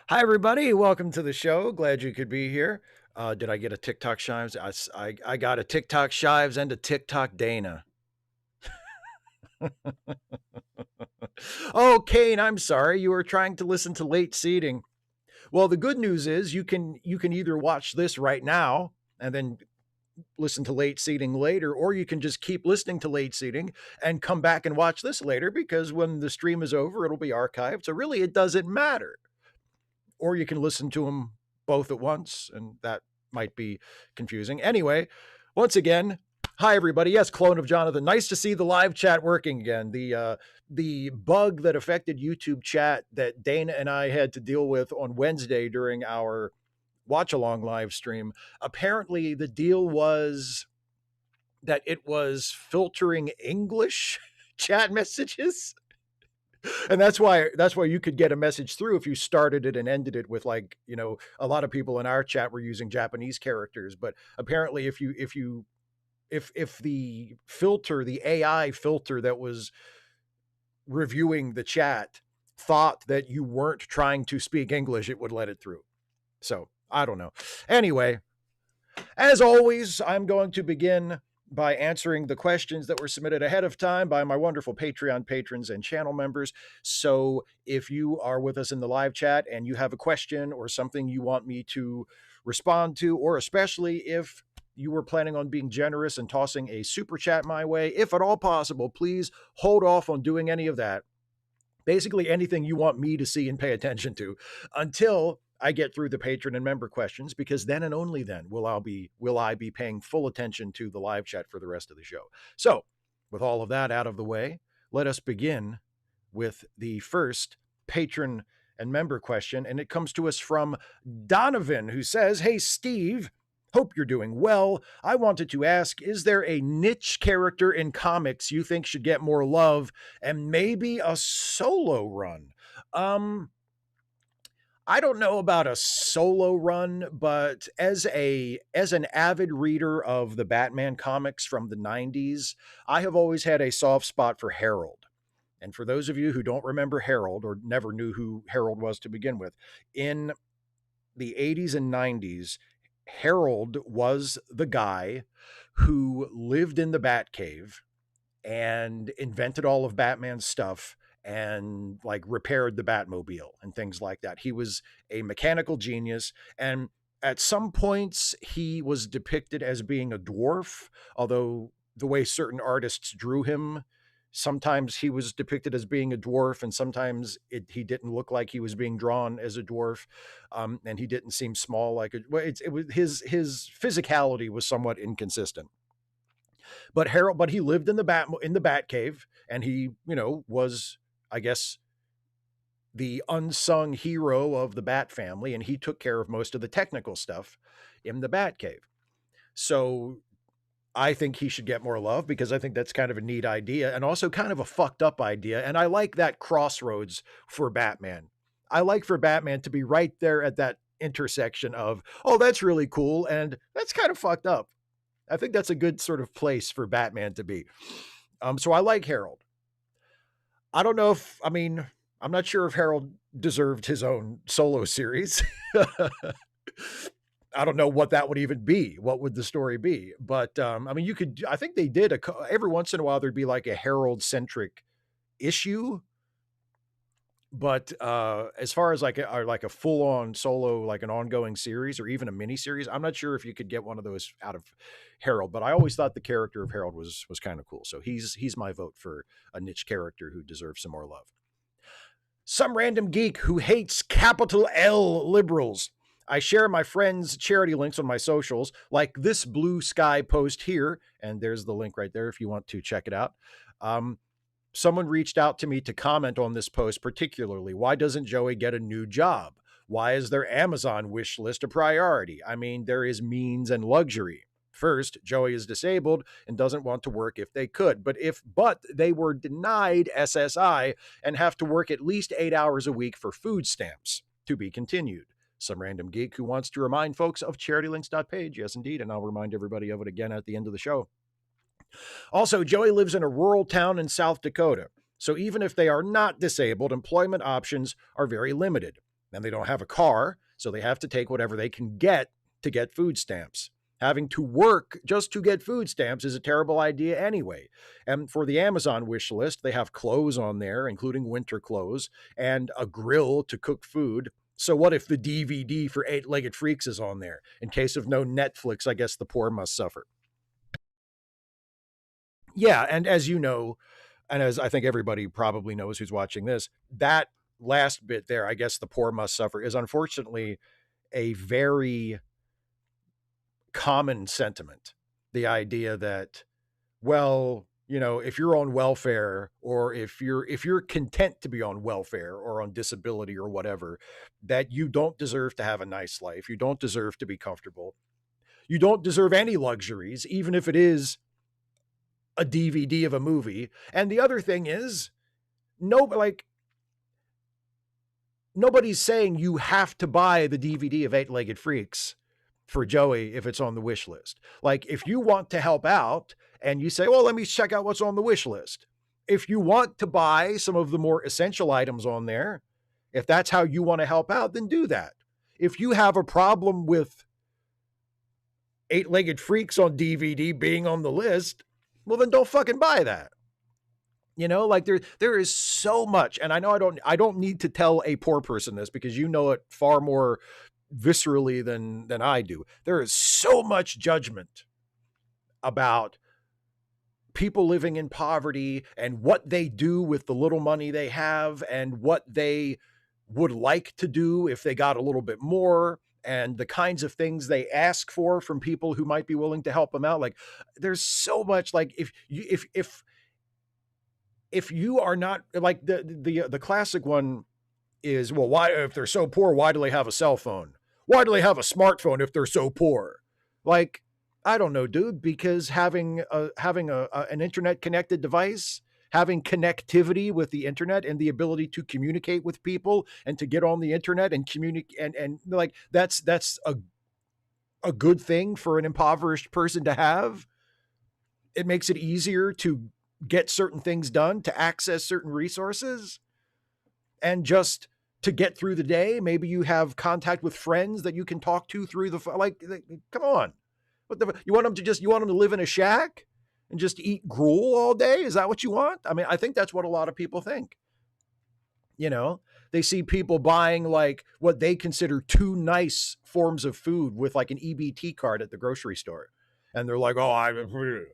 Hi, everybody. Welcome to the show. Glad you could be here. Did I get a TikTok Shives? I got a TikTok Shives and a TikTok Dana. Oh, Kane, I'm sorry. You were trying to listen to late seating. Well, the good news is you can either watch this right now and then listen to late seating later, or you can just keep listening to late seating and come back and watch this later because when the stream is over, it'll be archived. So really, it doesn't matter. Or you can listen to them both at once, and that might be confusing. Anyway, once again, hi everybody. Yes, clone of Jonathan. Nice to see the live chat working again. The bug that affected YouTube chat that Dana and I had to deal with on Wednesday during our watch along live stream. Apparently, the deal was that it was filtering English chat messages, and that's why you could get a message through if you started it and ended it with, like, a lot of people in our chat were using Japanese characters, but apparently if the filter, the AI filter that was reviewing the chat thought that you weren't trying to speak English, it would let it through. So I don't know. Anyway, as always, I'm going to begin by answering the questions that were submitted ahead of time by my wonderful Patreon patrons and channel members. So if you are with us in the live chat and you have a question or something you want me to respond to, or especially if you were planning on being generous and tossing a super chat my way, if at all possible, please hold off on doing any of that. Basically anything you want me to see and pay attention to until I get through the patron and member questions, because then and only then will I be paying full attention to the live chat for the rest of the show. So, with all of that out of the way, let us begin with the first patron and member question, and it comes to us from Donovan, who says, "Hey Steve, hope you're doing well. I wanted to ask, is there a niche character in comics you think should get more love and maybe a solo run?" Um, I don't know about a solo run, but as an avid reader of the Batman comics from the 90s, I have always had a soft spot for Harold. And for those of you who don't remember Harold or never knew who Harold was to begin with, in the 80s and 90s, Harold was the guy who lived in the Batcave and invented all of Batman's stuff and, like, repaired the Batmobile and things like that. He was a mechanical genius, and at some points he was depicted as being a dwarf, although the way certain artists drew him, sometimes he was depicted as being a dwarf and sometimes he didn't look like he was being drawn as a dwarf, and he didn't seem small like a, well, it was his physicality was somewhat inconsistent. But he lived in the Bat Cave, and he, was, I guess, the unsung hero of the Bat family, and he took care of most of the technical stuff in the Bat Cave. So I think he should get more love because I think that's kind of a neat idea and also kind of a fucked up idea. And I like that crossroads for Batman. I like for Batman to be right there at that intersection of, oh, that's really cool, and that's kind of fucked up. I think that's a good sort of place for Batman to be. So I like Harold. I don't know if, I mean, I'm not sure if Harold deserved his own solo series. I don't know what that would even be. What would the story be? But I mean, I think they did every once in a while, there'd be like a Harold centric issue. But as far as like a full on solo, like an ongoing series or even a mini series, I'm not sure if you could get one of those out of Harold. But I always thought the character of Harold was kind of cool. So he's my vote for a niche character who deserves some more love. Some random geek who hates capital L liberals. I share my friends' charity links on my socials, like this blue sky post here, and there's the link right there if you want to check it out. Someone reached out to me to comment on this post particularly. Why doesn't Joey get a new job? Why is their Amazon wish list a priority? I mean, there is means and luxury. First, Joey is disabled and doesn't want to work if they could. But they were denied SSI and have to work at least 8 hours a week for food stamps. To be continued. Some random geek who wants to remind folks of charitylinks.page. Yes, indeed. And I'll remind everybody of it again at the end of the show. Also, Joey lives in a rural town in South Dakota. So even if they are not disabled, employment options are very limited. and they don't have a car, so they have to take whatever they can get to get food stamps. Having to work just to get food stamps is a terrible idea anyway. And for the Amazon wish list, they have clothes on there, including winter clothes, and a grill to cook food. So what if the DVD for Eight-Legged Freaks is on there? In case of no Netflix, I guess the poor must suffer. Yeah, and as you know, and as I think everybody probably knows who's watching this, that last bit there, I guess the poor must suffer, is unfortunately a very common sentiment. The idea that, well, you know, if you're on welfare, or if you're content to be on welfare or on disability or whatever, that you don't deserve to have a nice life. You don't deserve to be comfortable. You don't deserve any luxuries, even if it is a DVD of a movie. And the other thing is, no, like, nobody's saying you have to buy the DVD of Eight-Legged Freaks for Joey if it's on the wish list. Like, if you want to help out and you say, well, let me check out what's on the wish list. If you want to buy some of the more essential items on there, if that's how you want to help out, then do that. If you have a problem with Eight-Legged Freaks on DVD being on the list, well, then don't fucking buy that. You know, like there is so much, and I know I don't need to tell a poor person this, because you know it far more viscerally than I do. There is so much judgment about people living in poverty and what they do with the little money they have and what they would like to do if they got a little bit more, and the kinds of things they ask for from people who might be willing to help them out. Like, there's so much, like, if you are not, like, the classic one is, well, why, if they're so poor, why do they have a cell phone? Why do they have a smartphone if they're so poor? Like, I don't know, dude, because having an internet connected device, having connectivity with the internet and the ability to communicate with people and to get on the internet and communicate, and like, that's a good thing for an impoverished person to have. It makes it easier to get certain things done, to access certain resources, and just to get through the day. Maybe you have contact with friends that you can talk to through the, like, come on. What the, you want them to live in a shack and just eat gruel all day? Is that what you want? I mean, I think that's what a lot of people think. You know, they see people buying, like, what they consider too nice forms of food with, like, an EBT card at the grocery store. And they're like, oh, I'm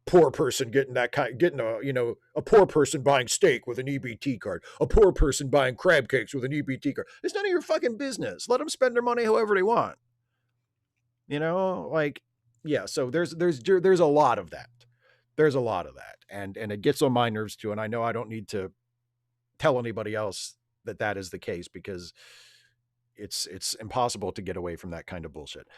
poor person getting that kind, getting a, you know, a poor person buying steak with an EBT card, a poor person buying crab cakes with an EBT card. It's none of your fucking business. Let them spend their money however they want. You know, like, yeah. So there's a lot of that. There's a lot of that, and it gets on my nerves too. And I know I don't need to tell anybody else that that is the case, because it's impossible to get away from that kind of bullshit.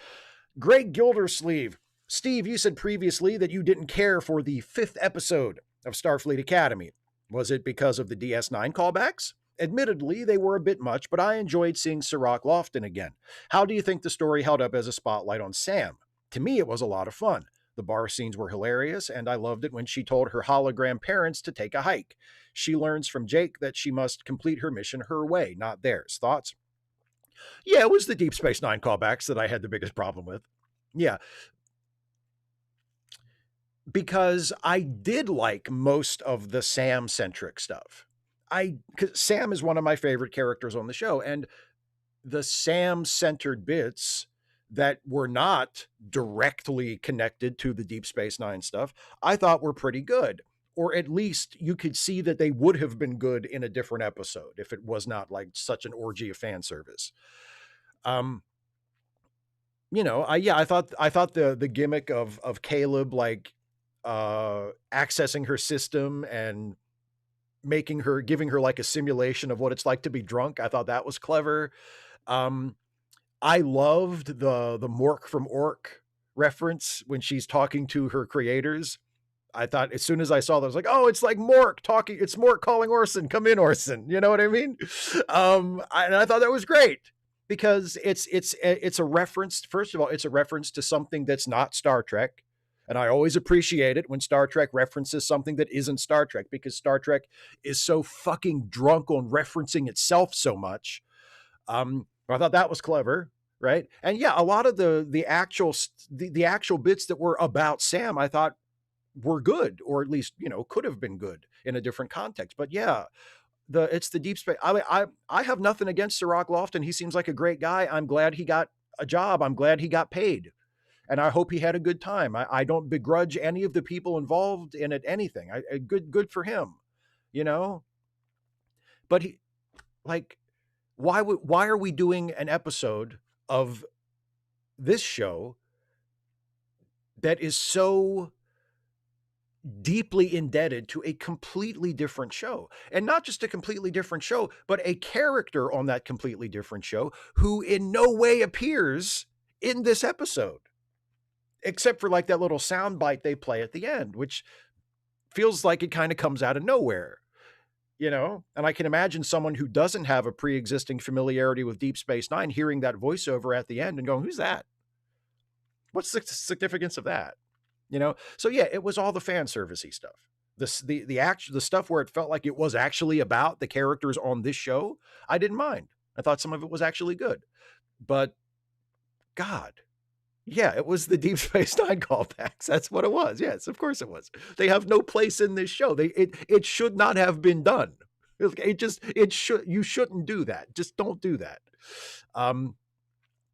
Greg Gildersleeve. Steve, you said previously that you didn't care for the 5th episode of Starfleet Academy. Was it because of the DS9 callbacks? Admittedly, they were a bit much, but I enjoyed seeing Sirach Lofton again. How do you think the story held up as a spotlight on Sam? To me, it was a lot of fun. The bar scenes were hilarious, and I loved it when she told her hologram parents to take a hike. She learns from Jake that she must complete her mission her way, not theirs. Thoughts? Yeah, it was the Deep Space Nine callbacks that I had the biggest problem with. Yeah, because I did like most of the Sam centric stuff. Because Sam is one of my favorite characters on the show, and the Sam centered bits that were not directly connected to the Deep Space Nine stuff, I thought were pretty good. Or at least you could see that they would have been good in a different episode if it was not like such an orgy of fan service. Um, you know, I thought the gimmick of Caleb, like, accessing her system and giving her like a simulation of what it's like to be drunk. I thought that was clever. Um, I loved the Mork from Ork reference when she's talking to her creators. I thought, as soon as I saw that, I was like, oh, it's like Mork talking. It's Mork calling Orson. Come in, Orson. You know what I mean? And I thought that was great, because it's a reference. First of all, it's a reference to something that's not Star Trek. And I always appreciate it when Star Trek references something that isn't Star Trek, because Star Trek is so fucking drunk on referencing itself so much. I thought that was clever, right? And yeah, a lot of the actual bits that were about Sam, I thought were good, or at least could have been good in a different context. But yeah, it's the deep space. I have nothing against Sir Rock Lofton. He seems like a great guy. I'm glad he got a job. I'm glad he got paid, and I hope he had a good time. I don't begrudge any of the people involved in it anything. Good for him, you know. But he, like, why are we doing an episode of this show that is so deeply indebted to a completely different show? And not just a completely different show, but a character on that completely different show who in no way appears in this episode, except for like that little sound bite they play at the end, which feels like it kind of comes out of nowhere. And I can imagine someone who doesn't have a pre-existing familiarity with Deep Space Nine hearing that voiceover at the end and going, who's that? What's the significance of that? So yeah, it was all the fan servicey stuff. The stuff where it felt like it was actually about the characters on this show, I didn't mind. I thought some of it was actually good. But God, yeah, it was the Deep Space Nine callbacks. That's what it was. Yes, of course it was. They have no place in this show. It should not have been done. You shouldn't do that. Just don't do that.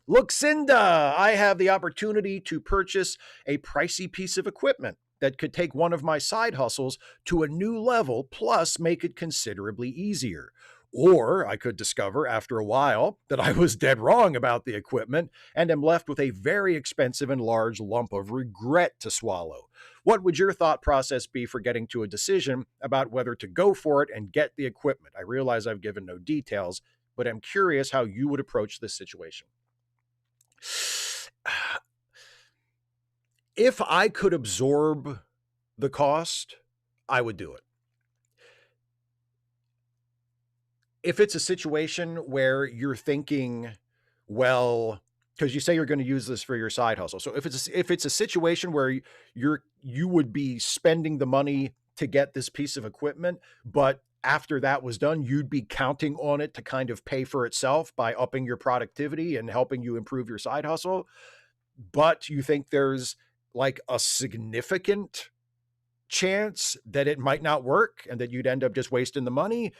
Luxinda, I have the opportunity to purchase a pricey piece of equipment that could take one of my side hustles to a new level, plus make it considerably easier. Or I could discover after a while that I was dead wrong about the equipment and am left with a very expensive and large lump of regret to swallow. What would your thought process be for getting to a decision about whether to go for it and get the equipment? I realize I've given no details, but I'm curious how you would approach this situation. If I could absorb the cost, I would do it. If it's a situation where you're thinking, well, because you say you're going to use this for your side hustle. So if it's a situation where you would be spending the money to get this piece of equipment, but after that was done, you'd be counting on it to kind of pay for itself by upping your productivity and helping you improve your side hustle. But you think there's like a significant chance that it might not work and that you'd end up just wasting the money,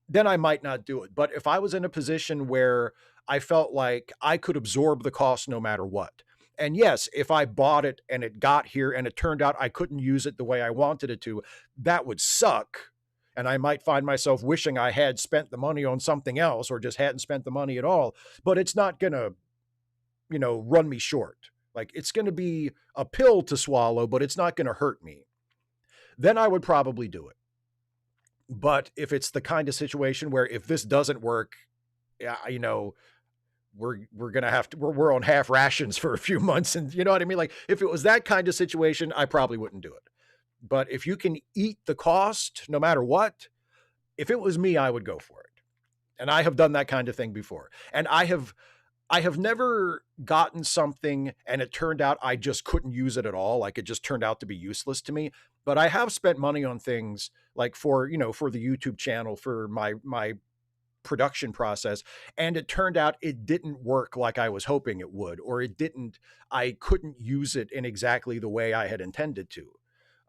then I might not do it. But if I was in a position where I felt like I could absorb the cost no matter what, and yes, if I bought it and it got here and it turned out I couldn't use it the way I wanted it to, that would suck. And I might find myself wishing I had spent the money on something else or just hadn't spent the money at all. But it's not going to, run me short. Like, it's going to be a pill to swallow, but it's not going to hurt me. Then I would probably do it. But if it's the kind of situation where if this doesn't work, we're going to have to, we're on half rations for a few months. And you know what I mean? Like, if it was that kind of situation, I probably wouldn't do it. But if you can eat the cost, no matter what, if it was me, I would go for it. And I have done that kind of thing before. And I have never gotten something and it turned out I just couldn't use it at all. Like, it just turned out to be useless to me. But I have spent money on things like for the YouTube channel, for my production process. And it turned out it didn't work like I was hoping it would, or I couldn't use it in exactly the way I had intended to.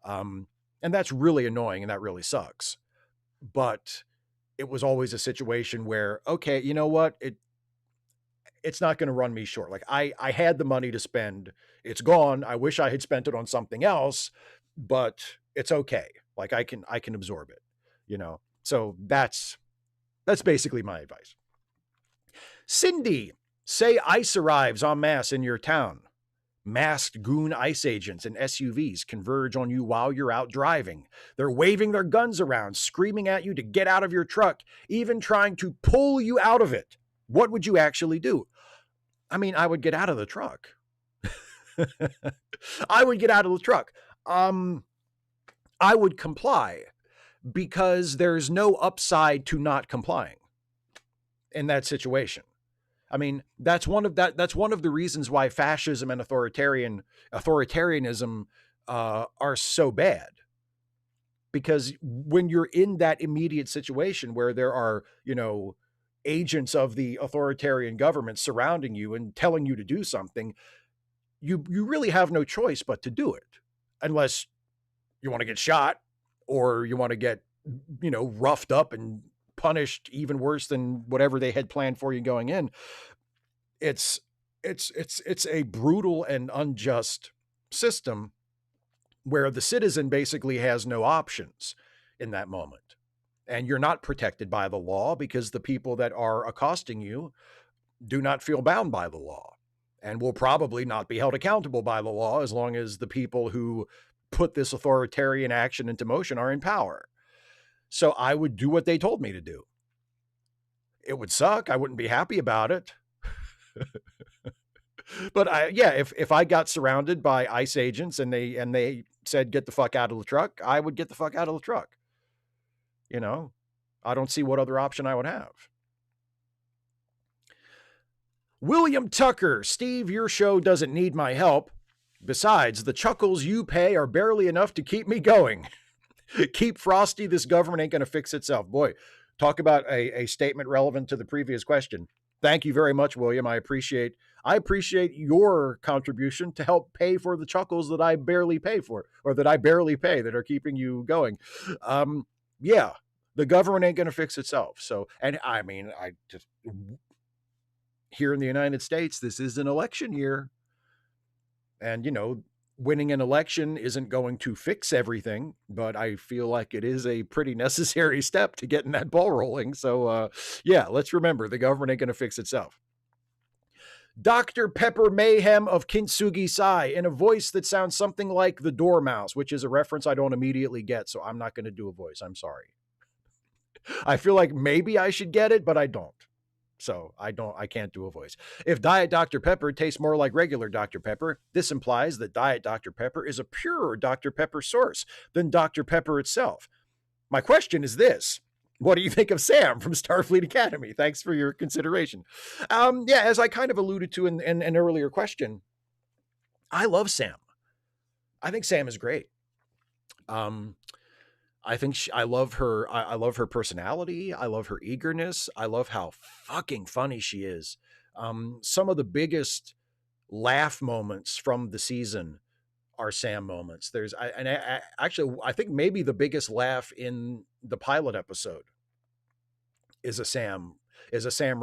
And that's really annoying and that really sucks. But it was always a situation where, okay, you know what? It's not going to run me short. Like, I had the money to spend. It's gone. I wish I had spent it on something else, but it's okay. Like, I can absorb it, So that's basically my advice. Cindy, say ICE arrives en masse in your town. Masked goon ICE agents and SUVs converge on you while you're out driving. They're waving their guns around, screaming at you to get out of your truck, even trying to pull you out of it. What would you actually do? I mean, I would get out of the truck. I would get out of the truck. I would comply, because there's no upside to not complying in that situation. I mean, that's one of the reasons why fascism and authoritarianism are so bad. Because when you're in that immediate situation where there are, agents of the authoritarian government surrounding you and telling you to do something, you really have no choice but to do it, unless you want to get shot or you want to get, roughed up and punished even worse than whatever they had planned for you going in. It's it's a brutal and unjust system where the citizen basically has no options in that moment. And you're not protected by the law because the people that are accosting you do not feel bound by the law and will probably not be held accountable by the law as long as the people who put this authoritarian action into motion are in power. So I would do what they told me to do. It would suck. I wouldn't be happy about it. But if I got surrounded by ICE agents and they said, get the fuck out of the truck, I would get the fuck out of the truck. I don't see what other option I would have. William Tucker, Steve, your show doesn't need my help. Besides, the chuckles you pay are barely enough to keep me going. Keep frosty, this government ain't going to fix itself. Boy, talk about a statement relevant to the previous question. Thank you very much, William. I appreciate your contribution to help pay for the chuckles that I barely pay for, or that I barely pay, that are keeping you going. Yeah, the government ain't going to fix itself. So, and I mean, I just, here in the United States, this is an election year. And, winning an election isn't going to fix everything, but I feel like it is a pretty necessary step to getting that ball rolling. So, let's remember the government ain't going to fix itself. Dr. Pepper Mayhem of Kintsugi Sai in a voice that sounds something like the Dormouse, which is a reference I don't immediately get. So I'm not going to do a voice. I'm sorry. I feel like maybe I should get it, but I don't. So I can't do a voice. If Diet Dr. Pepper tastes more like regular Dr. Pepper, this implies that Diet Dr. Pepper is a purer Dr. Pepper source than Dr. Pepper itself. My question is this. What do you think of Sam from Starfleet Academy? Thanks for your consideration. As I kind of alluded to in an earlier question, I love Sam. I think Sam is great. I think I love her. I love her personality. I love her eagerness. I love how fucking funny she is. Some of the biggest laugh moments from the season are Sam moments. Actually, I think maybe the biggest laugh in the pilot episode is a Sam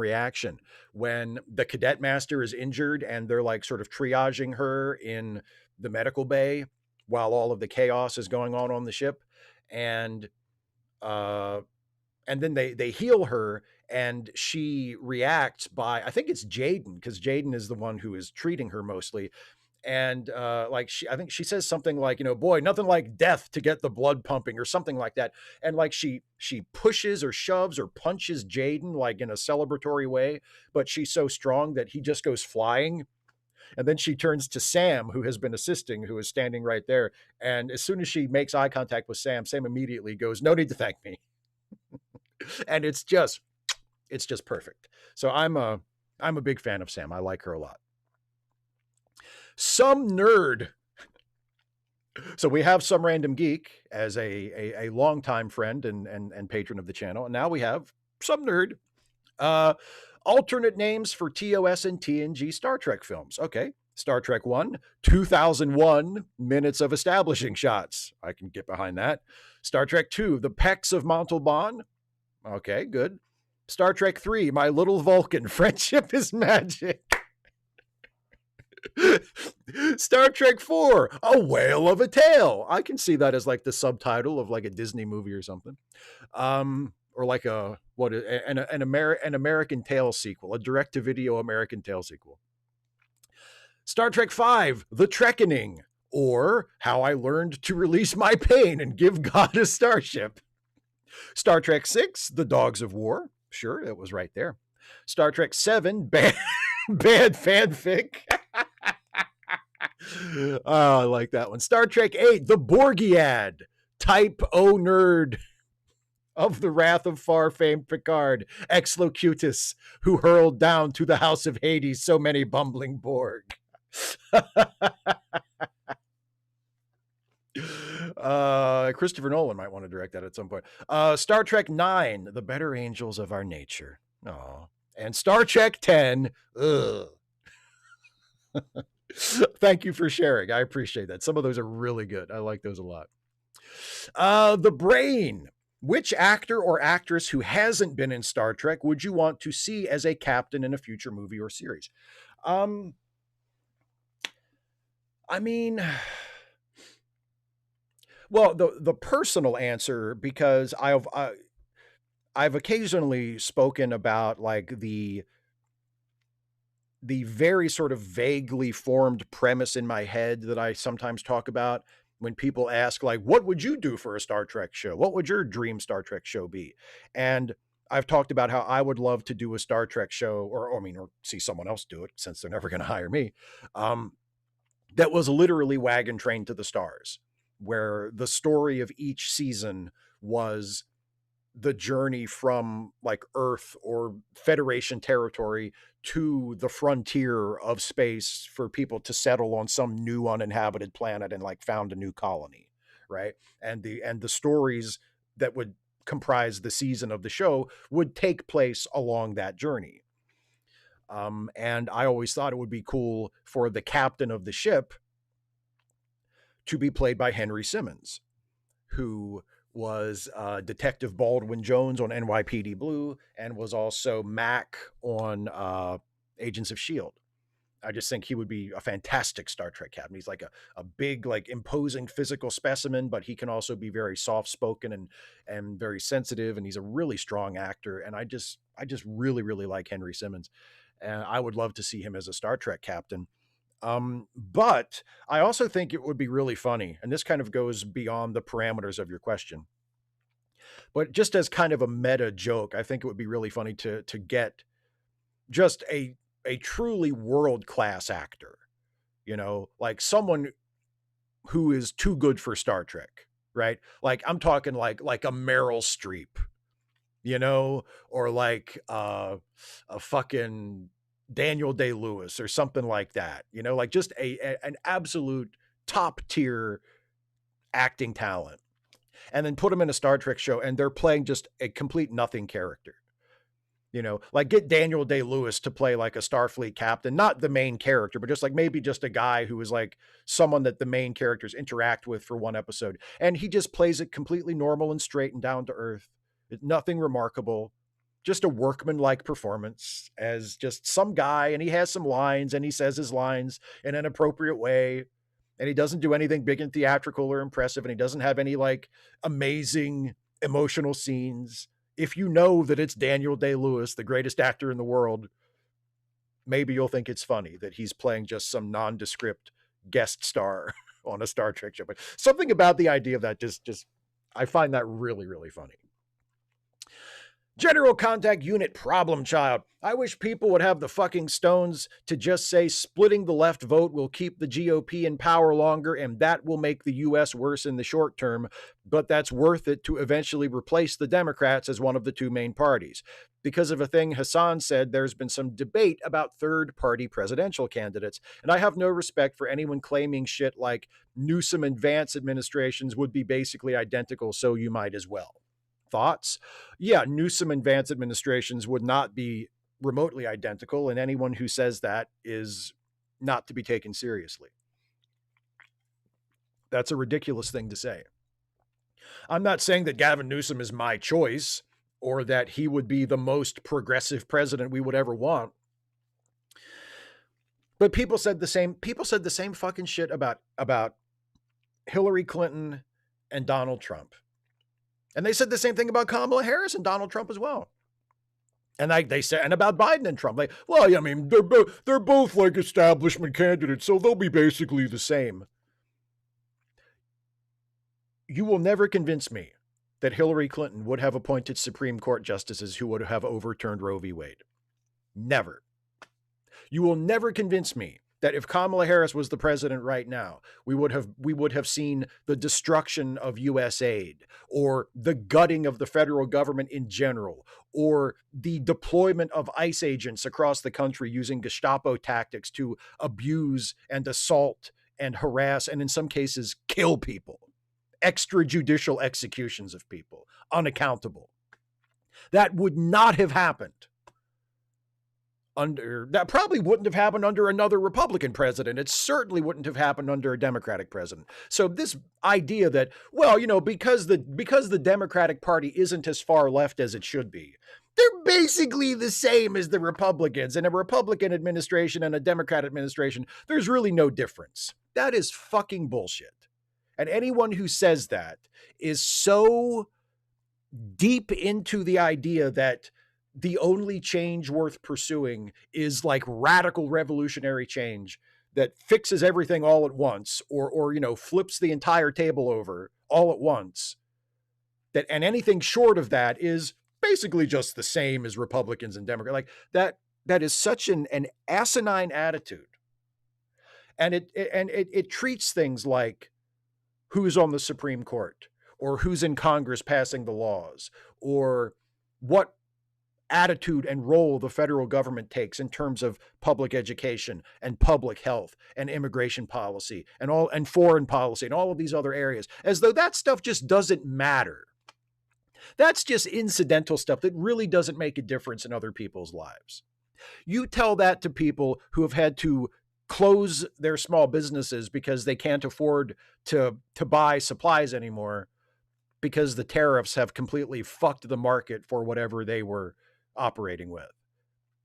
reaction when the cadet master is injured and they're like sort of triaging her in the medical bay while all of the chaos is going on the ship. And then they heal her and she reacts by, I think it's Jaden, because Jaden is the one who is treating her mostly. And I think she says something like, boy, nothing like death to get the blood pumping or something like that. And like she pushes or shoves or punches Jaden like in a celebratory way, but she's so strong that he just goes flying. And then she turns to Sam, who has been assisting, who is standing right there. And as soon as she makes eye contact with Sam, Sam immediately goes, no need to thank me. And it's just perfect. So I'm a big fan of Sam. I like her a lot. Some nerd. So we have Some Random Geek as a longtime friend and patron of the channel. And now we have Some Nerd. Alternate names for TOS and TNG Star Trek films. Okay. Star Trek 1, 2001 minutes of establishing shots. I can get behind that. Star Trek 2, The Pecs of Montalban. Okay, good. Star Trek 3, My Little Vulcan, Friendship is Magic. Star Trek 4, A Whale of a Tale. I can see that as like the subtitle of like a Disney movie or something. Or like an American Tale sequel, a direct-to-video American Tale sequel. Star Trek 5, The Trekkening, or How I Learned to Release My Pain and Give God a Starship. Star Trek 6, The Dogs of War. Sure, it was right there. Star Trek 7, Bad Fanfic. Oh, I like that one. Star Trek 8, The Borgiad. Type O Nerd. Of the wrath of far-famed Picard, Exlocutus, who hurled down to the house of Hades so many bumbling Borg. Christopher Nolan might want to direct that at some point. Star Trek 9, The Better Angels of Our Nature. Oh, and Star Trek 10. Ugh. Thank you for sharing. I appreciate that. Some of those are really good. I like those a lot. The Brain. Which actor or actress who hasn't been in Star Trek would you want to see as a captain in a future movie or series? Um, I mean, well, the personal answer, because I've occasionally spoken about like the very sort of vaguely formed premise in my head that I sometimes talk about when people ask, like, what would you do for a Star Trek show? What would your dream Star Trek show be? And I've talked about how I would love to do a Star Trek show, or I mean, or see someone else do it since they're never going to hire me. Um, that was literally Wagon Train to the Stars, where the story of each season was the journey from like Earth or Federation territory to the frontier of space for people to settle on some new uninhabited planet and like found a new colony, right? And the stories that would comprise the season of the show would take place along that journey. And I always thought it would be cool for the captain of the ship to be played by Henry Simmons, who was Detective Baldwin Jones on NYPD Blue and was also Mac on Agents of S.H.I.E.L.D. I just think he would be a fantastic Star Trek captain. He's like a big, like imposing physical specimen, but he can also be very soft spoken and very sensitive. And he's a really strong actor. And I just really, really like Henry Simmons. And I would love to see him as a Star Trek captain. But I also think it would be really funny, and this kind of goes beyond the parameters of your question. But just as kind of a meta joke, I think it would be really funny to get just a truly world class actor, like someone who is too good for Star Trek, right? Like I'm talking like a Meryl Streep, or like a fucking Daniel Day-Lewis or something like that, like just an absolute top tier acting talent. And then put them in a Star Trek show and they're playing just a complete nothing character. Like get Daniel Day-Lewis to play like a Starfleet captain, not the main character, but just like maybe just a guy who is like someone that the main characters interact with for one episode. And he just plays it completely normal and straight and down to earth. Nothing remarkable, just a workman-like performance as just some guy. And he has some lines and he says his lines in an appropriate way. And he doesn't do anything big and theatrical or impressive. And he doesn't have any like amazing emotional scenes. If you know that it's Daniel Day-Lewis, the greatest actor in the world, maybe you'll think it's funny that he's playing just some nondescript guest star on a Star Trek show. But something about the idea of that just I find that really, really funny. General Contact Unit Problem Child. I wish people would have the fucking stones to just say splitting the left vote will keep the GOP in power longer and that will make the US worse in the short term, but that's worth it to eventually replace the Democrats as one of the two main parties. Because of a thing Hassan said, there's been some debate about third-party presidential candidates, and I have no respect for anyone claiming shit like Newsom and Vance administrations would be basically identical, so you might as well. Thoughts? Yeah, Newsom and Vance administrations would not be remotely identical, and anyone who says that is not to be taken seriously. That's a ridiculous thing to say. I'm not saying that Gavin Newsom is my choice or that he would be the most progressive president we would ever want. But people said the same fucking shit about Hillary Clinton and Donald Trump. And they said the same thing about Kamala Harris and Donald Trump as well. And they said, and about Biden and Trump, like, well, yeah, I mean, they're both like establishment candidates, so they'll be basically the same. You will never convince me that Hillary Clinton would have appointed Supreme Court justices who would have overturned Roe v. Wade. Never. You will never convince me that if Kamala Harris was the president right now, we would have seen the destruction of U.S. aid or the gutting of the federal government in general or the deployment of ICE agents across the country using Gestapo tactics to abuse and assault and harass and in some cases kill people, extrajudicial executions of people, unaccountable. That would not have happened that probably wouldn't have happened under another Republican president. It certainly wouldn't have happened under a Democratic president. So this idea that, well, because the Democratic Party isn't as far left as it should be, they're basically the same as the Republicans. In a Republican administration and a Democrat administration, there's really no difference. That is fucking bullshit. And anyone who says that is so deep into the idea that the only change worth pursuing is like radical revolutionary change that fixes everything all at once, or flips the entire table over all at once. And anything short of that is basically just the same as Republicans and Democrats. Like that is such an asinine attitude. And it treats things like who's on the Supreme Court, or who's in Congress passing the laws, or what attitude and role the federal government takes in terms of public education and public health and immigration policy and foreign policy and all of these other areas, as though that stuff just doesn't matter. That's just incidental stuff that really doesn't make a difference in other people's lives. You tell that to people who have had to close their small businesses because they can't afford to buy supplies anymore because the tariffs have completely fucked the market for whatever they were operating with.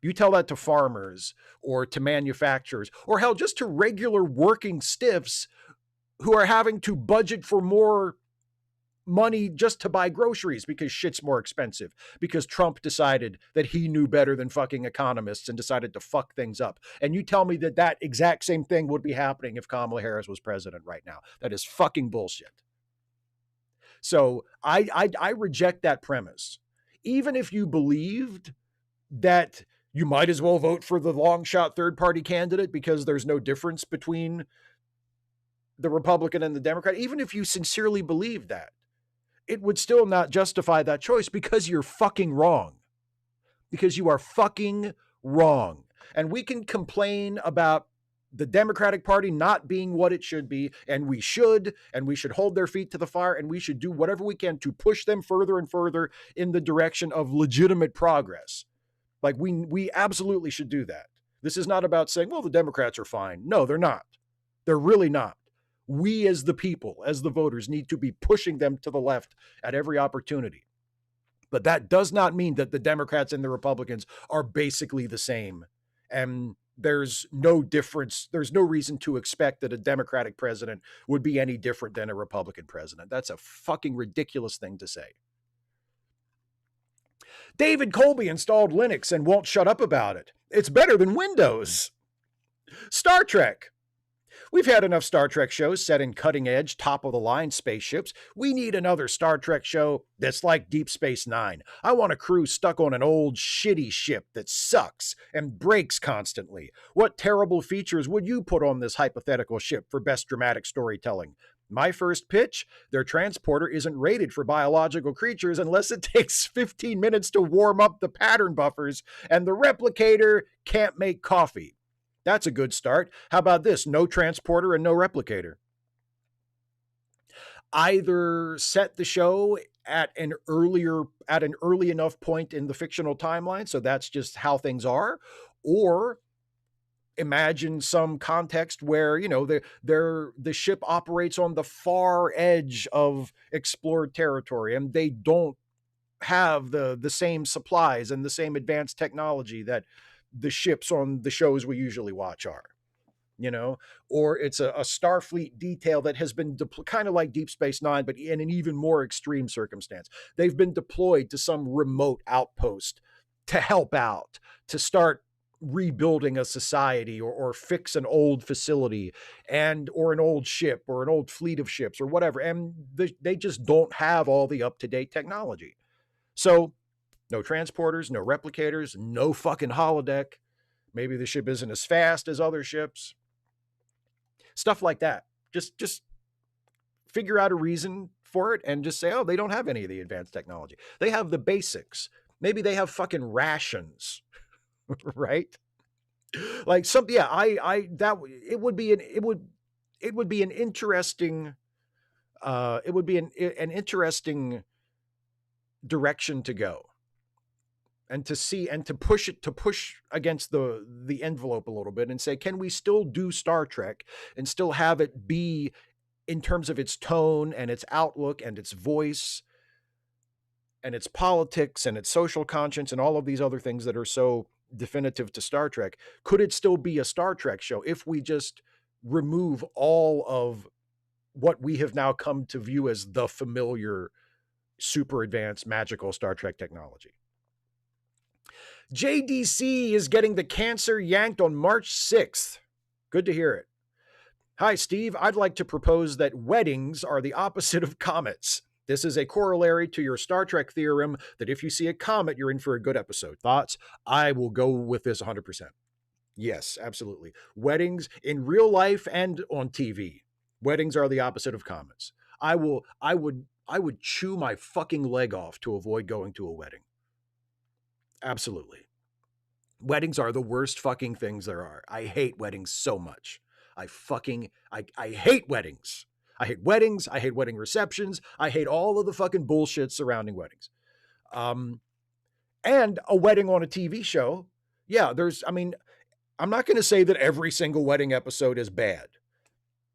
You tell that to farmers or to manufacturers, or hell, just to regular working stiffs who are having to budget for more money just to buy groceries because shit's more expensive, because Trump decided that he knew better than fucking economists and decided to fuck things up. And you tell me that exact same thing would be happening if Kamala Harris was president right now. That is fucking bullshit. So I reject that premise. Even if you believed that you might as well vote for the long shot third party candidate because there's no difference between the Republican and the Democrat, even if you sincerely believe that, it would still not justify that choice because you're fucking wrong. Because you are fucking wrong. And we can complain about the Democratic Party not being what it should be, and we should hold their feet to the fire, and we should do whatever we can to push them further and further in the direction of legitimate progress. Like we absolutely should do that. This is not about saying, well, the Democrats are fine. No, they're not. They're really not. We as the people, as the voters, need to be pushing them to the left at every opportunity. But that does not mean that the Democrats and the Republicans are basically the same. And there's no difference. There's no reason to expect that a Democratic president would be any different than a Republican president. That's a fucking ridiculous thing to say. David Colby installed Linux and won't shut up about it. It's better than Windows. Star Trek. We've had enough Star Trek shows set in cutting-edge, top-of-the-line spaceships. We need another Star Trek show that's like Deep Space Nine. I want a crew stuck on an old, shitty ship that sucks and breaks constantly. What terrible features would you put on this hypothetical ship for best dramatic storytelling? My first pitch, their transporter isn't rated for biological creatures unless it takes 15 minutes to warm up the pattern buffers, and the replicator can't make coffee. That's a good start. How about this? No transporter and no replicator. Either set the show at an early enough point in the fictional timeline, so that's just how things are, or imagine some context where, the ship operates on the far edge of explored territory and they don't have the same supplies and the same advanced technology that the ships on the shows we usually watch are, or it's a Starfleet detail that has been kind of like Deep Space Nine, but in an even more extreme circumstance. They've been deployed to some remote outpost to help out, to start rebuilding a society or fix an old facility or an old ship or an old fleet of ships or whatever. And they just don't have all the up-to-date technology. So no transporters, no replicators, no fucking holodeck. Maybe the ship isn't as fast as other ships. Stuff like that. Just figure out a reason for it and just say, oh, they don't have any of the advanced technology. They have the basics. Maybe they have fucking rations, right? Like it would be an interesting direction to go. and to see and to push against the envelope a little bit and say, can we still do Star Trek and still have it be, in terms of its tone and its outlook and its voice and its politics and its social conscience and all of these other things that are so definitive to Star Trek, could it still be a Star Trek show if we just remove all of what we have now come to view as the familiar, super advanced, magical Star Trek technology? JDC is getting the cancer yanked on March 6th. Good to hear it. Hi, Steve. I'd like to propose that weddings are the opposite of comets. This is a corollary to your Star Trek theorem that if you see a comet, you're in for a good episode. Thoughts? I will go with this 100%. Yes, absolutely. Weddings in real life and on TV. Weddings are the opposite of comets. I would chew my fucking leg off to avoid going to a wedding. Absolutely. Weddings are the worst fucking things there are. I hate weddings so much. I hate weddings. I hate weddings. I hate wedding receptions. I hate all of the fucking bullshit surrounding weddings. And a wedding on a TV show. Yeah, I'm not going to say that every single wedding episode is bad,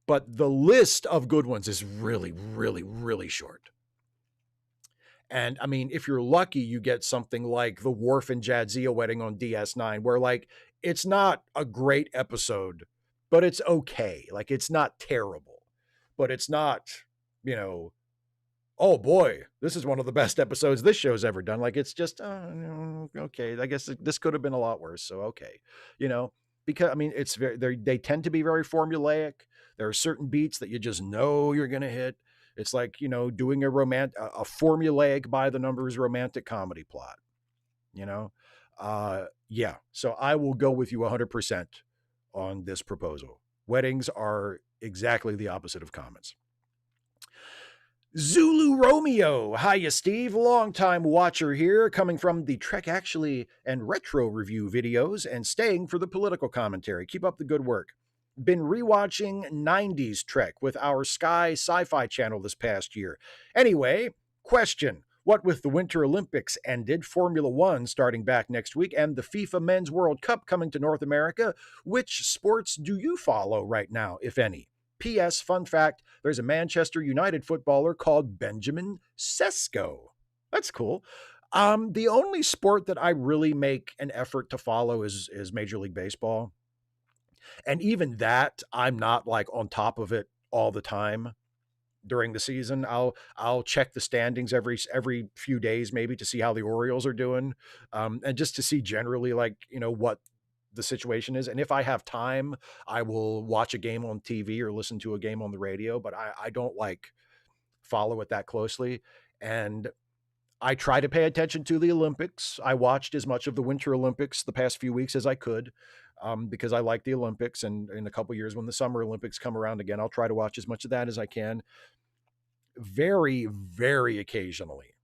but the list of good ones is really, really, really short. And I mean, if you're lucky, you get something like the Worf and Jadzia wedding on DS9, where like it's not a great episode, but it's okay. Like it's not terrible, but it's not, oh boy, this is one of the best episodes this show's ever done. Like it's just, okay, I guess this could have been a lot worse. So, okay, because I mean, it's they tend to be very formulaic. There are certain beats that you just know you're going to hit. It's like, doing a formulaic by the numbers romantic comedy plot, yeah. So I will go with you 100% on this proposal. Weddings are exactly the opposite of comets. Zulu Romeo. Hiya, Steve. Longtime watcher here, coming from the Trek Actually and Retro review videos and staying for the political commentary. Keep up the good work. Been rewatching 90s Trek with our Sky Sci-Fi channel this past year. Anyway, question. What with the Winter Olympics ended, Formula One starting back next week, and the FIFA Men's World Cup coming to North America, which sports do you follow right now, if any? P.S. Fun fact, there's a Manchester United footballer called Benjamin Sesko. That's cool. The only sport that I really make an effort to follow is Major League Baseball. And even that, I'm not like on top of it all the time during the season. I'll check the standings every few days, maybe, to see how the Orioles are doing. And just to see generally like, what the situation is. And if I have time, I will watch a game on TV or listen to a game on the radio, but I don't like follow it that closely. And I try to pay attention to the Olympics. I watched as much of the Winter Olympics the past few weeks as I could, because I like the Olympics. And in a couple of years, when the Summer Olympics come around again, I'll try to watch as much of that as I can. Very, very occasionally,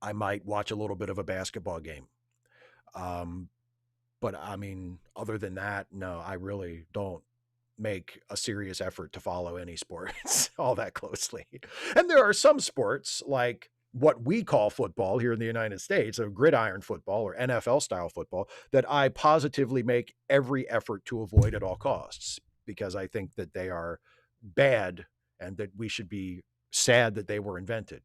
I might watch a little bit of a basketball game. But I mean, other than that, no, I really don't make a serious effort to follow any sports all that closely. And there are some sports like what we call football here in the United States, or gridiron football or NFL style football, that I positively make every effort to avoid at all costs, because I think that they are bad and that we should be sad that they were invented.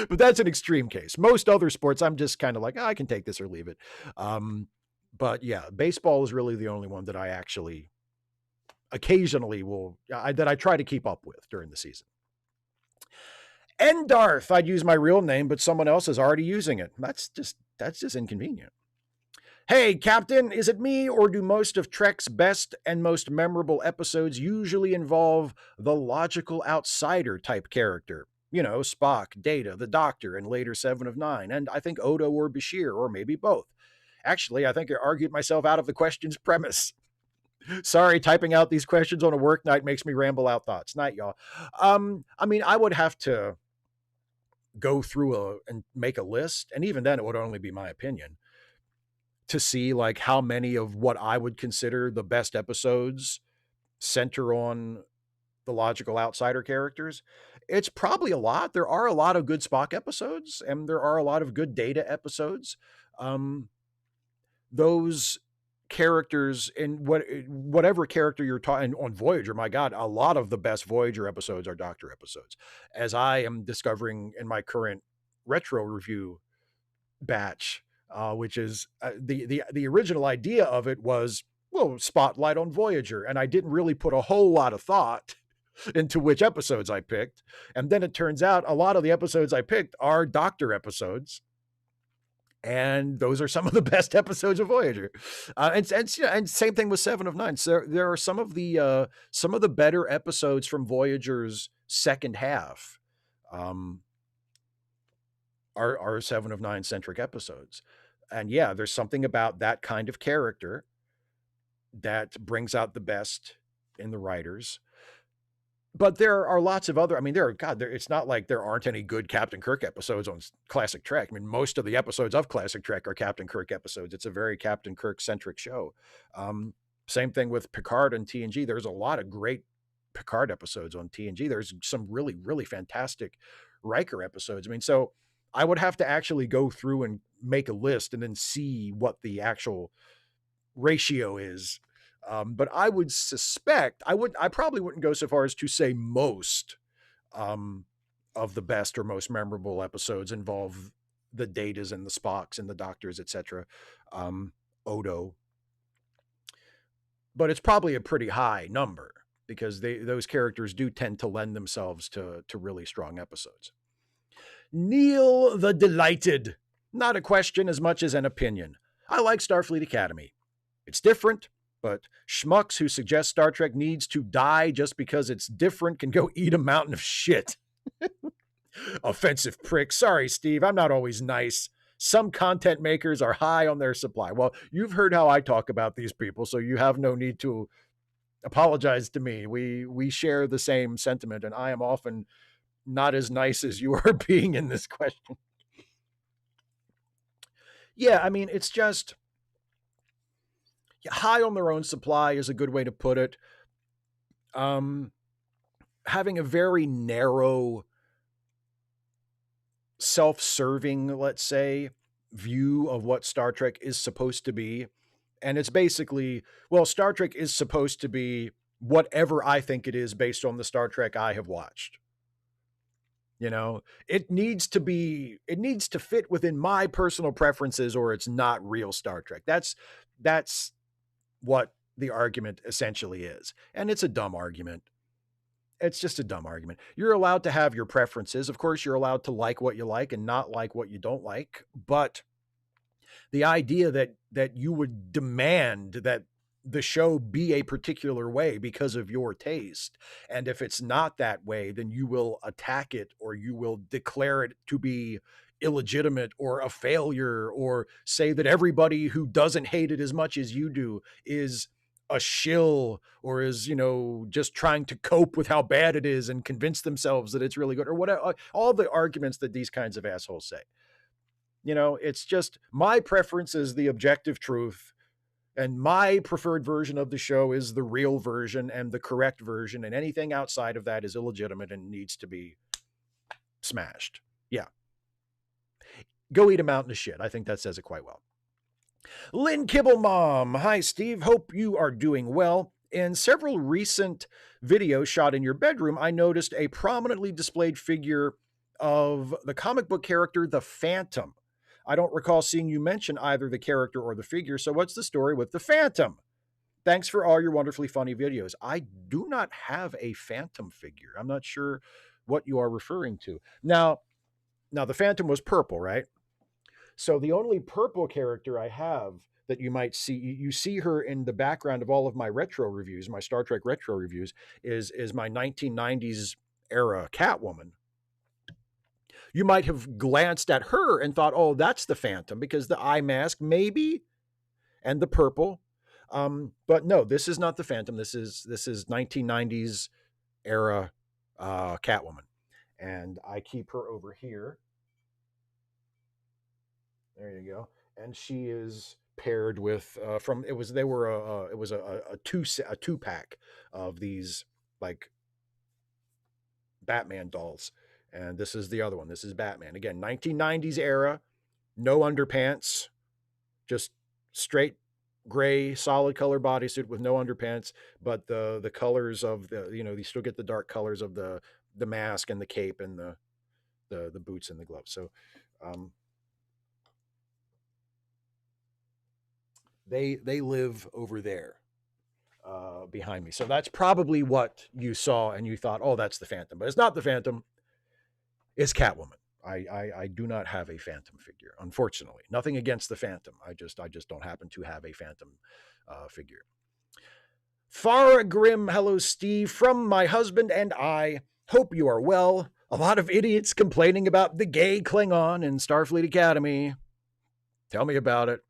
But that's an extreme case. Most other sports, I'm just kind of like, I can take this or leave it. But yeah, baseball is really the only one that I actually occasionally that I try to keep up with during the season. Endarth, I'd use my real name, but someone else is already using it. That's just inconvenient. Hey, Captain, is it me, or do most of Trek's best and most memorable episodes usually involve the logical outsider type character? Spock, Data, the Doctor, and later Seven of Nine, and I think Odo or Bashir, or maybe both. Actually, I think I argued myself out of the question's premise. Sorry, typing out these questions on a work night makes me ramble out thoughts. Night, y'all. I mean, I would have to go through and make a list, and even then it would only be my opinion, to see like how many of what I would consider the best episodes center on the logical outsider characters. It's probably a lot. There are a lot of good Spock episodes, and there are a lot of good Data episodes. Those characters in whatever character you're talking on Voyager, my God, a lot of the best Voyager episodes are Doctor episodes, as I am discovering in my current retro review batch, which is the original idea of it was, well, spotlight on Voyager, and I didn't really put a whole lot of thought into which episodes I picked, and then it turns out a lot of the episodes I picked are Doctor episodes, and those are some of the best episodes of Voyager. And same thing with Seven of Nine. So there are some of the better episodes from Voyager's second half. Are Seven of Nine centric episodes. And yeah, there's something about that kind of character that brings out the best in the writers. But there are lots of other, I mean, it's not like there aren't any good Captain Kirk episodes on Classic Trek. I mean, most of the episodes of Classic Trek are Captain Kirk episodes. It's a very Captain Kirk centric show. Same thing with Picard and TNG. There's a lot of great Picard episodes on TNG. There's some really, really fantastic Riker episodes. I mean, so I would have to actually go through and make a list and then see what the actual ratio is. But I would suspect I probably wouldn't go so far as to say most of the best or most memorable episodes involve the Datas and the Spocks and the Doctors, etc. Odo, but it's probably a pretty high number because those characters do tend to lend themselves to really strong episodes. Neil the Delighted. Not a question as much as an opinion. I like Starfleet Academy. It's different, but schmucks who suggest Star Trek needs to die just because it's different can go eat a mountain of shit. Offensive prick. Sorry, Steve, I'm not always nice. Some content makers are high on their supply. Well, you've heard how I talk about these people, so you have no need to apologize to me. We share the same sentiment, and I am often not as nice as you are being in this question. Yeah, I mean, it's just high on their own supply is a good way to put it. Having a very narrow, self-serving, let's say, view of what Star Trek is supposed to be. And it's basically, well, Star Trek is supposed to be whatever I think it is based on the Star Trek I have watched. You know, it needs to fit within my personal preferences or it's not real Star Trek. That's what the argument essentially is. And it's a dumb argument. It's just a dumb argument. You're allowed to have your preferences. Of course, you're allowed to like what you like and not like what you don't like. But the idea that you would demand that the show be a particular way because of your taste, and if it's not that way, then you will attack it or you will declare it to be illegitimate or a failure, or say that everybody who doesn't hate it as much as you do is a shill or is, just trying to cope with how bad it is and convince themselves that it's really good, or whatever, all the arguments that these kinds of assholes say. It's just my preference is the objective truth, and my preferred version of the show is the real version and the correct version, and anything outside of that is illegitimate and needs to be smashed. Yeah. Go eat a mountain of shit. I think that says it quite well. Lynn Kibblemom. Hi, Steve. Hope you are doing well. In several recent videos shot in your bedroom, I noticed a prominently displayed figure of the comic book character, the Phantom. I don't recall seeing you mention either the character or the figure, so what's the story with the Phantom? Thanks for all your wonderfully funny videos. I do not have a Phantom figure. I'm not sure what you are referring to. Now the Phantom was purple, right? So the only purple character I have that you might see, you see her in the background of all of my retro reviews, my Star Trek retro reviews, is my 1990s era Catwoman. You might have glanced at her and thought, oh, that's the Phantom, because the eye mask, maybe, and the purple. But no, this is not the Phantom. This is 1990s era Catwoman. And I keep her over here. There you go. And she is paired with it was a two pack of these like Batman dolls. And this is the other one. This is Batman. Again, 1990s era, no underpants, just straight gray solid color bodysuit with no underpants, but the colors of the, you know, you still get the dark colors of the mask and the cape and the boots and the gloves. So um, they live over there behind me. So that's probably what you saw and you thought, oh, that's the Phantom, but it's not the Phantom. It's Catwoman. I do not have a Phantom figure, unfortunately. Nothing against the Phantom. I just don't happen to have a Phantom figure. Far Grim, hello Steve, from my husband and I. Hope you are well. A lot of idiots complaining about the gay Klingon in Starfleet Academy. Tell me about it.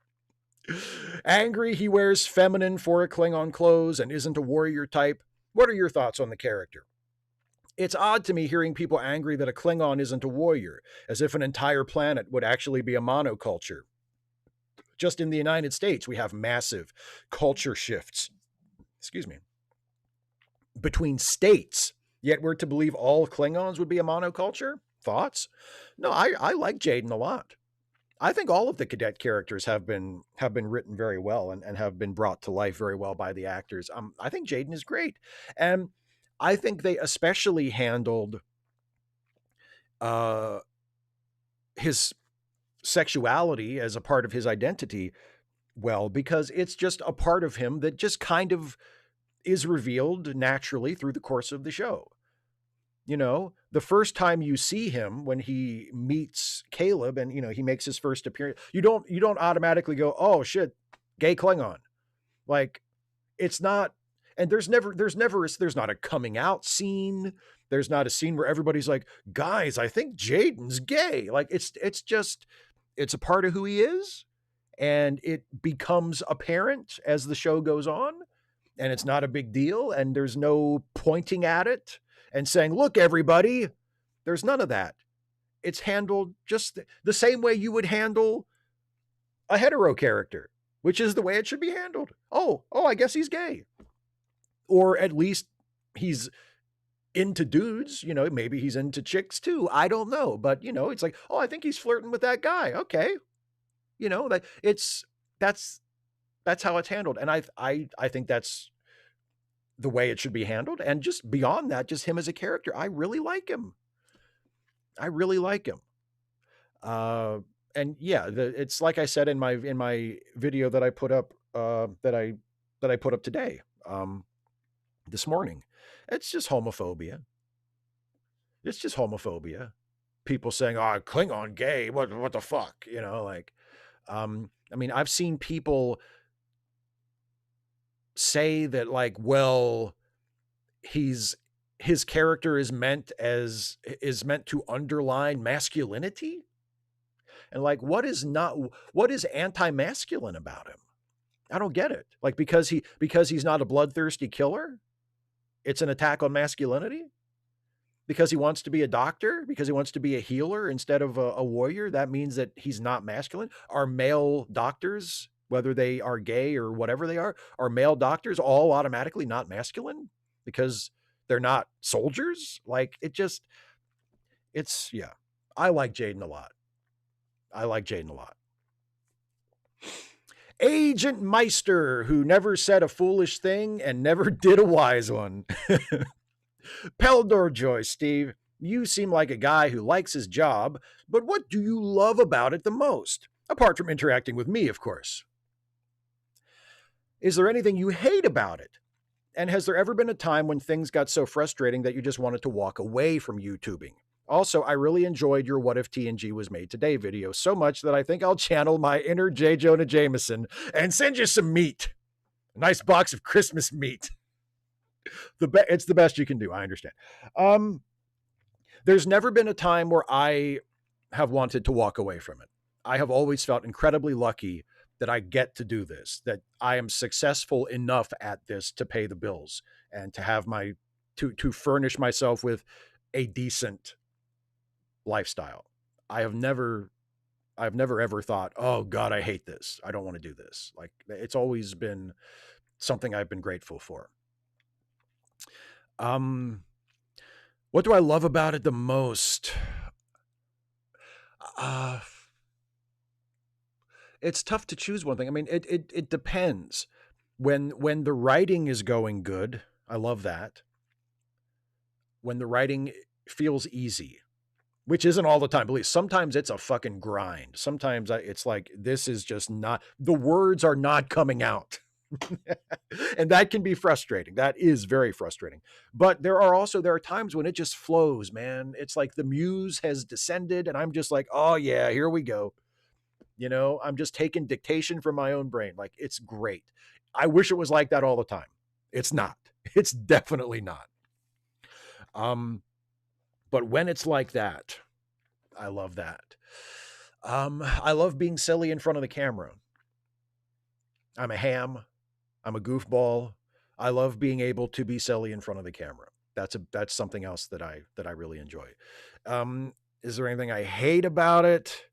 Angry he wears feminine for a Klingon clothes and isn't a warrior type. What are your thoughts on the character? It's odd to me hearing people angry that a Klingon isn't a warrior, as if an entire planet would actually be a monoculture. Just in the United States, we have massive culture shifts, excuse me, between states, yet we're to believe all Klingons would be a monoculture? Thoughts? No, I like Jaden a lot. I think all of the cadet characters have been written very well and have been brought to life very well by the actors. I think Jaden is great. And I think they especially handled uh, his sexuality as a part of his identity well, because it's just a part of him that just kind of is revealed naturally through the course of the show. You know, the first time you see him when he meets Caleb and, you know, he makes his first appearance, you don't automatically go, oh shit, gay Klingon. Like, it's not, and there's not a coming out scene. There's not a scene where everybody's like, guys, I think Jaden's gay. Like, it's just, it's a part of who he is, and it becomes apparent as the show goes on, and it's not a big deal, and there's no pointing at it and saying, look, everybody, there's none of that. It's handled just the same way you would handle a hetero character, which is the way it should be handled. Oh, I guess he's gay. Or at least he's into dudes, you know, maybe he's into chicks too. I don't know. But, you know, it's like, oh, I think he's flirting with that guy. Okay. You know, that it's that's that's how it's handled. And I think that's the way it should be handled. And just beyond that, just him as a character, I really like him. I really like him. And yeah, it's like I said in my video that I put up that I put up today, this morning. It's just homophobia. It's just homophobia. People saying, "Oh, Klingon gay. What the fuck?" You know, like, I mean, I've seen people say that, like, well, he's his character is meant to underline masculinity, and like, what is anti-masculine about him? I don't get it. Like, because he's not a bloodthirsty killer, it's an attack on masculinity. Because he wants to be a doctor, because he wants to be a healer instead of a warrior, that means that he's not masculine. Are male doctors, whether they are gay or whatever they are male doctors all automatically not masculine because they're not soldiers? Like, yeah. I like Jaden a lot. I like Jaden a lot. Agent Meister, who never said a foolish thing and never did a wise one. Peldor Joy, Steve, you seem like a guy who likes his job, but what do you love about it the most? Apart from interacting with me, of course. Is there anything you hate about it? And has there ever been a time when things got so frustrating that you just wanted to walk away from YouTubing? Also, I really enjoyed your What If TNG Was Made Today video so much that I think I'll channel my inner J. Jonah Jameson and send you some meat. A nice box of Christmas meat. It's the best you can do. I understand. There's never been a time where I have wanted to walk away from it. I have always felt incredibly lucky that I get to do this, that I am successful enough at this to pay the bills and to have to furnish myself with a decent lifestyle. I've never ever thought, oh God, I hate this. I don't want to do this. Like, it's always been something I've been grateful for. What do I love about it the most? Uh, it's tough to choose one thing. I mean, it depends. When the writing is going good, I love that. When the writing feels easy, which isn't all the time. Believe sometimes it's a fucking grind. Sometimes it's like this is just not, the words are not coming out. And that can be frustrating. That is very frustrating. But there are times when it just flows, man. It's like the muse has descended and I'm just like, "Oh yeah, here we go." I'm just taking dictation from my own brain. Like it's great. I wish it was like that all the time. It's not. It's definitely not. But when it's like that, I love that. I love being silly in front of the camera. I'm a ham. I'm a goofball. I love being able to be silly in front of the camera. That's something else that I really enjoy. Is there anything I hate about it?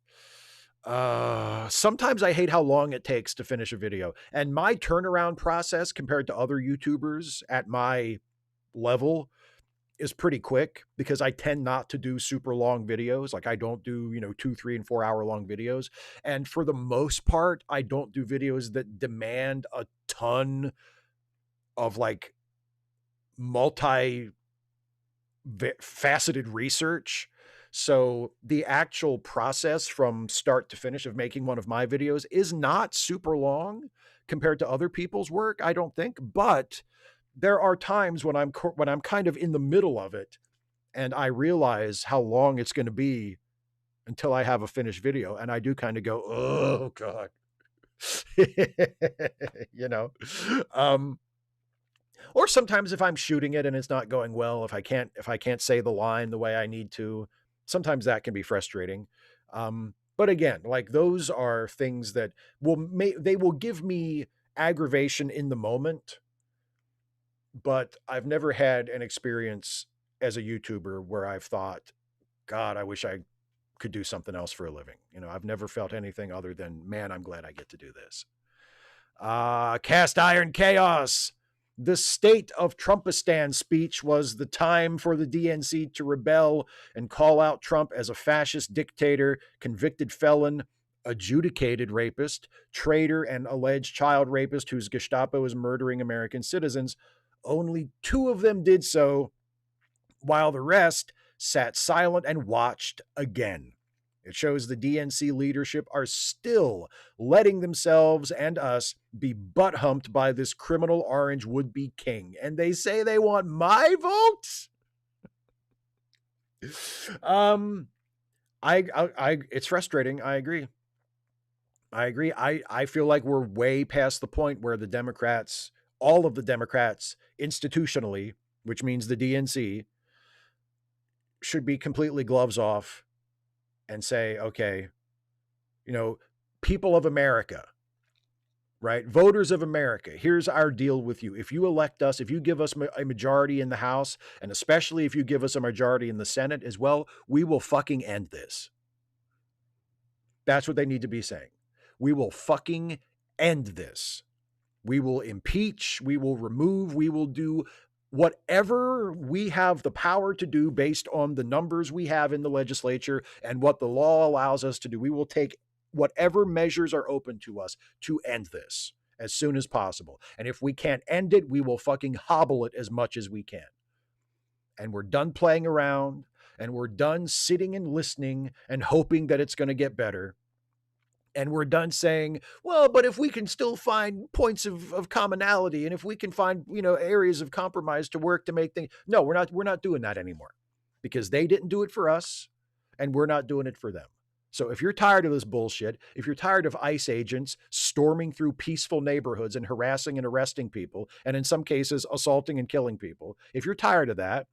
Sometimes I hate how long it takes to finish a video. And my turnaround process compared to other YouTubers at my level is pretty quick because I tend not to do super long videos. Like I don't do, 2, 3, and 4 hour long videos. And for the most part, I don't do videos that demand a ton of like multi faceted research. So the actual process from start to finish of making one of my videos is not super long compared to other people's work, I don't think, but there are times when I'm kind of in the middle of it and I realize how long it's going to be until I have a finished video and I do kind of go, "Oh god." you know. Um or sometimes if I'm shooting it and it's not going well, if I can't say the line the way I need to, sometimes that can be frustrating. But again, like those are things that they will give me aggravation in the moment, but I've never had an experience as a YouTuber where I've thought, God, I wish I could do something else for a living. I've never felt anything other than, man, I'm glad I get to do this. Cast Iron Chaos. The State of Trumpistan speech was the time for the DNC to rebel and call out Trump as a fascist dictator, convicted felon, adjudicated rapist, traitor, and alleged child rapist whose Gestapo is murdering American citizens. Only 2 of them did so, while the rest sat silent and watched again. It shows the DNC leadership are still letting themselves and us be butt humped by this criminal orange would-be king. And they say they want my vote? It's frustrating. I agree. I feel like we're way past the point where the Democrats, all of the Democrats institutionally, which means the DNC, should be completely gloves off and say, okay, people of America, right? Voters of America, here's our deal with you. If you elect us, if you give us a majority in the House, and especially if you give us a majority in the Senate as well, we will fucking end this. That's what they need to be saying. We will fucking end this. We will impeach, we will remove, we will do whatever we have the power to do based on the numbers we have in the legislature and what the law allows us to do. We will take whatever measures are open to us to end this as soon as possible. And if we can't end it, we will fucking hobble it as much as we can. And we're done playing around and we're done sitting and listening and hoping that it's going to get better. And we're done saying, well, but if we can still find points of commonality and if we can find, areas of compromise to work to make things. No, we're not doing that anymore because they didn't do it for us and we're not doing it for them. So if you're tired of this bullshit, if you're tired of ICE agents storming through peaceful neighborhoods and harassing and arresting people, and in some cases assaulting and killing people, if you're tired of that,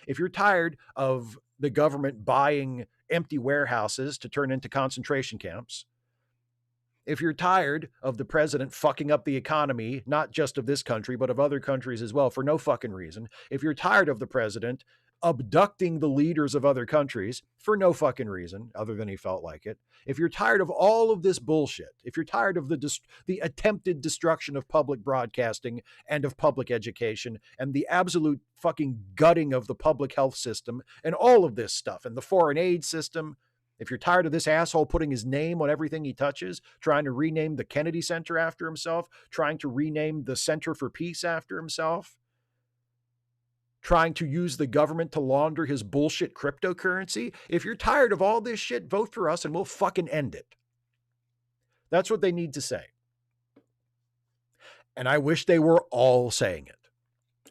if you're tired of the government buying empty warehouses to turn into concentration camps, if you're tired of the president fucking up the economy, not just of this country, but of other countries as well, for no fucking reason, if you're tired of the president abducting the leaders of other countries for no fucking reason other than he felt like it, if you're tired of all of this bullshit, if you're tired of the attempted destruction of public broadcasting and of public education and the absolute fucking gutting of the public health system and all of this stuff and the foreign aid system, if you're tired of this asshole putting his name on everything he touches, trying to rename the Kennedy Center after himself, trying to rename the Center for Peace after himself, trying to use the government to launder his bullshit cryptocurrency, if you're tired of all this shit, vote for us and we'll fucking end it. That's what they need to say. And I wish they were all saying it.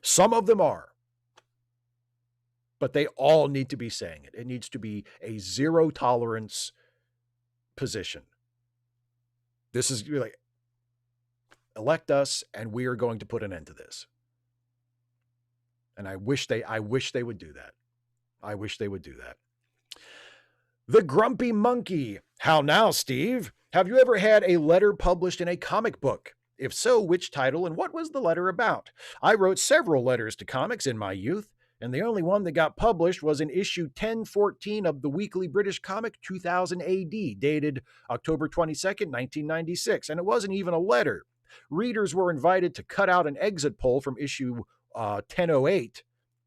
Some of them are. But they all need to be saying it. It needs to be a zero tolerance position. This is like, elect us and we are going to put an end to this. And I wish they would do that. I wish they would do that. The Grumpy Monkey. How now, Steve? Have you ever had a letter published in a comic book? If so, which title and what was the letter about? I wrote several letters to comics in my youth, and the only one that got published was in issue 1014 of the Weekly British Comic 2000 AD, dated October 22nd, 1996, and it wasn't even a letter. Readers were invited to cut out an exit poll from issue 1008,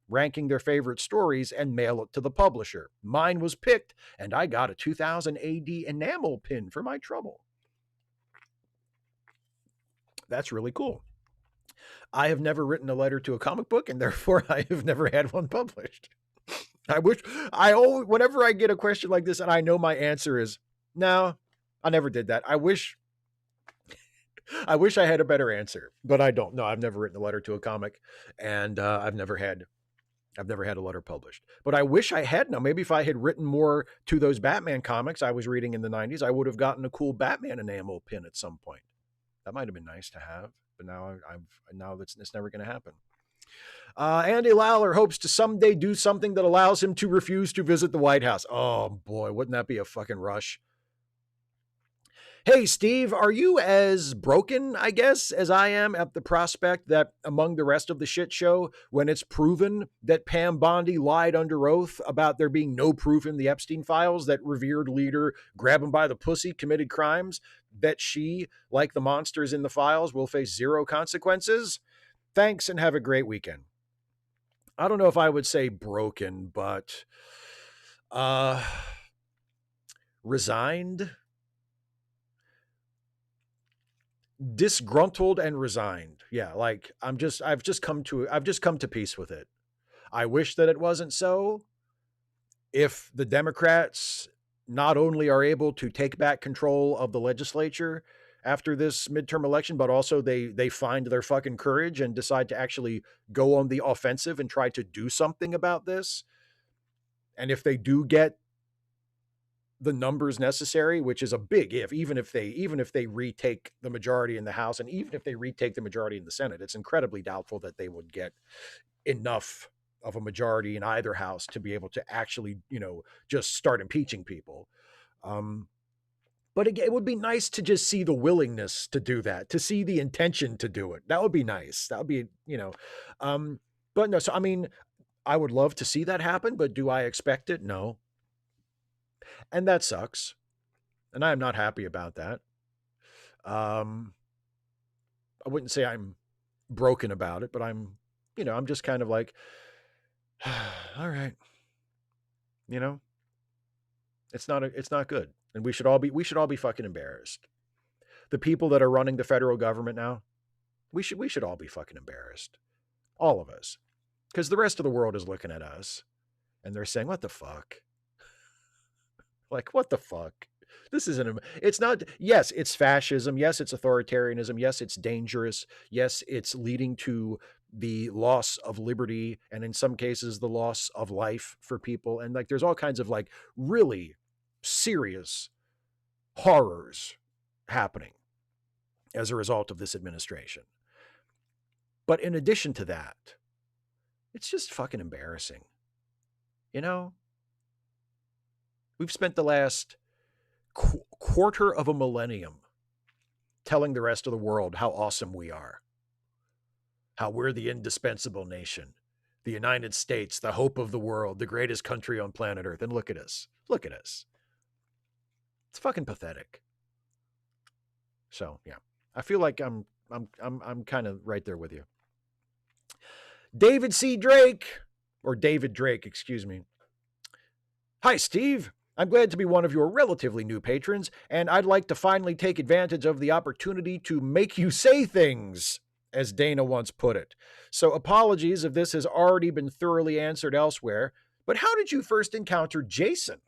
ranking their favorite stories, and mail it to the publisher. Mine was picked, and I got a 2000 AD enamel pin for my trouble. That's really cool. I have never written a letter to a comic book, and therefore I have never had one published. Whenever I get a question like this and I know my answer is, no, I never did that. I wish I had a better answer, but I don't. No, I've never written a letter to a comic, and I've never had a letter published. But I wish I had. Now, maybe if I had written more to those Batman comics I was reading in the 90s, I would have gotten a cool Batman enamel pin at some point. That might have been nice to have, but now it's never going to happen. Andy Lawler hopes to someday do something that allows him to refuse to visit the White House. Oh boy, wouldn't that be a fucking rush? Hey, Steve, are you as broken, I guess, as I am at the prospect that among the rest of the shit show, when it's proven that Pam Bondi lied under oath about there being no proof in the Epstein files that revered leader grab him by the pussy committed crimes, that she, like the monsters in the files, will face zero consequences? Thanks and have a great weekend. I don't know if I would say broken, but resigned. Disgruntled and resigned. Yeah, like I've just come to peace with it. I wish that it wasn't so. If the Democrats not only are able to take back control of the legislature after this midterm election, but also they find their fucking courage and decide to actually go on the offensive and try to do something about this. And if they do get the numbers necessary, which is a big if, even if they retake the majority in the House and even if they retake the majority in the Senate, it's incredibly doubtful that they would get enough of a majority in either house to be able to actually, just start impeaching people. But it would be nice to just see the willingness to do that, to see the intention to do it. That would be nice. That would be, but no, so I mean, I would love to see that happen, but do I expect it? No. And that sucks. And I am not happy about that. I wouldn't say I'm broken about it, but I'm just kind of like, all right. It's not good. And we should all be fucking embarrassed. The people that are running the federal government now, we should all be fucking embarrassed. All of us. Because the rest of the world is looking at us and they're saying, what the fuck? Like, what the fuck? This isn't, it's not, yes, it's fascism. Yes, it's authoritarianism. Yes, it's dangerous. Yes, it's leading to the loss of liberty and in some cases the loss of life for people. And like, there's all kinds of like really serious horrors happening as a result of this administration. But in addition to that, it's just fucking embarrassing. We've spent the last quarter of a millennium telling the rest of the world how awesome we are, how we're the indispensable nation, The United States, the hope of the world, the greatest country on planet Earth. And look at us. Look at us. It's fucking pathetic. So yeah, I feel like I'm kind of right there with you. David C. Drake, or David Drake, excuse me. Hi, Steve. I'm glad to be one of your relatively new patrons, and I'd like to finally take advantage of the opportunity to make you say things, as Dana once put it. So apologies if this has already been thoroughly answered elsewhere, but how did you first encounter Jason?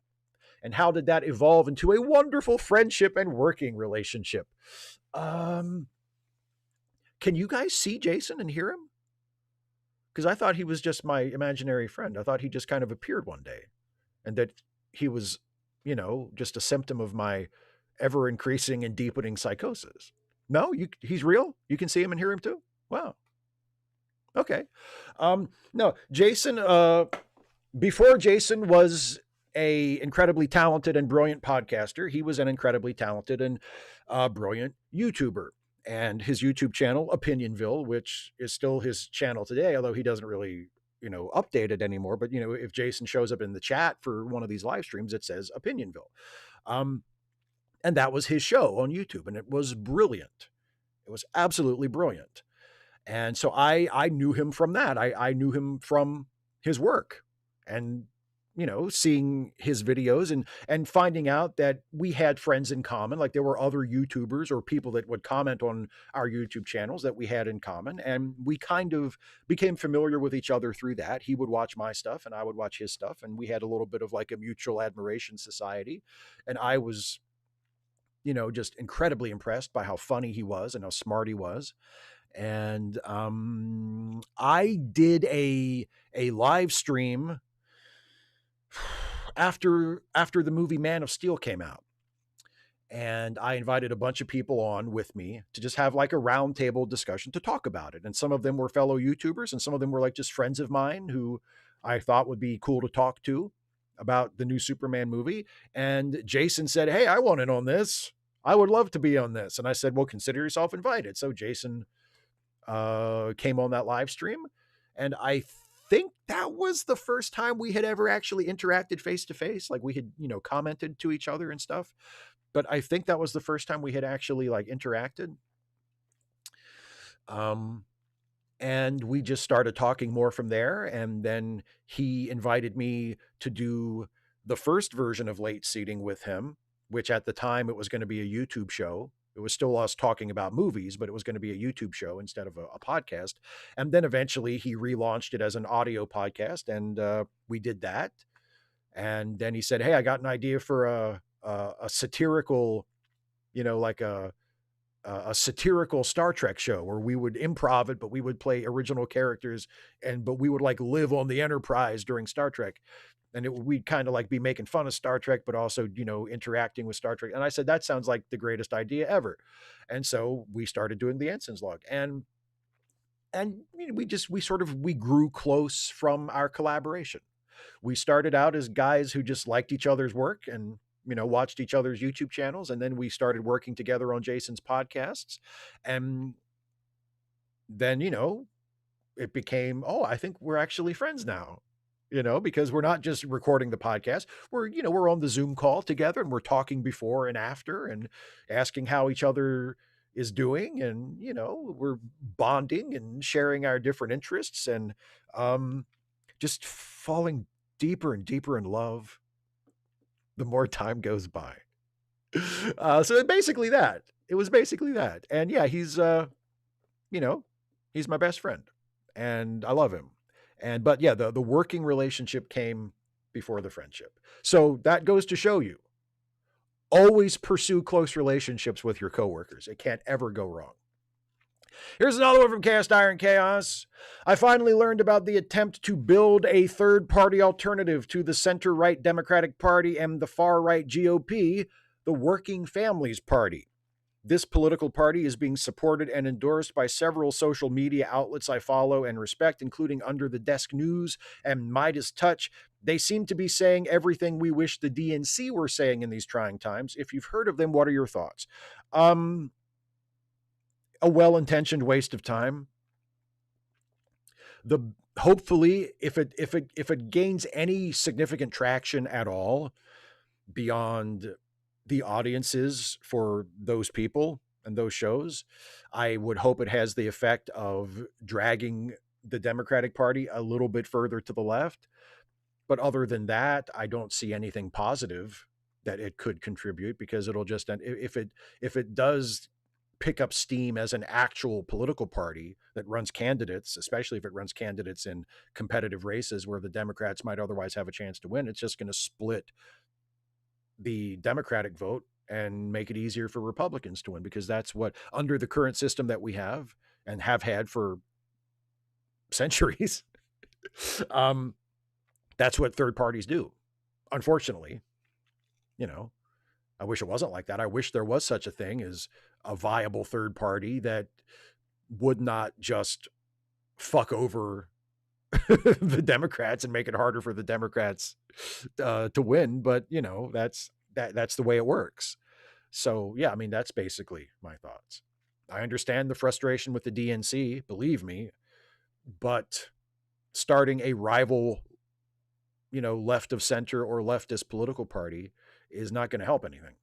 And how did that evolve into a wonderful friendship and working relationship? Can you guys see Jason and hear him? Because I thought he was just my imaginary friend. I thought he just kind of appeared one day and that he was, just a symptom of my ever increasing and deepening psychosis. No, he's real. You can see him and hear him too. Wow. Okay. No, Jason, before Jason was a incredibly talented and brilliant podcaster, he was an incredibly talented and brilliant YouTuber. And his YouTube channel, Opinionville, which is still his channel today, although he doesn't really, update it anymore. But, if Jason shows up in the chat for one of these live streams, it says Opinionville. And that was his show on YouTube. And it was brilliant. It was absolutely brilliant. And so I knew him from that. I knew him from his work and, seeing his videos and finding out that we had friends in common. Like there were other YouTubers or people that would comment on our YouTube channels that we had in common. And we kind of became familiar with each other through that. He would watch my stuff and I would watch his stuff. And we had a little bit of like a mutual admiration society. And I was, just incredibly impressed by how funny he was and how smart he was. And I did a live stream after the movie Man of Steel came out. And I invited a bunch of people on with me to just have like a roundtable discussion to talk about it. And some of them were fellow YouTubers and some of them were like just friends of mine who I thought would be cool to talk to about the new Superman movie. And Jason said, "Hey, I want in on this. I would love to be on this." And I said, "Well, consider yourself invited." So Jason came on that live stream. And I think that was the first time we had ever actually interacted face to face. Like we had, commented to each other and stuff. But I think that was the first time we had actually like interacted. And we just started talking more from there. And then he invited me to do the first version of Late Seating with him, which at the time it was going to be a YouTube show. It was still us talking about movies, but it was going to be a YouTube show instead of a podcast. And then eventually he relaunched it as an audio podcast. And we did that. And then he said, "Hey, I got an idea for a satirical, like a satirical Star Trek show where we would improv it, but we would play original characters but we would like live on the Enterprise during Star Trek. And we'd kind of like be making fun of Star Trek, but also, interacting with Star Trek." And I said, "That sounds like the greatest idea ever." And so we started doing the Ensign's Log and we grew close from our collaboration. We started out as guys who just liked each other's work and, watched each other's YouTube channels. And then we started working together on Jason's podcasts. And then, it became, oh, I think we're actually friends now, because we're not just recording the podcast. We're on the Zoom call together and we're talking before and after and asking how each other is doing. And, we're bonding and sharing our different interests and just falling deeper and deeper in love the more time goes by. So basically that. It was basically that. And yeah, he's he's my best friend and I love him. But yeah, the working relationship came before the friendship. So that goes to show you, always pursue close relationships with your coworkers. It can't ever go wrong. Here's another one from Cast Iron Chaos. "I finally learned about the attempt to build a third-party alternative to the center-right Democratic Party and the far-right GOP, the Working Families Party. This political party is being supported and endorsed by several social media outlets I follow and respect, including Under the Desk News and Midas Touch. They seem to be saying everything we wish the DNC were saying in these trying times. If you've heard of them, what are your thoughts?" A well-intentioned waste of time. the hopefully if it gains any significant traction at all beyond the audiences for those people and those shows, I would hope it has the effect of dragging the Democratic Party a little bit further to the left. But other than that, I don't see anything positive that it could contribute, because it'll just, if it does pick up steam as an actual political party that runs candidates, especially if it runs candidates in competitive races where the Democrats might otherwise have a chance to win, it's just going to split the Democratic vote and make it easier for Republicans to win, because that's what, under the current system that we have and have had for centuries, that's what third parties do. Unfortunately, I wish it wasn't like that. I wish there was such a thing as a viable third party that would not just fuck over the Democrats and make it harder for the Democrats to win. But that's the way it works. So yeah, I mean, that's basically my thoughts. I understand the frustration with the DNC, believe me, but starting a rival, left of center or leftist political party is not going to help anything.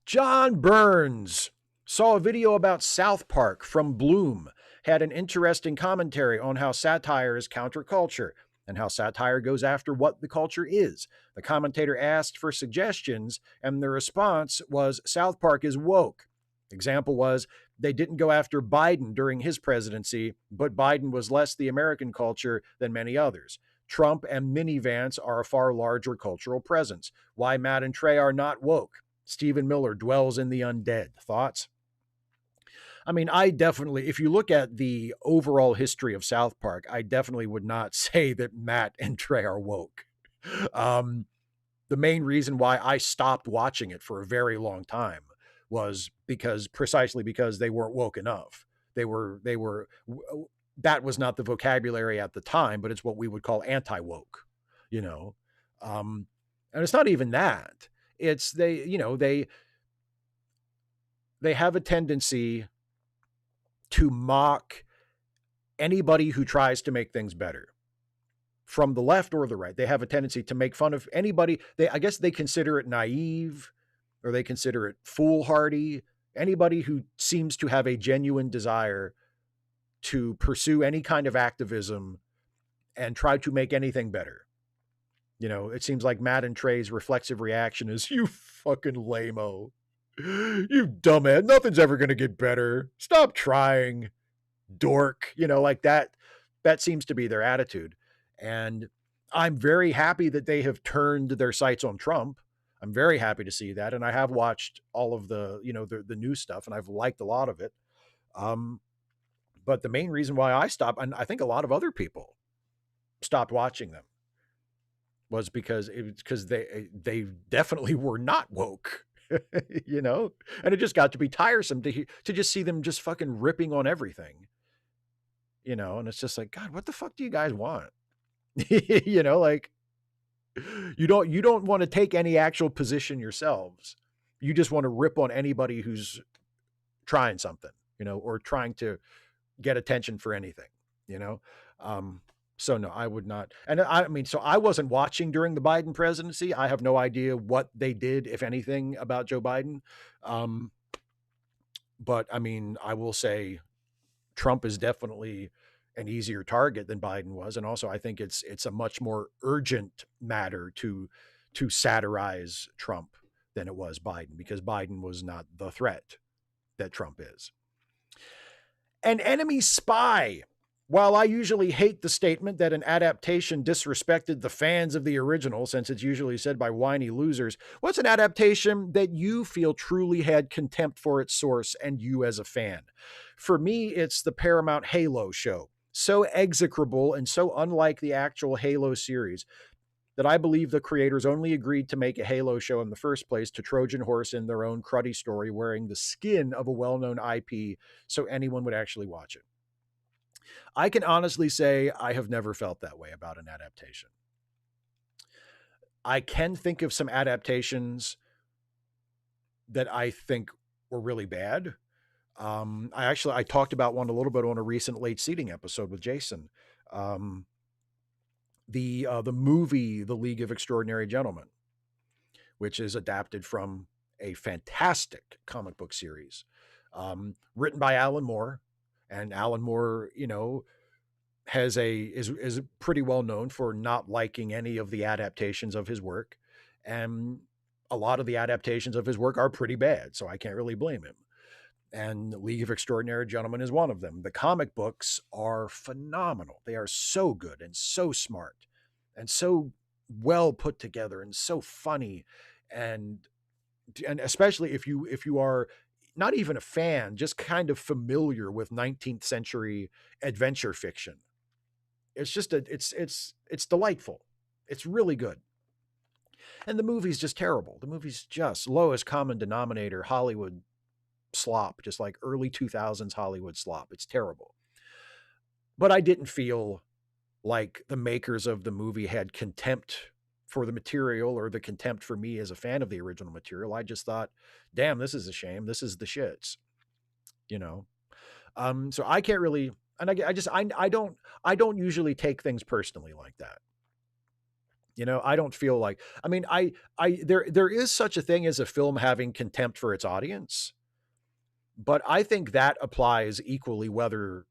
John Burns saw a video about South Park from Bloom, had an interesting commentary on how satire is counterculture and how satire goes after what the culture is. The commentator asked for suggestions, and the response was South Park is woke. Example was, they didn't go after Biden during his presidency, but Biden was less the American culture than many others. Trump and minivans are a far larger cultural presence. Why Matt and Trey are not woke. Stephen Miller dwells in the undead. Thoughts? I mean, I definitely, if you look at the overall history of South Park, I definitely would not say that Matt and Trey are woke. The main reason why I stopped watching it for a very long time was precisely because they weren't woke enough. That was not the vocabulary at the time, but it's what we would call anti-woke, and it's not even that. It's they have a tendency to mock anybody who tries to make things better, from the left or the right. They have a tendency to make fun of anybody. I guess they consider it naive, or they consider it foolhardy. Anybody who seems to have a genuine desire to pursue any kind of activism and try to make anything better. It seems like Matt and Trey's reflexive reaction is, you fucking lame-o. You dumbass. Nothing's ever going to get better. Stop trying, dork. Like that. That seems to be their attitude. And I'm very happy that they have turned their sights on Trump. I'm very happy to see that. And I have watched all of the new stuff, and I've liked a lot of it. But the main reason why I stopped, and I think a lot of other people stopped watching them, was because they definitely were not woke. And it just got to be tiresome to just see them just fucking ripping on everything, and it's just like, God, what the fuck do you guys want? Like, you don't want to take any actual position yourselves. You just want to rip on anybody who's trying something, or trying to get attention for anything, so no, I would not. And I mean, so I wasn't watching during the Biden presidency. I have no idea what they did, if anything, about Joe Biden. But I mean, I will say Trump is definitely an easier target than Biden was. And also I think it's a much more urgent matter to satirize Trump than it was Biden, because Biden was not the threat that Trump is. An enemy spy. While I usually hate the statement that an adaptation disrespected the fans of the original, since it's usually said by whiny losers, what's an adaptation that you feel truly had contempt for its source and you as a fan? For me, it's the Paramount Halo show. So execrable and so unlike the actual Halo series that I believe the creators only agreed to make a Halo show in the first place to Trojan horse in their own cruddy story, wearing the skin of a well-known IP so anyone would actually watch it. I can honestly say I have never felt that way about an adaptation. I can think of some adaptations that I think were really bad. I talked about one a little bit on a recent late seating episode with Jason. Um, the movie The League of Extraordinary Gentlemen, which is adapted from a fantastic comic book series, written by Alan Moore, and Alan Moore, is pretty well known for not liking any of the adaptations of his work, and a lot of the adaptations of his work are pretty bad, so I can't really blame him. And League of Extraordinary Gentlemen is one of them. The comic books are phenomenal. They are so good and so smart and so well put together and so funny, and especially if you are not even a fan, just kind of familiar with 19th century adventure fiction. It's delightful. It's really good. And the movie's just terrible. The movie's just lowest common denominator Hollywood slop, just like early 2000s Hollywood slop. It's terrible. But I didn't feel like the makers of the movie had contempt for the material or the contempt for me as a fan of the original material. I just thought, damn, this is a shame. This is the shits, you know? So I can't really, and I don't usually take things personally like that. I don't feel like, I mean, there is such a thing as a film having contempt for its audience, but I think that applies equally whether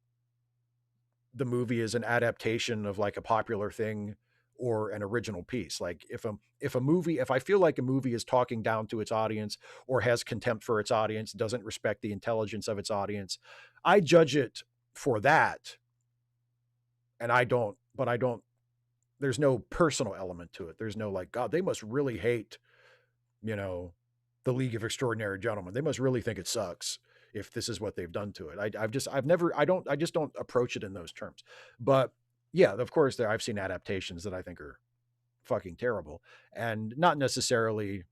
the movie is an adaptation of like a popular thing or an original piece. Like if I feel like a movie is talking down to its audience or has contempt for its audience, doesn't respect the intelligence of its audience, I judge it for that. And I don't, there's no personal element to it. There's no like, God, they must really hate, you know, the League of Extraordinary Gentlemen. They must really think it sucks if this is what they've done to it. I just don't approach it in those terms. But yeah, of course, I've seen adaptations that I think are fucking terrible, and not necessarily,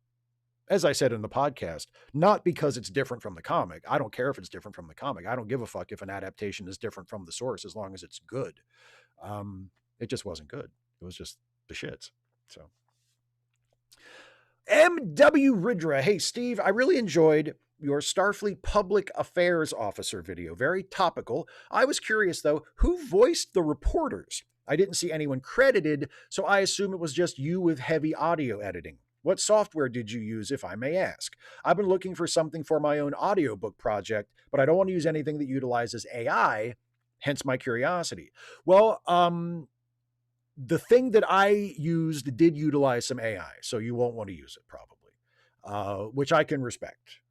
as I said in the podcast, not because it's different from the comic. I don't care if it's different from the comic. I don't give a fuck if an adaptation is different from the source as long as it's good. It just wasn't good. It was just the shits. So. M.W. Ridra. Hey, Steve, I really enjoyed your Starfleet Public Affairs Officer video. Very topical. I was curious, though, who voiced the reporters? I didn't see anyone credited, so I assume it was just you with heavy audio editing. What software did you use, if I may ask? I've been looking for something for my own audiobook project, but I don't want to use anything that utilizes AI, hence my curiosity. Well, the thing that I used did utilize some AI, so you won't want to use it probably, which I can respect.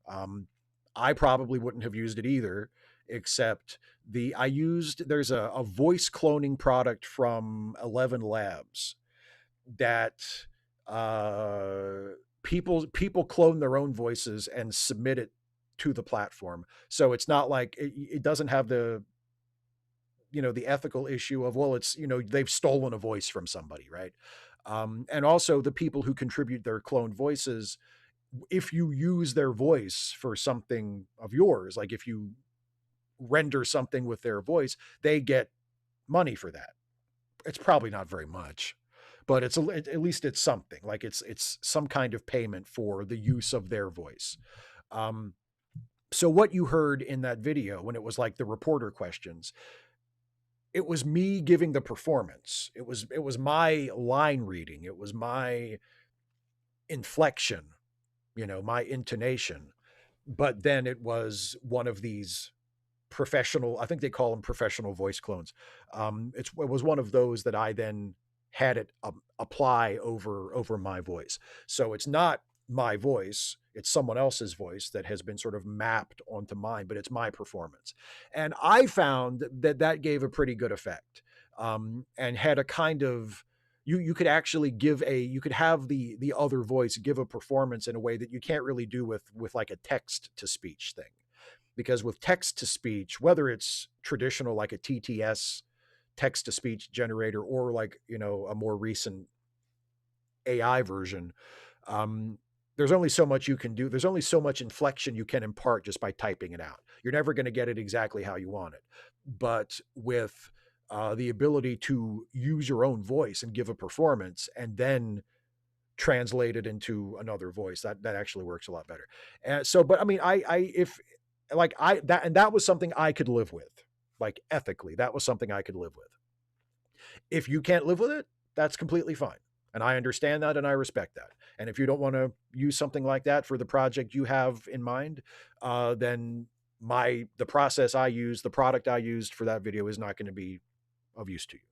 I probably wouldn't have used it either, except there's a voice cloning product from 11 Labs that people clone their own voices and submit it to the platform. So it's not like it doesn't have the the ethical issue of, well, it's they've stolen a voice from somebody, right? And also the people who contribute their cloned voices, if you use their voice for something of yours, like if you render something with their voice, they get money for that. It's probably not very much, but at least it's something. Like it's some kind of payment for the use of their voice. So what you heard in that video when it was like the reporter questions, it was me giving the performance. It was my line reading. It was my inflection, my intonation. But then it was one of these professional, I think they call them professional voice clones. It was one of those that I then had it apply over my voice. So it's not my voice, it's someone else's voice that has been sort of mapped onto mine, but it's my performance. And I found that gave a pretty good effect, and had a kind of, you could actually you could have the other voice give a performance in a way that you can't really do with like a text to speech thing. Because with text to speech, whether it's traditional like a TTS, text to speech generator, or like a more recent AI version, there's only so much you can do. There's only so much inflection you can impart just by typing it out. You're never going to get it exactly how you want it. But with the ability to use your own voice and give a performance and then translate it into another voice, that actually works a lot better. And so, but I mean, like that was something I could live with. Like ethically, that was something I could live with. If you can't live with it, that's completely fine. And I understand that and I respect that. And if you don't want to use something like that for the project you have in mind, then the process I use, the product I used for that video is not going to be of use to you.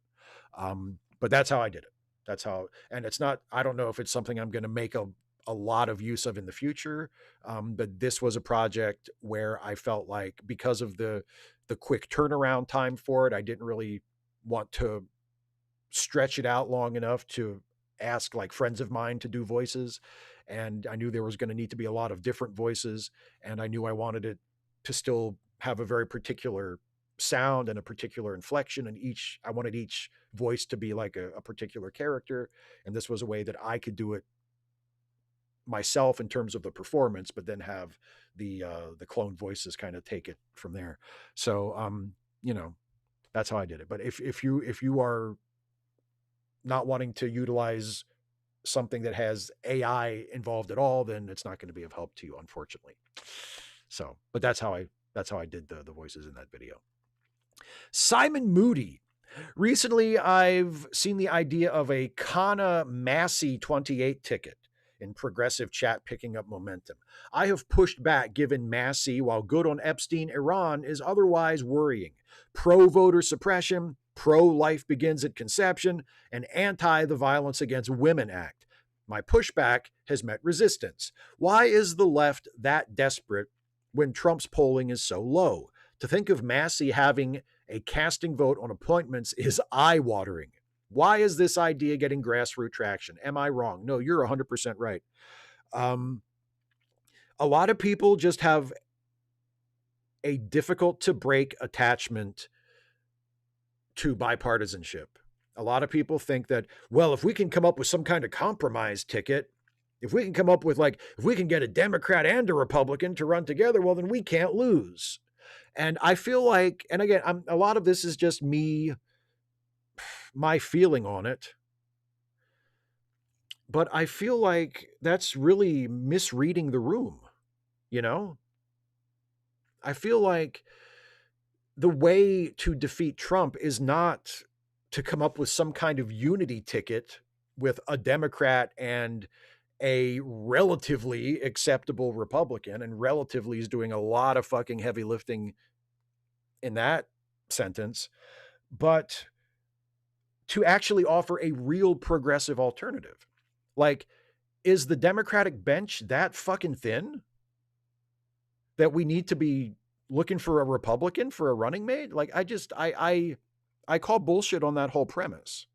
But that's how I did it. That's how, and it's not, I don't know if it's something I'm going to make a lot of use of in the future. But this was a project where I felt like because of the quick turnaround time for it, I didn't really want to stretch it out long enough to ask like friends of mine to do voices. And I knew there was going to need to be a lot of different voices. And I knew I wanted it to still have a very particular sound and a particular inflection. And I wanted each voice to be like a particular character. And this was a way that I could do it myself in terms of the performance, but then have the clone voices kind of take it from there. So, that's how I did it. But if you are not wanting to utilize something that has AI involved at all, then it's not going to be of help to you, unfortunately. So, but that's how I did the voices in that video. Simon Moody. Recently, I've seen the idea of a Kana Massey 28 ticket in progressive chat picking up momentum. I have pushed back given Massey, while good on Epstein, Iran is otherwise worrying. Pro-voter suppression, pro-life begins at conception, and anti-the Violence Against Women Act. My pushback has met resistance. Why is the left that desperate when Trump's polling is so low? To think of Massey having a casting vote on appointments is eye-watering. Why is this idea getting grassroots traction? Am I wrong? No, you're 100% right. A lot of people just have a difficult to break attachment to bipartisanship. A lot of people think that, well, if we can come up with some kind of compromise ticket, if we can come up with if we can get a Democrat and a Republican to run together, well, then we can't lose. And I feel like, and again, a lot of this is just my feeling on it. But I feel like that's really misreading the room, I feel like the way to defeat Trump is not to come up with some kind of unity ticket with a Democrat and a relatively acceptable Republican, and relatively is doing a lot of fucking heavy lifting in that sentence, but to actually offer a real progressive alternative. Like, is the Democratic bench that fucking thin that we need to be looking for a Republican for a running mate? Like, I call bullshit on that whole premise.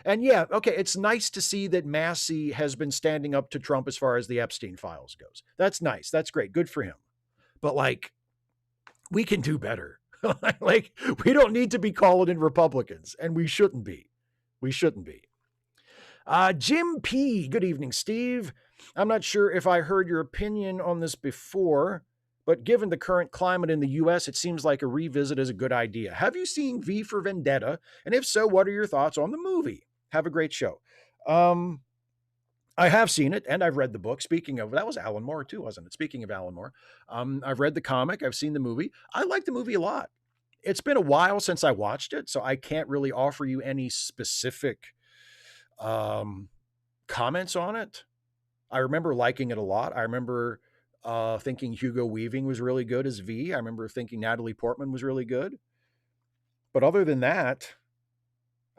And yeah, okay, it's nice to see that Massey has been standing up to Trump as far as the Epstein files goes. That's nice. That's great. Good for him. But we can do better. We don't need to be calling in Republicans, and we shouldn't be. Jim P. Good evening, Steve. I'm not sure if I heard your opinion on this before, but given the current climate in the U.S., it seems like a revisit is a good idea. Have you seen V for Vendetta? And if so, what are your thoughts on the movie? Have a great show. I have seen it, and I've read the book. Speaking of, that was Alan Moore too, wasn't it? Speaking of Alan Moore, I've read the comic. I've seen the movie. I like the movie a lot. It's been a while since I watched it, so I can't really offer you any specific comments on it. I remember liking it a lot. I remember thinking Hugo Weaving was really good as V. I remember thinking Natalie Portman was really good. But other than that,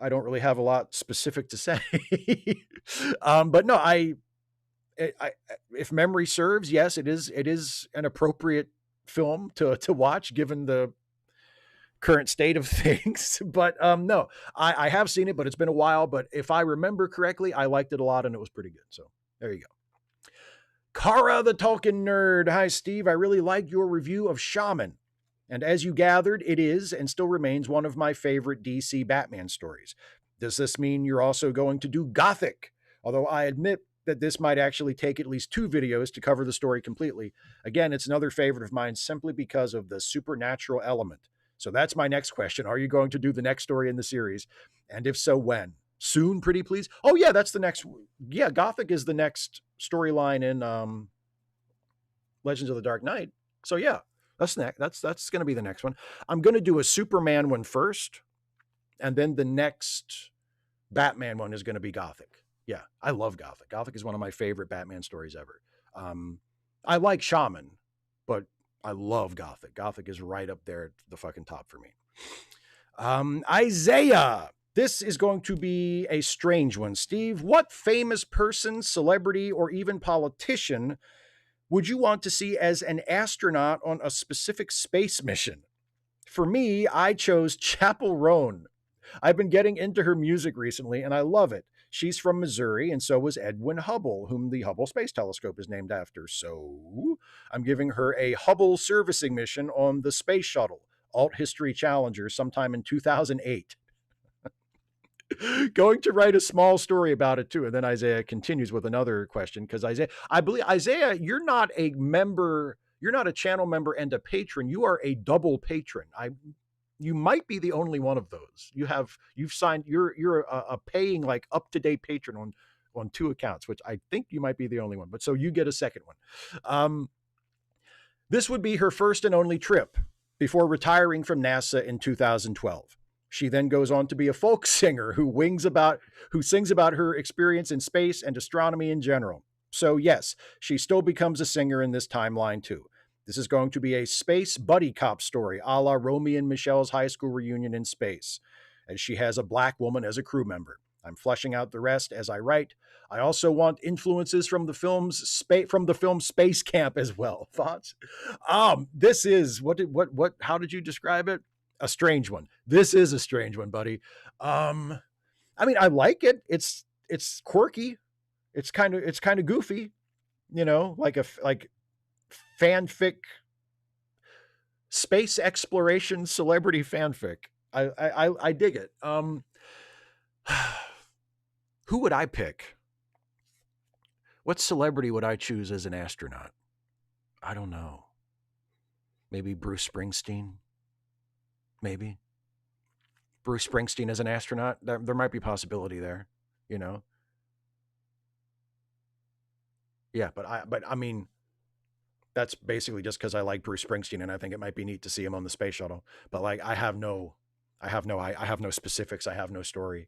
I don't really have a lot specific to say. But no, if memory serves, yes, it is an appropriate film to watch given the current state of things. But no, I have seen it, but it's been a while. But if I remember correctly, I liked it a lot and it was pretty good. So there you go. Kara the Tolkien Nerd. Hi, Steve. I really liked your review of Shaman. And as you gathered, it is and still remains one of my favorite DC Batman stories. Does this mean you're also going to do Gothic? Although I admit that this might actually take at least 2 videos to cover the story completely. Again, it's another favorite of mine simply because of the supernatural element. So that's my next question. Are you going to do the next story in the series? And if so, when? Soon, pretty please? Oh, yeah, that's the next. Yeah, Gothic is the next storyline in Legends of the Dark Knight. So yeah, that's next. That's going to be the next one. I'm going to do a Superman one first, and then the next Batman one is going to be Gothic. Yeah, I love Gothic. Gothic is one of my favorite Batman stories ever. I like Shaman, but I love Gothic. Gothic is right up there at the fucking top for me. Isaiah. This is going to be a strange one, Steve. What famous person, celebrity, or even politician would you want to see as an astronaut on a specific space mission? For me, I chose Chapel Roan. I've been getting into her music recently, and I love it. She's from Missouri, and so was Edwin Hubble, whom the Hubble Space Telescope is named after. So I'm giving her a Hubble servicing mission on the Space Shuttle, Alt History Challenger, sometime in 2008. Going to write a small story about it too. And then Isaiah continues with another question, because I believe, Isaiah, you're not a member, you're not a channel member and a patron. You are a double patron. You might be the only one of those. You've signed, you're a paying, like, up-to-date patron on two accounts, which I think you might be the only one. But so you get a second one. This would be her first and only trip before retiring from NASA in 2012. She then goes on to be a folk singer who sings about her experience in space and astronomy in general. So yes, she still becomes a singer in this timeline too. This is going to be a space buddy cop story, a la Romy and Michelle's high school reunion in space, as she has a black woman as a crew member. I'm fleshing out the rest as I write. I also want influences from the film Space Camp as well. Thoughts? This is how did you describe it? A strange one. This is a strange one, buddy. I mean, I like it. It's quirky. It's kind of goofy, like fanfic, space exploration celebrity fanfic. I dig it. Who would I pick? What celebrity would I choose as an astronaut? I don't know. Maybe Bruce Springsteen. Maybe Bruce Springsteen as an astronaut. There might be possibility there, Yeah, but I mean, that's basically just because I like Bruce Springsteen and I think it might be neat to see him on the space shuttle. But like, I have no specifics. I have no story.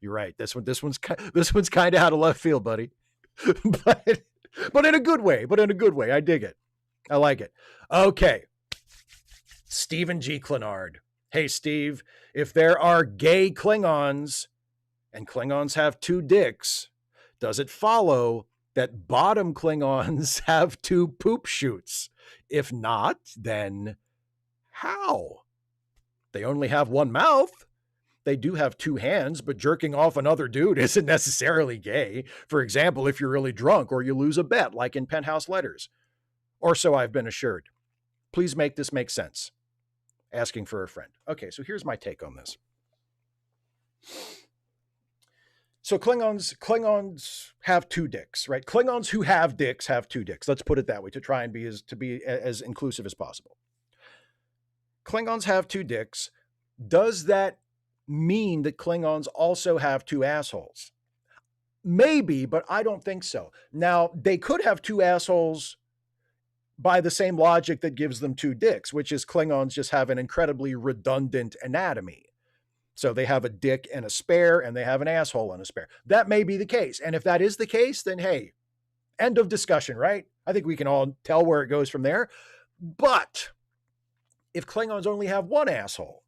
You're right. This one's kind of out of left field, buddy. but in a good way. I dig it. I like it. Okay. Stephen G. Clenard. Hey, Steve, if there are gay Klingons and Klingons have two dicks, does it follow that bottom Klingons have two poop chutes? If not, then how? They only have one mouth. They do have two hands, but jerking off another dude isn't necessarily gay. For example, if you're really drunk or you lose a bet, like in Penthouse Letters. Or so I've been assured. Please make this make sense. Asking for a friend. Okay, so here's my take on this. So Klingons have two dicks, right? Klingons who have dicks have two dicks. Let's put it that way to try and be as inclusive as possible. Klingons have two dicks. Does that mean that Klingons also have two assholes? Maybe, but I don't think so. Now, they could have two assholes by the same logic that gives them two dicks, which is Klingons just have an incredibly redundant anatomy. So they have a dick and a spare, and they have an asshole and a spare. That may be the case. And if that is the case, then hey, end of discussion, right? I think we can all tell where it goes from there. But if Klingons only have one asshole,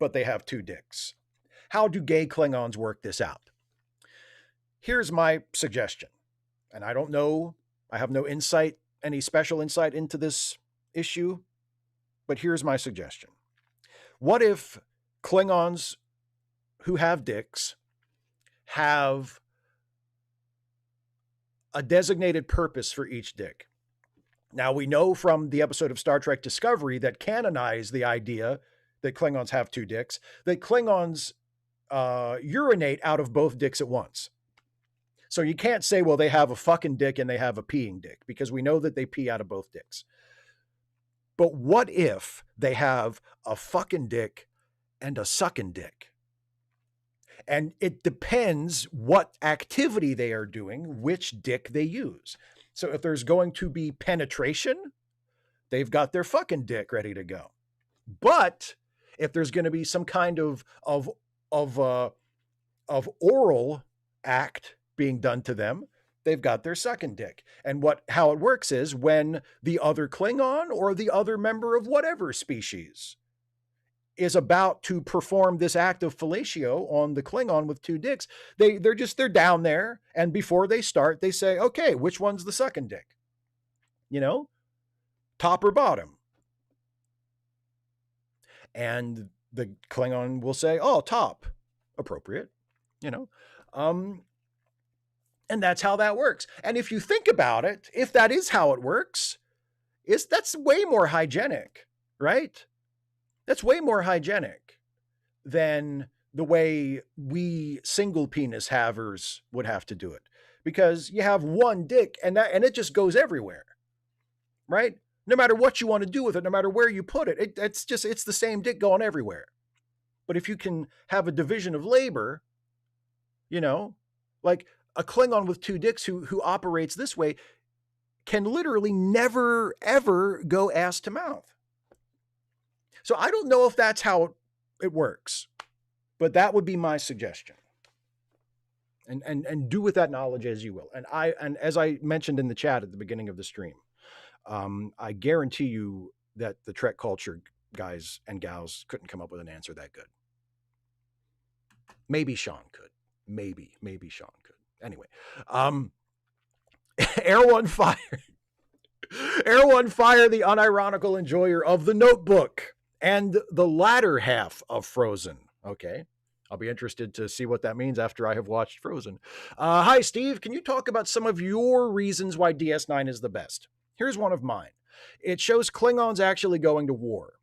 but they have two dicks, how do gay Klingons work this out? Here's my suggestion. And I don't know, I have no insight, any special insight into this issue, but here's my suggestion. What if Klingons who have dicks have a designated purpose for each dick? Now, we know from the episode of Star Trek Discovery that canonized the idea that Klingons have two dicks, that Klingons urinate out of both dicks at once. So you can't say, well, they have a fucking dick and they have a peeing dick, because we know that they pee out of both dicks. But what if they have a fucking dick and a sucking dick? And it depends what activity they are doing, which dick they use. So if there's going to be penetration, they've got their fucking dick ready to go. But if there's going to be some kind of oral act being done to them, they've got their second dick. And how it works is when the other Klingon or the other member of whatever species is about to perform this act of fellatio on the Klingon with two dicks, they're down there, and before they start, they say, okay, which one's the second dick? You know, top or bottom? And the Klingon will say, oh, top, appropriate, you know. And that's how that works. And if you think about it, if that is how it works, that's way more hygienic, right? That's way more hygienic than the way we single penis havers would have to do it. Because you have one dick and it just goes everywhere, right? No matter what you want to do with it, no matter where you put it, it's the same dick going everywhere. But if you can have a division of labor, you know, like a Klingon with two dicks who operates this way can literally never, ever go ass to mouth. So I don't know if that's how it works, but that would be my suggestion. And do with that knowledge as you will. And as I mentioned in the chat at the beginning of the stream, I guarantee you that the Trek culture guys and gals couldn't come up with an answer that good. Maybe Sean could. Maybe Sean could. Anyway, Air One Fire. Air One Fire, the unironical enjoyer of The Notebook and the latter half of Frozen. Okay. I'll be interested to see what that means after I have watched Frozen. Hi, Steve. Can you talk about some of your reasons why DS9 is the best? Here's one of mine. It shows Klingons actually going to war.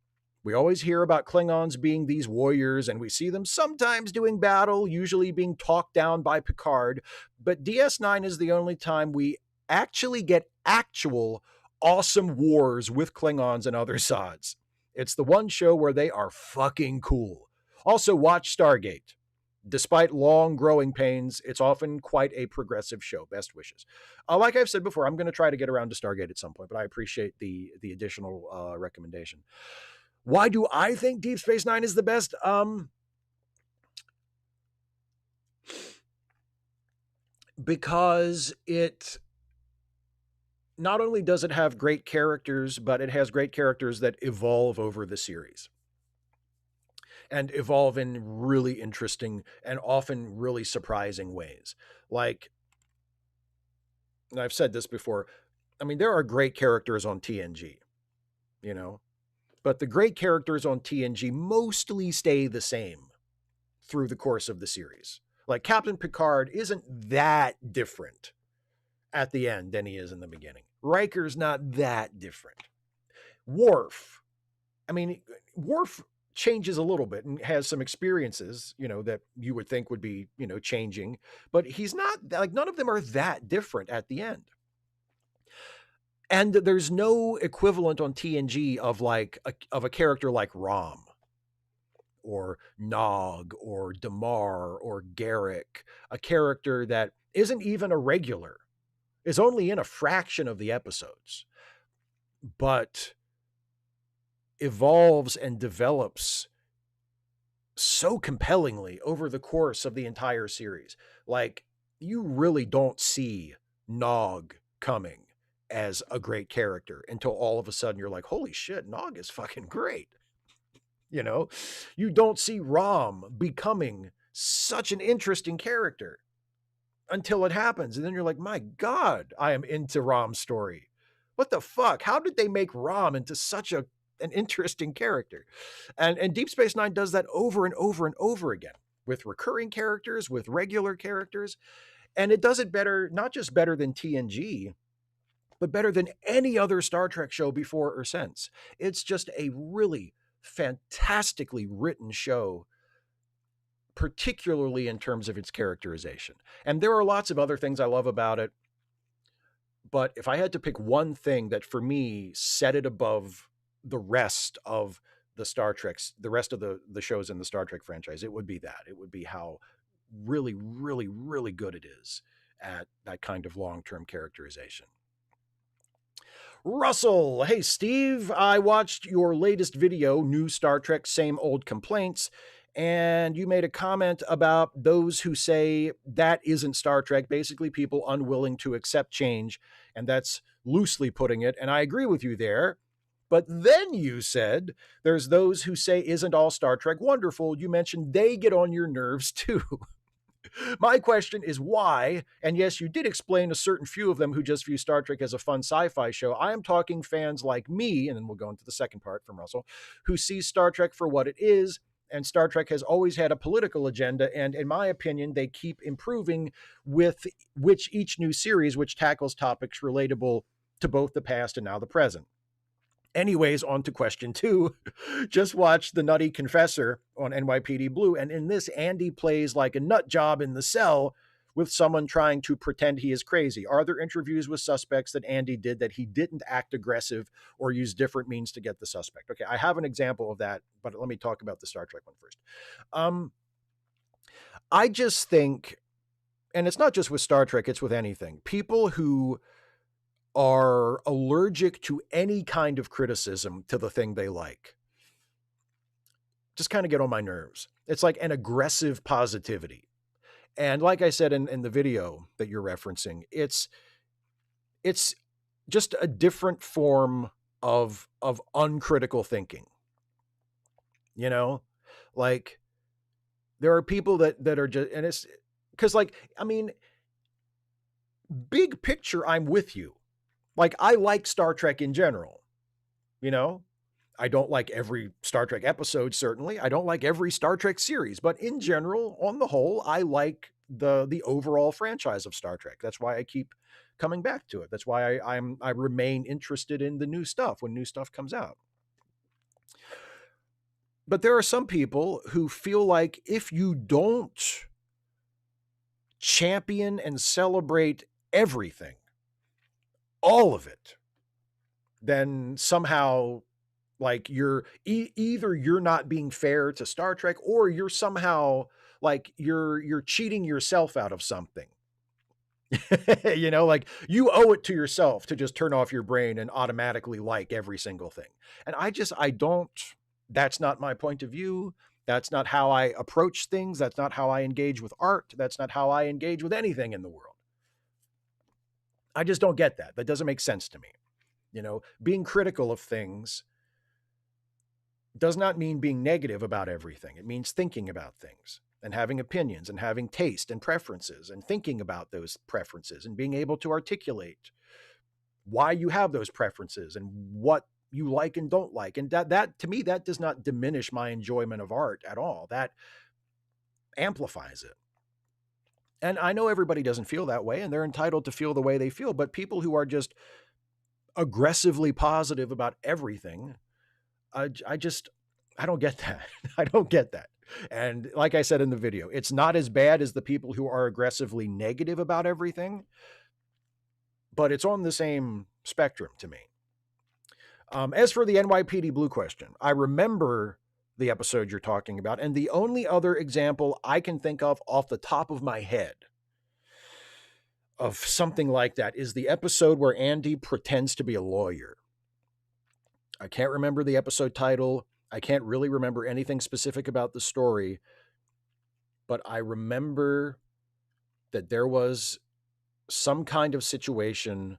We always hear about Klingons being these warriors, and we see them sometimes doing battle, usually being talked down by Picard. But DS9 is the only time we actually get actual awesome wars with Klingons and other sods. It's the one show where they are fucking cool. Also, watch Stargate. Despite long growing pains, it's often quite a progressive show. Best wishes. Like I've said before, I'm going to try to get around to Stargate at some point, but I appreciate the additional recommendation. Why do I think Deep Space Nine is the best? Because it not only does it have great characters, but it has great characters that evolve over the series and evolve in really interesting and often really surprising ways. Like, and I've said this before, I mean, there are great characters on TNG, you know, but the great characters on TNG mostly stay the same through the course of the series. Like Captain Picard isn't that different at the end than he is in the beginning. Riker's not that different. Worf, I mean, Worf changes a little bit and has some experiences, you know, that you would think would be, you know, changing, but he's not, like, none of them are that different at the end. And there's no equivalent on TNG of like of a character like Rom or Nog or Damar or Garrick, a character that isn't even a regular, is only in a fraction of the episodes, but evolves and develops so compellingly over the course of the entire series. Like, you really don't see Nog coming as a great character until all of a sudden you're like, holy shit, Nog is fucking great. You know, you don't see Rom becoming such an interesting character until it happens. And then you're like, my God, I am into Rom's story. What the fuck? How did they make Rom into such an interesting character? And Deep Space Nine does that over and over and over again with recurring characters, with regular characters. And it does it better, not just better than TNG, but better than any other Star Trek show before or since. It's just a really fantastically written show, particularly in terms of its characterization. And there are lots of other things I love about it. But if I had to pick one thing that for me set it above the rest of the Star Treks, the rest of the shows in the Star Trek franchise, it would be that. It would be how really, really, really good it is at that kind of long-term characterization. Russell, hey Steve, I watched your latest video, New Star Trek, Same Old Complaints, and you made a comment about those who say that isn't Star Trek, basically people unwilling to accept change, and that's loosely putting it, and I agree with you there. But then you said there's those who say isn't all Star Trek wonderful. You mentioned they get on your nerves too. My question is why? And yes, you did explain a certain few of them who just view Star Trek as a fun sci fi show. I am talking fans like me, and then we'll go into the second part from Russell, who sees Star Trek for what it is. And Star Trek has always had a political agenda. And in my opinion, they keep improving with which each new series, which tackles topics relatable to both the past and now the present. Anyways, on to question two. Just watched The Nutty Confessor on NYPD Blue, and in this, Andy plays like a nut job in the cell with someone trying to pretend he is crazy. Are there interviews with suspects that Andy did that he didn't act aggressive or use different means to get the suspect? Okay, I have an example of that, but let me talk about the Star Trek one first. I just think, and it's not just with Star Trek, it's with anything, people who are allergic to any kind of criticism to the thing they like just kind of get on my nerves. It's like an aggressive positivity. And like I said in the video that you're referencing, it's just a different form of uncritical thinking. You know, like there are people that are just, and it's because like, I mean, big picture, I'm with you. Like I like Star Trek in general, you know, I don't like every Star Trek episode, certainly. I don't like every Star Trek series, but in general, on the whole, I like the overall franchise of Star Trek. That's why I keep coming back to it. That's why I remain interested in the new stuff when new stuff comes out. But there are some people who feel like if you don't champion and celebrate everything, all of it, then somehow like you're either you're not being fair to Star Trek or you're somehow like you're cheating yourself out of something. You know, like you owe it to yourself to just turn off your brain and automatically like every single thing. And I don't, that's not my point of view. That's not how I approach things. That's not how I engage with art. That's not how I engage with anything in the world. I just don't get that. That doesn't make sense to me. You know, being critical of things does not mean being negative about everything. It means thinking about things and having opinions and having taste and preferences and thinking about those preferences and being able to articulate why you have those preferences and what you like and don't like. And that to me, that does not diminish my enjoyment of art at all. That amplifies it. And I know everybody doesn't feel that way and they're entitled to feel the way they feel, but people who are just aggressively positive about everything, I don't get that. I don't get that. And like I said in the video, it's not as bad as the people who are aggressively negative about everything, but it's on the same spectrum to me. As for the NYPD Blue question, I remember the episode you're talking about, and the only other example I can think of off the top of my head of something like that is the episode where Andy pretends to be a lawyer. I can't remember the episode title. I can't really remember anything specific about the story, but I remember that there was some kind of situation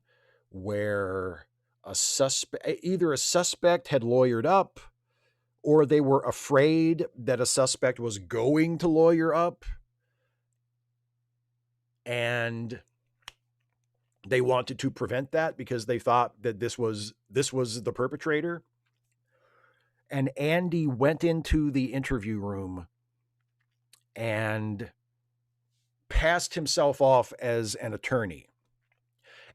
where either a suspect had lawyered up or they were afraid that a suspect was going to lawyer up and they wanted to prevent that because they thought that this was the perpetrator. And Andy went into the interview room and passed himself off as an attorney.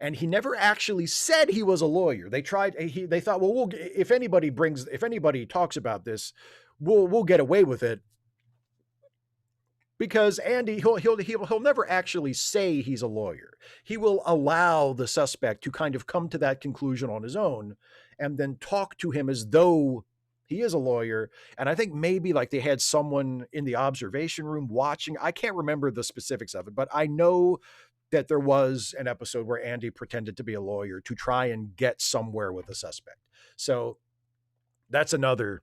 And he never actually said he was a lawyer. They thought, well, if anybody talks about this, we'll get away with it. Because Andy, he'll never actually say he's a lawyer. He will allow the suspect to kind of come to that conclusion on his own and then talk to him as though he is a lawyer. And I think maybe like they had someone in the observation room watching. I can't remember the specifics of it, but I know that there was an episode where Andy pretended to be a lawyer to try and get somewhere with a suspect. So that's another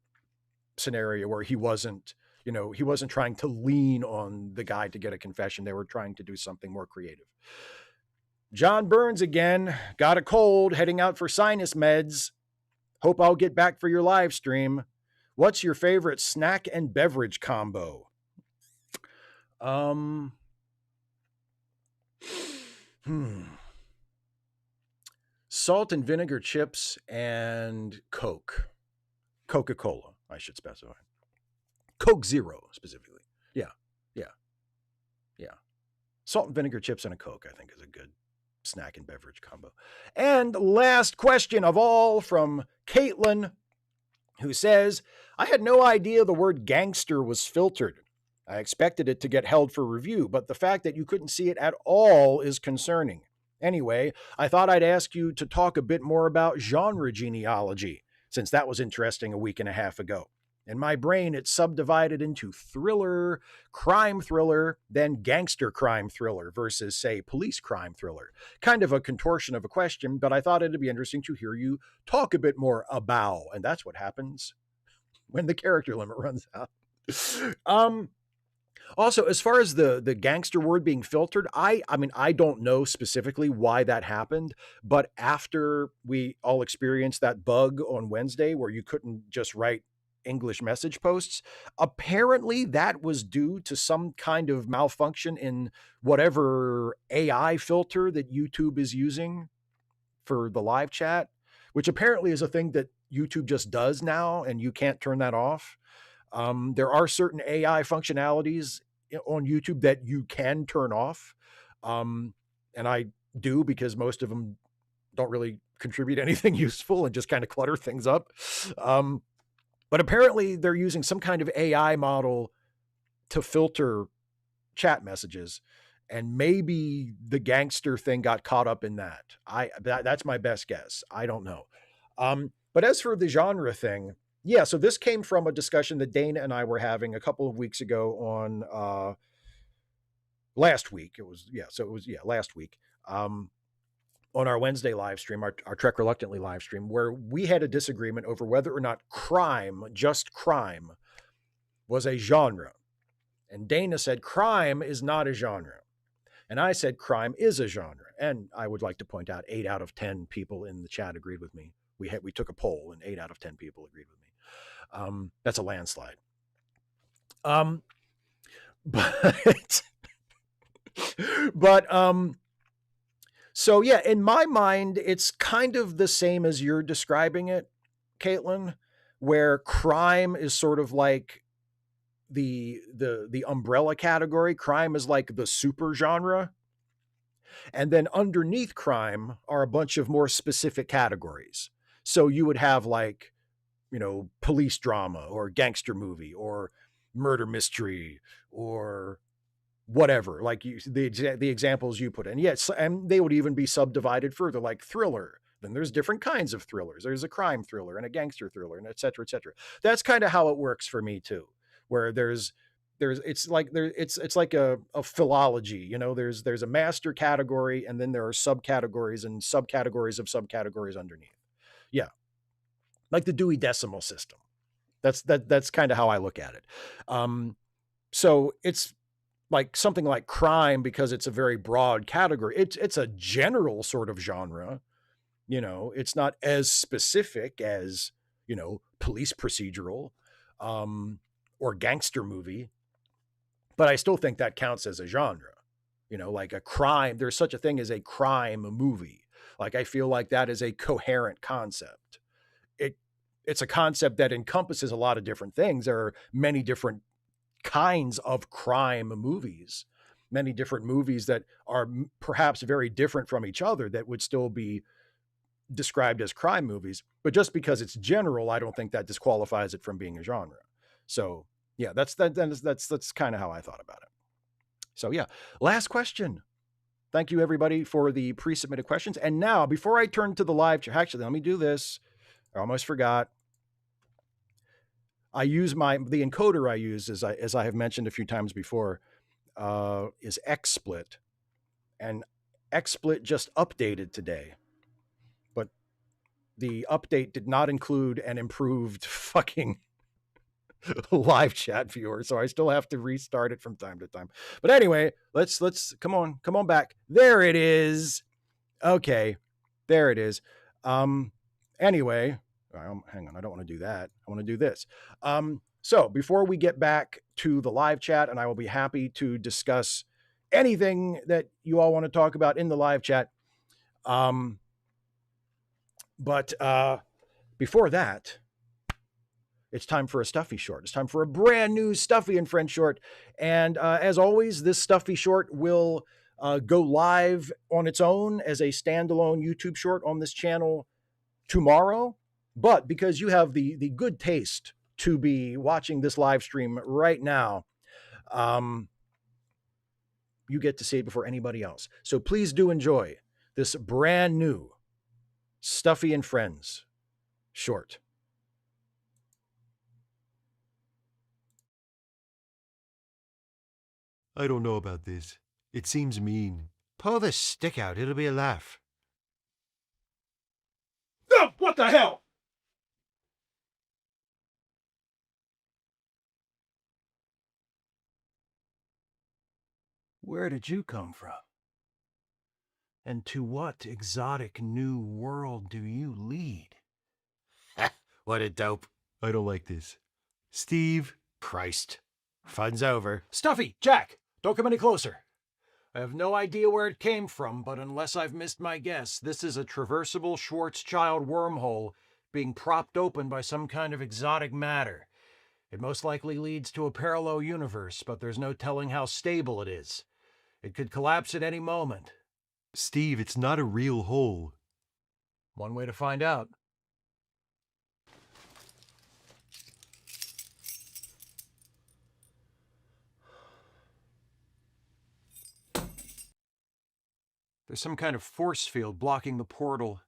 scenario where he wasn't trying to lean on the guy to get a confession. They were trying to do something more creative. John Burns again, got a cold, heading out for sinus meds. Hope I'll get back for your live stream. What's your favorite snack and beverage combo? Salt and vinegar chips and Coke. Coca-Cola, I should specify. Coke Zero, specifically. Yeah. Salt and vinegar chips and a Coke, I think, is a good snack and beverage combo. And last question of all from Caitlin, who says, I had no idea the word gangster was filtered. I expected it to get held for review, but the fact that you couldn't see it at all is concerning. Anyway, I thought I'd ask you to talk a bit more about genre genealogy, since that was interesting a week and a half ago. In my brain, it's subdivided into thriller, crime thriller, then gangster crime thriller versus, say, police crime thriller. Kind of a contortion of a question, but I thought it'd be interesting to hear you talk a bit more about, and that's what happens when the character limit runs out. Also, as far as the gangster word being filtered, I mean, I don't know specifically why that happened, but after we all experienced that bug on Wednesday where you couldn't just write English message posts, apparently that was due to some kind of malfunction in whatever AI filter that YouTube is using for the live chat, which apparently is a thing that YouTube just does now, and you can't turn that off. There are certain AI functionalities on YouTube that you can turn off. And I do, because most of them don't really contribute anything useful and just kind of clutter things up. But apparently they're using some kind of AI model to filter chat messages. And maybe the gangster thing got caught up in that. That's my best guess. I don't know. But as for the genre thing, yeah, so this came from a discussion that Dana and I were having a couple of weeks ago on last week. It was last week. On our Wednesday live stream, our Trek Reluctantly live stream, where we had a disagreement over whether or not crime, just crime, was a genre. And Dana said crime is not a genre. And I said crime is a genre. And I would like to point out 8 out of 10 people in the chat agreed with me. We took a poll and 8 out of 10 people agreed with me. That's a landslide. So yeah, in my mind, it's kind of the same as you're describing it, Caitlin, where crime is sort of like the umbrella category. Crime is like the super genre. And then underneath crime are a bunch of more specific categories. So you would have like, police drama or gangster movie or murder mystery or whatever, like the examples you put in. Yes, and they would even be subdivided further, like thriller. Then there's different kinds of thrillers. There's a crime thriller and a gangster thriller, and et cetera, et cetera. That's kind of how it works for me too, where it's like a philology. There's a master category, and then there are subcategories and subcategories of subcategories underneath. Yeah, like the Dewey Decimal System. That's kind of how I look at it. So it's like something like crime, because it's a very broad category. It's a general sort of genre. It's not as specific as, police procedural, or gangster movie, but I still think that counts as a genre. Like a crime, there's such a thing as a crime movie. Like, I feel like that is a coherent concept. It's a concept that encompasses a lot of different things. There are many different kinds of crime movies, many different movies that are perhaps very different from each other that would still be described as crime movies. But just because it's general, I don't think that disqualifies it from being a genre. So yeah, that's kind of how I thought about it. So yeah, last question. Thank you everybody for the pre-submitted questions. And now, before I turn to the live chat, actually, let me do this. I almost forgot. I use the encoder I use, as I have mentioned a few times before, is XSplit. And XSplit just updated today, but the update did not include an improved fucking live chat viewer, so I still have to restart it from time to time. But anyway, let's come on back. There it is. Okay, there it is. Anyway, hang on, I don't want to do that. I want to do this. So before we get back to the live chat, and I will be happy to discuss anything that you all want to talk about in the live chat. But before that, it's time for a Stuffy short. It's time for a brand new Stuffy and Friends short. And as always, this Stuffy short will go live on its own as a standalone YouTube short on this channel tomorrow. But because you have the good taste to be watching this live stream right now, you get to see it before anybody else. So please do enjoy this brand new Stuffy and Friends short. I don't know about this. It seems mean. Pull the stick out. It'll be a laugh. Oh, what the hell? Where did you come from? And to what exotic new world do you lead? What a dope. I don't like this. Steve. Christ. Fun's over. Stuffy, Jack, don't come any closer. I have no idea where it came from, but unless I've missed my guess, this is a traversable Schwarzschild wormhole being propped open by some kind of exotic matter. It most likely leads to a parallel universe, but there's no telling how stable it is. It could collapse at any moment. Steve, it's not a real hole. One way to find out. There's some kind of force field blocking the portal.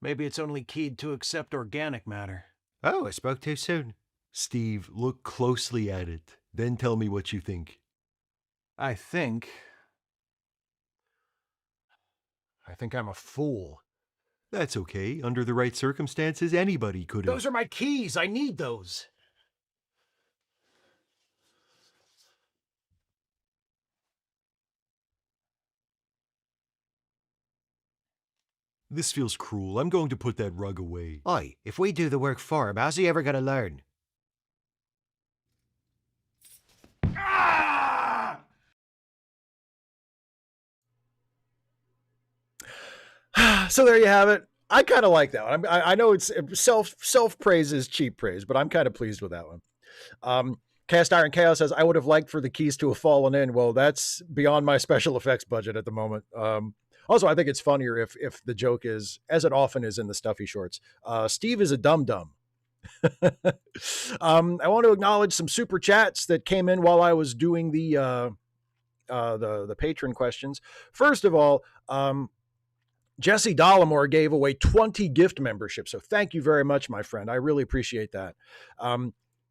Maybe it's only keyed to accept organic matter. Oh, I spoke too soon. Steve, look closely at it. Then tell me what you think. I think I'm a fool. That's okay. Under the right circumstances, anybody could have. Those are my keys. I need those. This feels cruel. I'm going to put that rug away. Oi, if we do the work for him, how's he ever going to learn? So there you have it. I kind of like that one. I know it's self praise is cheap praise, but I'm kind of pleased with that one. Cast Iron Chaos says, I would have liked for the keys to have fallen in. Well, that's beyond my special effects budget at the moment. Also, I think it's funnier if the joke is, as it often is in the Stuffy shorts, Steve is a dum-dum. I want to acknowledge some super chats that came in while I was doing the patron questions. First of all, Jesse Dollamore gave away 20 gift memberships. So thank you very much, my friend. I really appreciate that.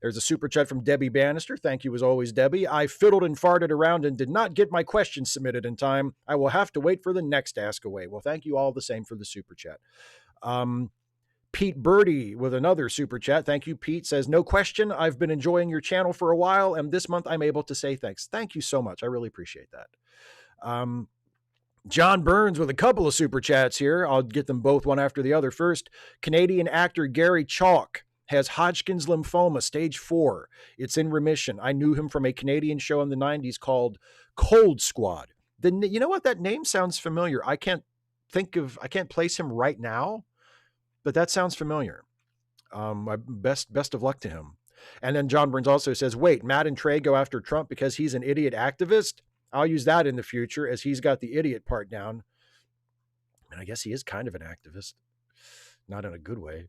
There's a super chat from Debbie Bannister. Thank you as always, Debbie. I fiddled and farted around and did not get my questions submitted in time. I will have to wait for the next Ask Away. Well, thank you all the same for the super chat. Pete Birdie with another super chat. Thank you, Pete. Says, no question. I've been enjoying your channel for a while, and this month I'm able to say thanks. Thank you so much. I really appreciate that. John Burns with a couple of super chats here. I'll get them both one after the other. First, Canadian actor Gary Chalk has Hodgkin's lymphoma, stage 4. It's in remission. I knew him from a Canadian show in the 90s called Cold Squad. You know what? That name sounds familiar. I can't place him right now, but that sounds familiar. Best of luck to him. And then John Burns also says, wait, Matt and Trey go after Trump because he's an idiot activist? I'll use that in the future as he's got the idiot part down. And I guess he is kind of an activist, not in a good way.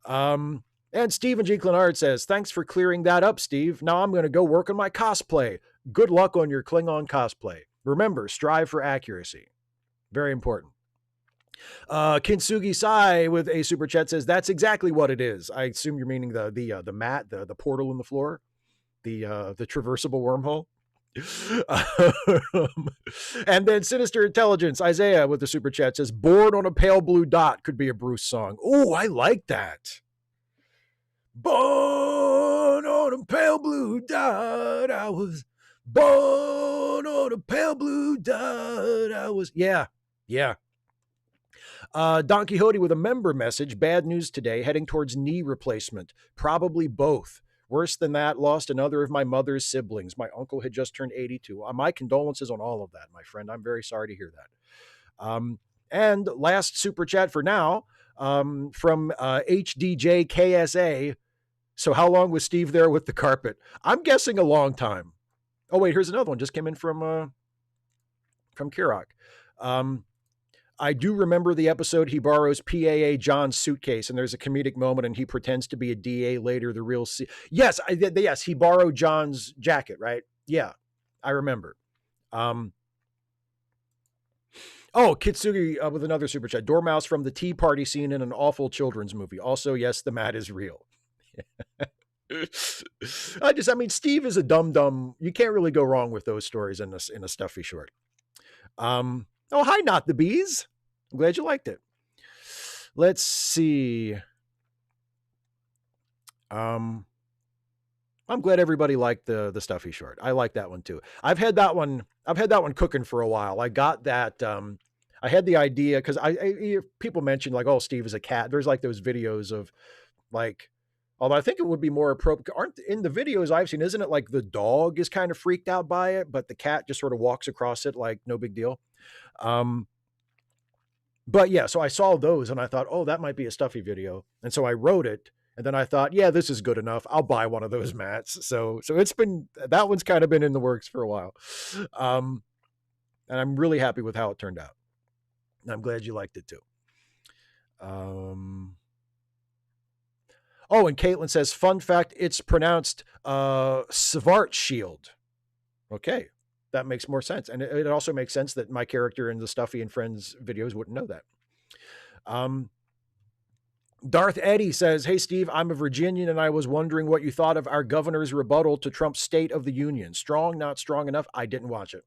And Stephen G. Clenard says, thanks for clearing that up, Steve. Now I'm going to go work on my cosplay. Good luck on your Klingon cosplay. Remember, strive for accuracy. Very important. Kintsugi Sai with a super chat says, that's exactly what it is. I assume you're meaning the mat, the portal in the floor, the traversable wormhole. And then Sinister Intelligence, Isaiah with the super chat says, Born on a Pale Blue Dot could be a Bruce song. Oh, I like that. Born on a pale blue dot, I was born on a pale blue dot, I was. Yeah. Don Quixote with a member message. Bad news today, heading towards knee replacement. Probably both. Worse than that, lost another of my mother's siblings. My uncle had just turned 82. My condolences on all of that, my friend. I'm very sorry to hear that. And last super chat for now from HDJKSA. So how long was Steve there with the carpet? I'm guessing a long time. Oh, wait, here's another one. Just came in from Kirok. I do remember the episode he borrows PAA John's suitcase, and there's a comedic moment, and he pretends to be a DA later. The real yes, yes, he borrowed John's jacket, right? Yeah, I remember. Kitsugi with another super chat. Dormouse from the Tea Party scene in an awful children's movie. Also, yes, the mat is real. Steve is a dum-dum. You can't really go wrong with those stories in a Stuffy short. Oh, hi, Not the Bees. I'm glad you liked it. Let's see. I'm glad everybody liked the Stuffy short. I like that one too. I've had that one cooking for a while. I got that. I had the idea because people mentioned like, oh, Steve is a cat. There's like those videos of like, although I think it would be more appropriate. Aren't in the videos I've seen, isn't it like the dog is kind of freaked out by it, but the cat just sort of walks across it like no big deal. But yeah, so I saw those and I thought, oh, that might be a Stuffy video. And so I wrote it. And then I thought, yeah, this is good enough. I'll buy one of those mats. So that one's kind of been in the works for a while. And I'm really happy with how it turned out. And I'm glad you liked it too. And Caitlin says, fun fact, it's pronounced Schwarzschild. Okay, that makes more sense. And it also makes sense that my character in the Stuffy and Friends videos wouldn't know that. Darth Eddie says, hey, Steve, I'm a Virginian and I was wondering what you thought of our governor's rebuttal to Trump's State of the Union. Strong, not strong enough? I didn't watch it.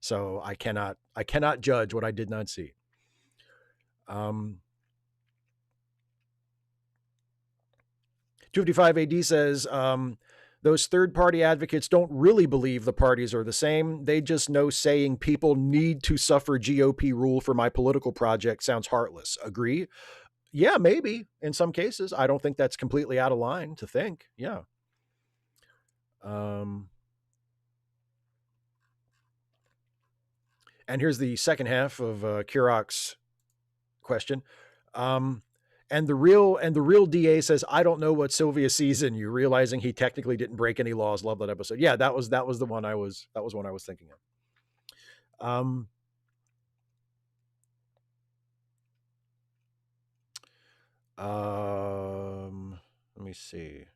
So I cannot judge what I did not see. 255 AD says, those third-party advocates don't really believe the parties are the same. They just know saying people need to suffer GOP rule for my political project sounds heartless. Agree? Yeah, maybe in some cases. I don't think that's completely out of line to think. Yeah. And here's the second half of Kirok's question. And the real DA says, I don't know what Sylvia sees in you, realizing he technically didn't break any laws. Love that episode. Yeah, that was the one I was thinking of. Let me see.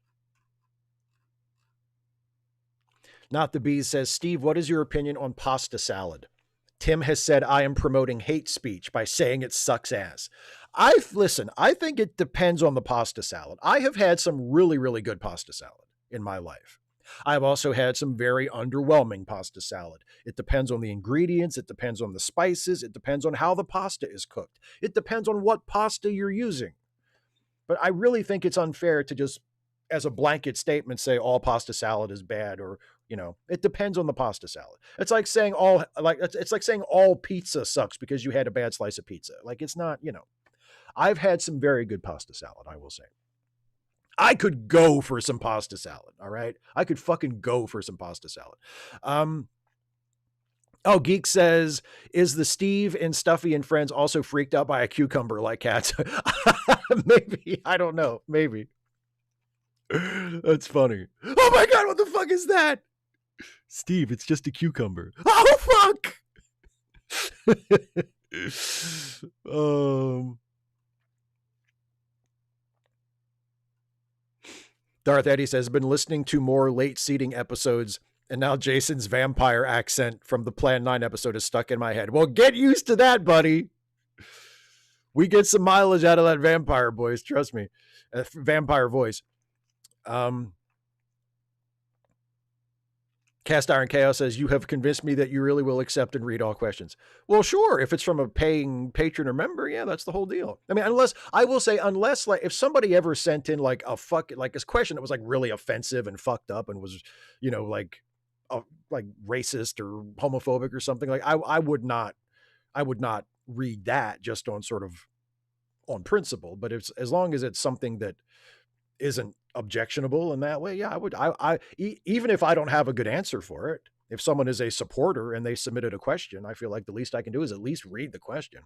Not the Bees says, Steve, what is your opinion on pasta salad? Tim has said I am promoting hate speech by saying it sucks ass. I think it depends on the pasta salad. I have had some really, really good pasta salad in my life. I've also had some very underwhelming pasta salad. It depends on the ingredients. It depends on the spices. It depends on how the pasta is cooked. It depends on what pasta you're using. But I really think it's unfair to just, as a blanket statement, say all pasta salad is bad, or, it depends on the pasta salad. It's like saying all pizza sucks because you had a bad slice of pizza. Like, it's not, I've had some very good pasta salad, I will say. I could go for some pasta salad. All right. I could fucking go for some pasta salad. Geek says, is the Steve in Stuffy and Friends also freaked out by a cucumber like cats? Maybe. I don't know. Maybe. That's funny. Oh my God, what the fuck is that? Steve, it's just a cucumber. Oh, fuck. Darth Eddie says, been listening to more late seating episodes, and now Jason's vampire accent from the Plan 9 episode is stuck in my head. Well, get used to that, buddy. We get some mileage out of that vampire voice. Trust me. Vampire voice. Cast Iron Chaos says, you have convinced me that you really will accept and read all questions. Well, sure. If it's from a paying patron or member, yeah, that's the whole deal. I mean, unless like if somebody ever sent in like like this question that was like really offensive and fucked up and was, like racist or homophobic or something, like I would not read that just on sort of on principle. But it's as long as it's something that isn't objectionable in that way, yeah, I would. Even if I don't have a good answer for it, if someone is a supporter and they submitted a question, I feel like the least I can do is at least read the question.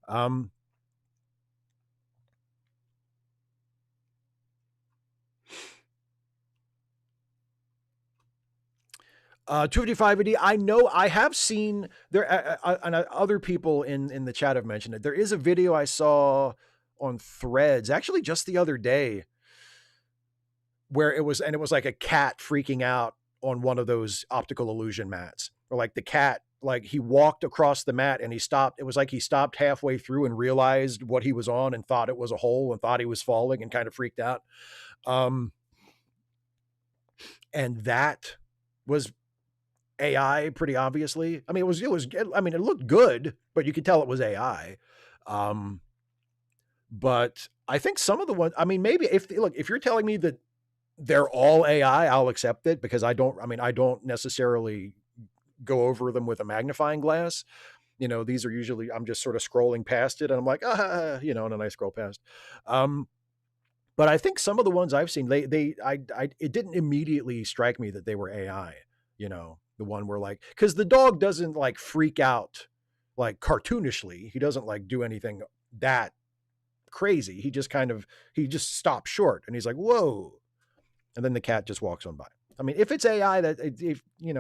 255 AD. I know I have seen there, and other people in the chat have mentioned it. There is a video I saw on Threads, actually just the other day, where it was like a cat freaking out on one of those optical illusion mats, or like the cat, like he walked across the mat and he stopped. It was like he stopped halfway through and realized what he was on and thought it was a hole and thought he was falling and kind of freaked out. And that was AI pretty obviously. I mean, it looked good, but you could tell it was AI. But I think some of the ones, I mean, maybe if you're telling me that they're all AI, I'll accept it, because I don't necessarily go over them with a magnifying glass. These are usually, I'm just sort of scrolling past it and I'm like, and then I scroll past. But I think some of the ones I've seen, it didn't immediately strike me that they were AI, the one where like, cause the dog doesn't like freak out like cartoonishly. He doesn't like do anything that crazy. He just stops short and he's like, whoa. And then the cat just walks on by. I mean, if it's AI,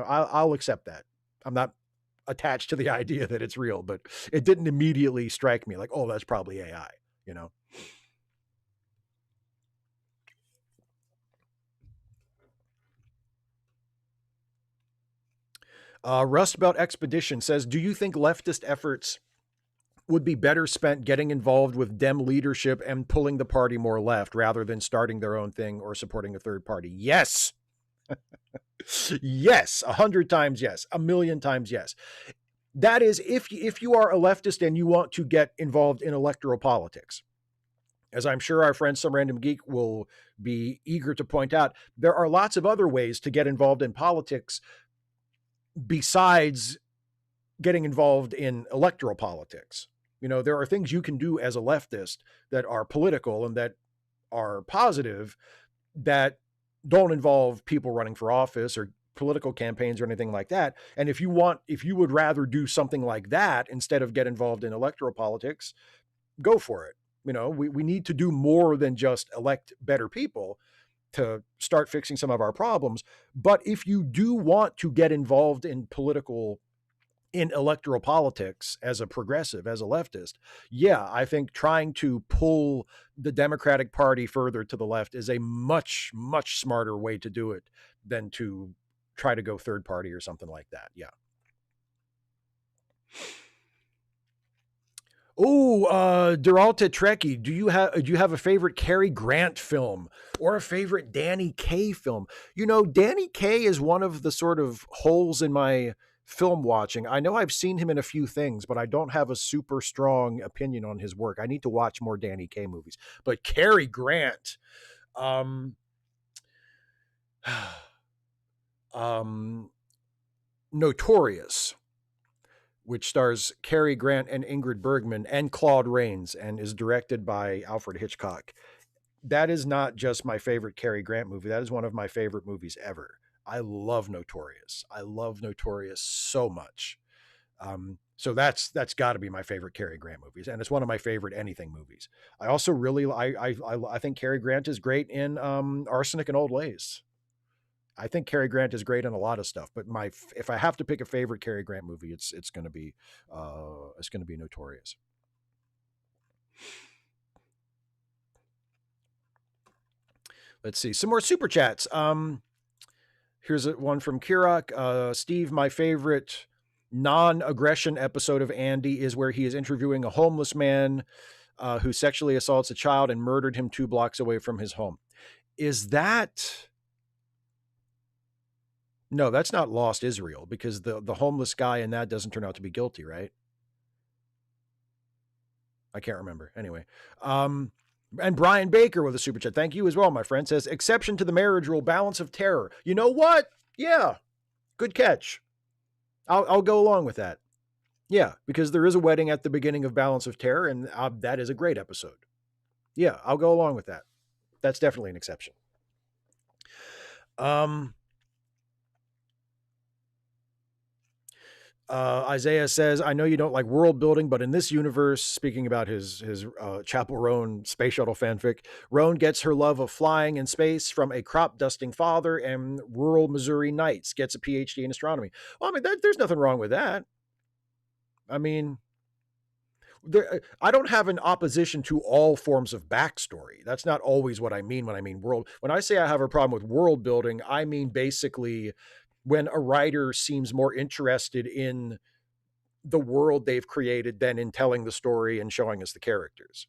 I'll accept that. I'm not attached to the idea that it's real, but it didn't immediately strike me like, oh, that's probably AI, Rust Belt Expedition says, do you think leftist efforts would be better spent getting involved with Dem leadership and pulling the party more left rather than starting their own thing or supporting a third party? Yes. Yes. 100 times yes. 1,000,000 times yes. That is, if you are a leftist and you want to get involved in electoral politics, as I'm sure our friend Some Random Geek will be eager to point out, there are lots of other ways to get involved in politics besides getting involved in electoral politics. There are things you can do as a leftist that are political and that are positive that don't involve people running for office or political campaigns or anything like that. And if you would rather do something like that instead of get involved in electoral politics, go for it. We need to do more than just elect better people to start fixing some of our problems. But if you do want to get involved in electoral politics as a progressive, as a leftist, yeah, I think trying to pull the Democratic Party further to the left is a much, much smarter way to do it than to try to go third party or something like that. Yeah. Oh, Duralta Trekkie, do you have a favorite Cary Grant film or a favorite Danny Kaye film? Danny Kaye is one of the sort of holes in my film watching. I know I've seen him in a few things, but I don't have a super strong opinion on his work. I need to watch more Danny Kaye movies. But Cary Grant, Notorious, which stars Cary Grant and Ingrid Bergman and Claude Rains and is directed by Alfred Hitchcock. That is not just my favorite Cary Grant movie. That is one of my favorite movies ever. I love Notorious. I love Notorious so much. So that's got to be my favorite Cary Grant movies, and it's one of my favorite anything movies. I also really I think Cary Grant is great in Arsenic and Old Lace. I think Cary Grant is great in a lot of stuff, but if I have to pick a favorite Cary Grant movie, it's going to be Notorious. Let's see some more super chats. Here's one from Kirak. Steve, my favorite non-aggression episode of Andy is where he is interviewing a homeless man who sexually assaults a child and murdered him 2 blocks away from his home. Is that No, that's not Lost Israel, because the homeless guy in that doesn't turn out to be guilty, right? I can't remember. Anyway, and Brian Baker with a super chat. Thank you as well, my friend. Says, exception to the marriage rule, balance of terror. You know what? Yeah, good catch. I'll go along with that. Yeah, because there is a wedding at the beginning of Balance of Terror, and that is a great episode. Yeah, I'll go along with that. That's definitely an exception. Isaiah says, I know you don't like world building, but in this universe, speaking about his Chapel Roan space shuttle fanfic, Roan gets her love of flying in space from a crop dusting father, and rural Missouri Knights gets a PhD in astronomy. Well, I mean, there's nothing wrong with that. I mean, I don't have an opposition to all forms of backstory. That's not always what I mean when I mean world. When I say I have a problem with world building, I mean basically when a writer seems more interested in the world they've created than in telling the story and showing us the characters.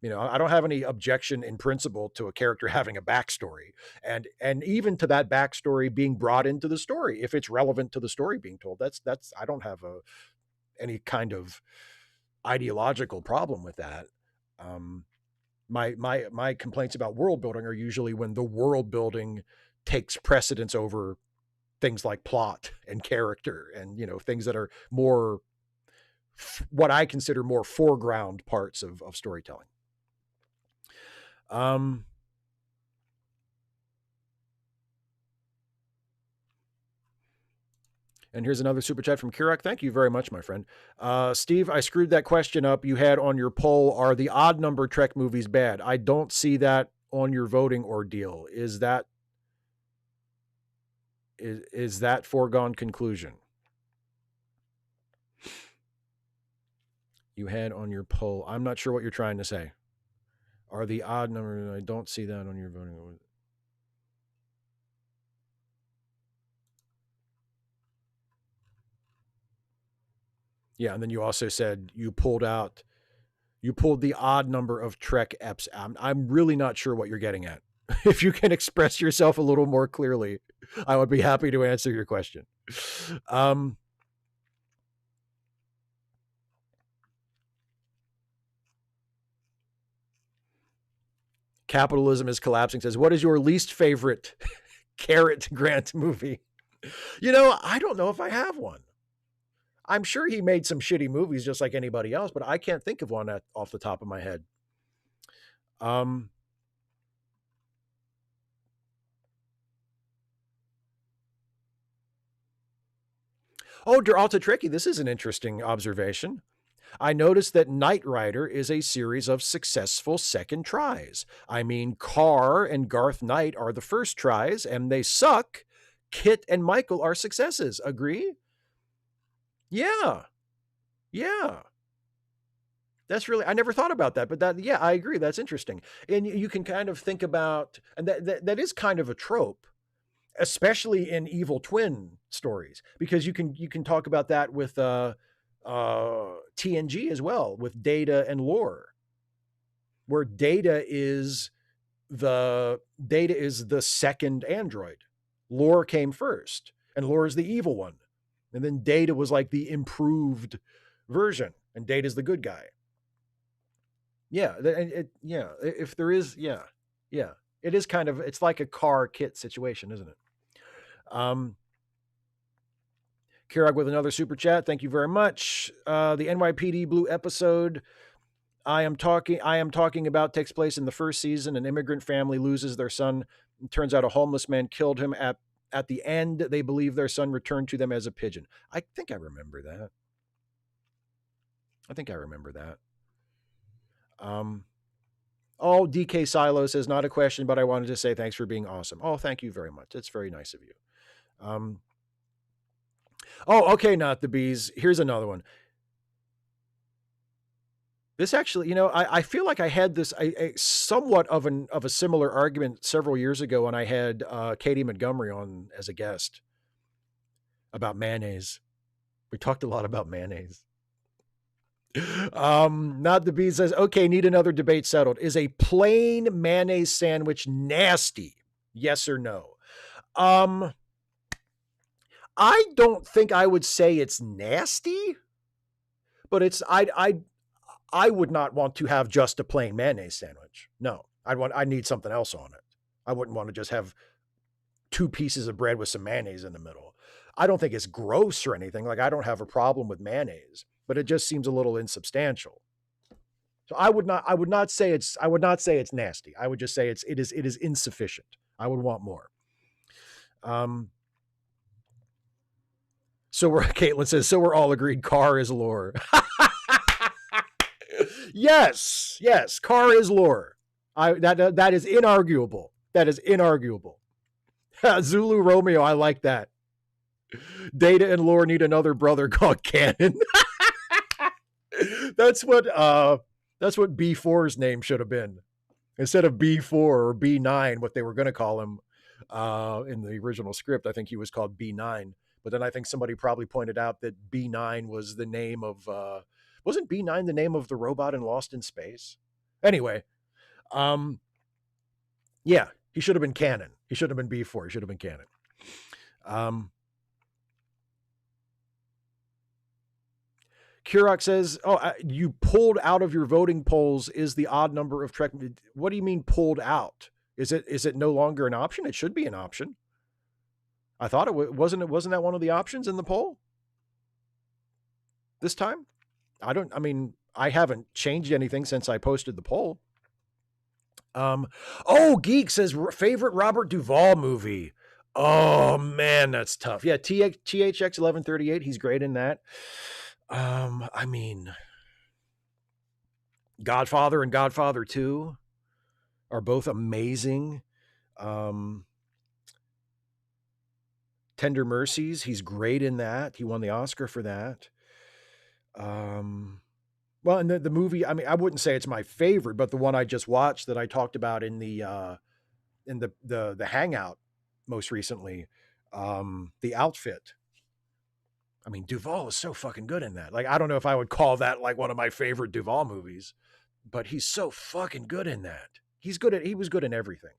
You know, I don't have any objection in principle to a character having a backstory, and even to that backstory being brought into the story if it's relevant to the story being told. That's I don't have any kind of ideological problem with that. My complaints about world building are usually when the world building takes precedence over things like plot and character, and things that are more what I consider more foreground parts of storytelling. And here's another super chat from Kirak. Thank you very much, my friend. Steve, I screwed that question up you had on your poll. Are the odd number Trek movies bad? I don't see that on your voting ordeal. Is that foregone conclusion? You had on your poll. I'm not sure what you're trying to say. Are the odd number? I don't see that on your voting order. Yeah, and then you also said you pulled the odd number of Trek eps. I'm really not sure what you're getting at. If you can express yourself a little more clearly, I would be happy to answer your question. Capitalism is collapsing says, what is your least favorite Carrot Grant movie? I don't know if I have one. I'm sure he made some shitty movies just like anybody else, but I can't think of one off the top of my head. Oh, Der Alte Tricky, this is an interesting observation. I noticed that Knight Rider is a series of successful second tries. I mean, Carr and Garth Knight are the first tries, and they suck. Kit and Michael are successes. Agree? Yeah. Yeah. That's really, I never thought about that, but yeah, I agree. That's interesting. And you can kind of think about, and that is kind of a trope, especially in evil twin stories, because you can talk about that with TNG as well, with Data and Lore, where Data is the second android. Lore came first, and Lore is the evil one, and then Data was like the improved version, and Data is the good guy. Yeah, if there is, yeah, it is kind of, it's like a Car Kit situation, isn't it? Kirag with another super chat. Thank you very much. The NYPD Blue episode I am talking about takes place in the first season. An immigrant family loses their son. It turns out a homeless man killed him. At the end, they believe their son returned to them as a pigeon. I think I remember that. Oh, DK Silo says, not a question, but I wanted to say thanks for being awesome. Oh, thank you very much. It's very nice of you. Oh, okay, not the bees. Here's another one. This actually, I feel like I had this somewhat of a similar argument several years ago when I had Katie Montgomery on as a guest about mayonnaise. We talked a lot about mayonnaise. Not the bee says, okay, need another debate settled. Is a plain mayonnaise sandwich nasty? Yes or no? I don't think I would say it's nasty, but I would not want to have just a plain mayonnaise sandwich. No, I need something else on it. I wouldn't want to just have 2 pieces of bread with some mayonnaise in the middle. I don't think it's gross or anything. Like, I don't have a problem with mayonnaise, but it just seems a little insubstantial. So I would not say it's nasty. I would just say it is insufficient. I would want more. So we're Caitlin says, so we're all agreed Carr is lore. Yes, Carr is lore. That is inarguable. That is inarguable. Zulu Romeo, I like that. Data and lore need another brother called Canon. That's what B4's name should have been. Instead of B4 or B9, what they were going to call him in the original script, I think he was called B9. But then I think somebody probably pointed out that B9 was the name of wasn't B9 the name of the robot in Lost in Space? Anyway, yeah, he should have been canon. He should have been B4. He should have been canon. Kurok says, "Oh, you pulled out of your voting polls is the odd number of Trek." What do you mean pulled out? Is it no longer an option? It should be an option. I thought it wasn't. It wasn't that one of the options in the poll this time. I mean, I haven't changed anything since I posted the poll. Oh, Geek says favorite Robert Duvall movie. Oh man, that's tough. Yeah, THX 1138. He's great in that. I mean, Godfather and Godfather 2 are both amazing. Tender Mercies, he's great in that. He won the Oscar for that. Well, and the movie, I mean, I wouldn't say it's my favorite, but the one I just watched that I talked about in the Hangout most recently, The Outfit. I mean, Duvall is so fucking good in that. Like, I don't know if I would call that like one of my favorite Duvall movies, but he's so fucking good in that. He was good in everything.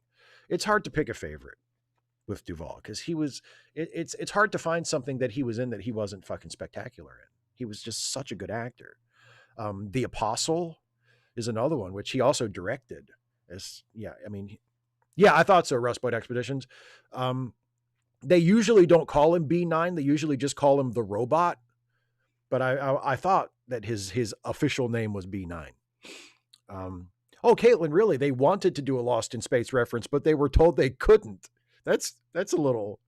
It's hard to pick a favorite with Duvall because it's hard to find something that he was in that he wasn't fucking spectacular in. He was just such a good actor. The Apostle is another one, which he also directed. I thought so. Rust Belt Expeditions. They usually don't call him B9. They usually just call him the robot. But I thought that his official name was B9. Oh, Caitlin, really? They wanted to do a Lost in Space reference, but they were told they couldn't. That's a little.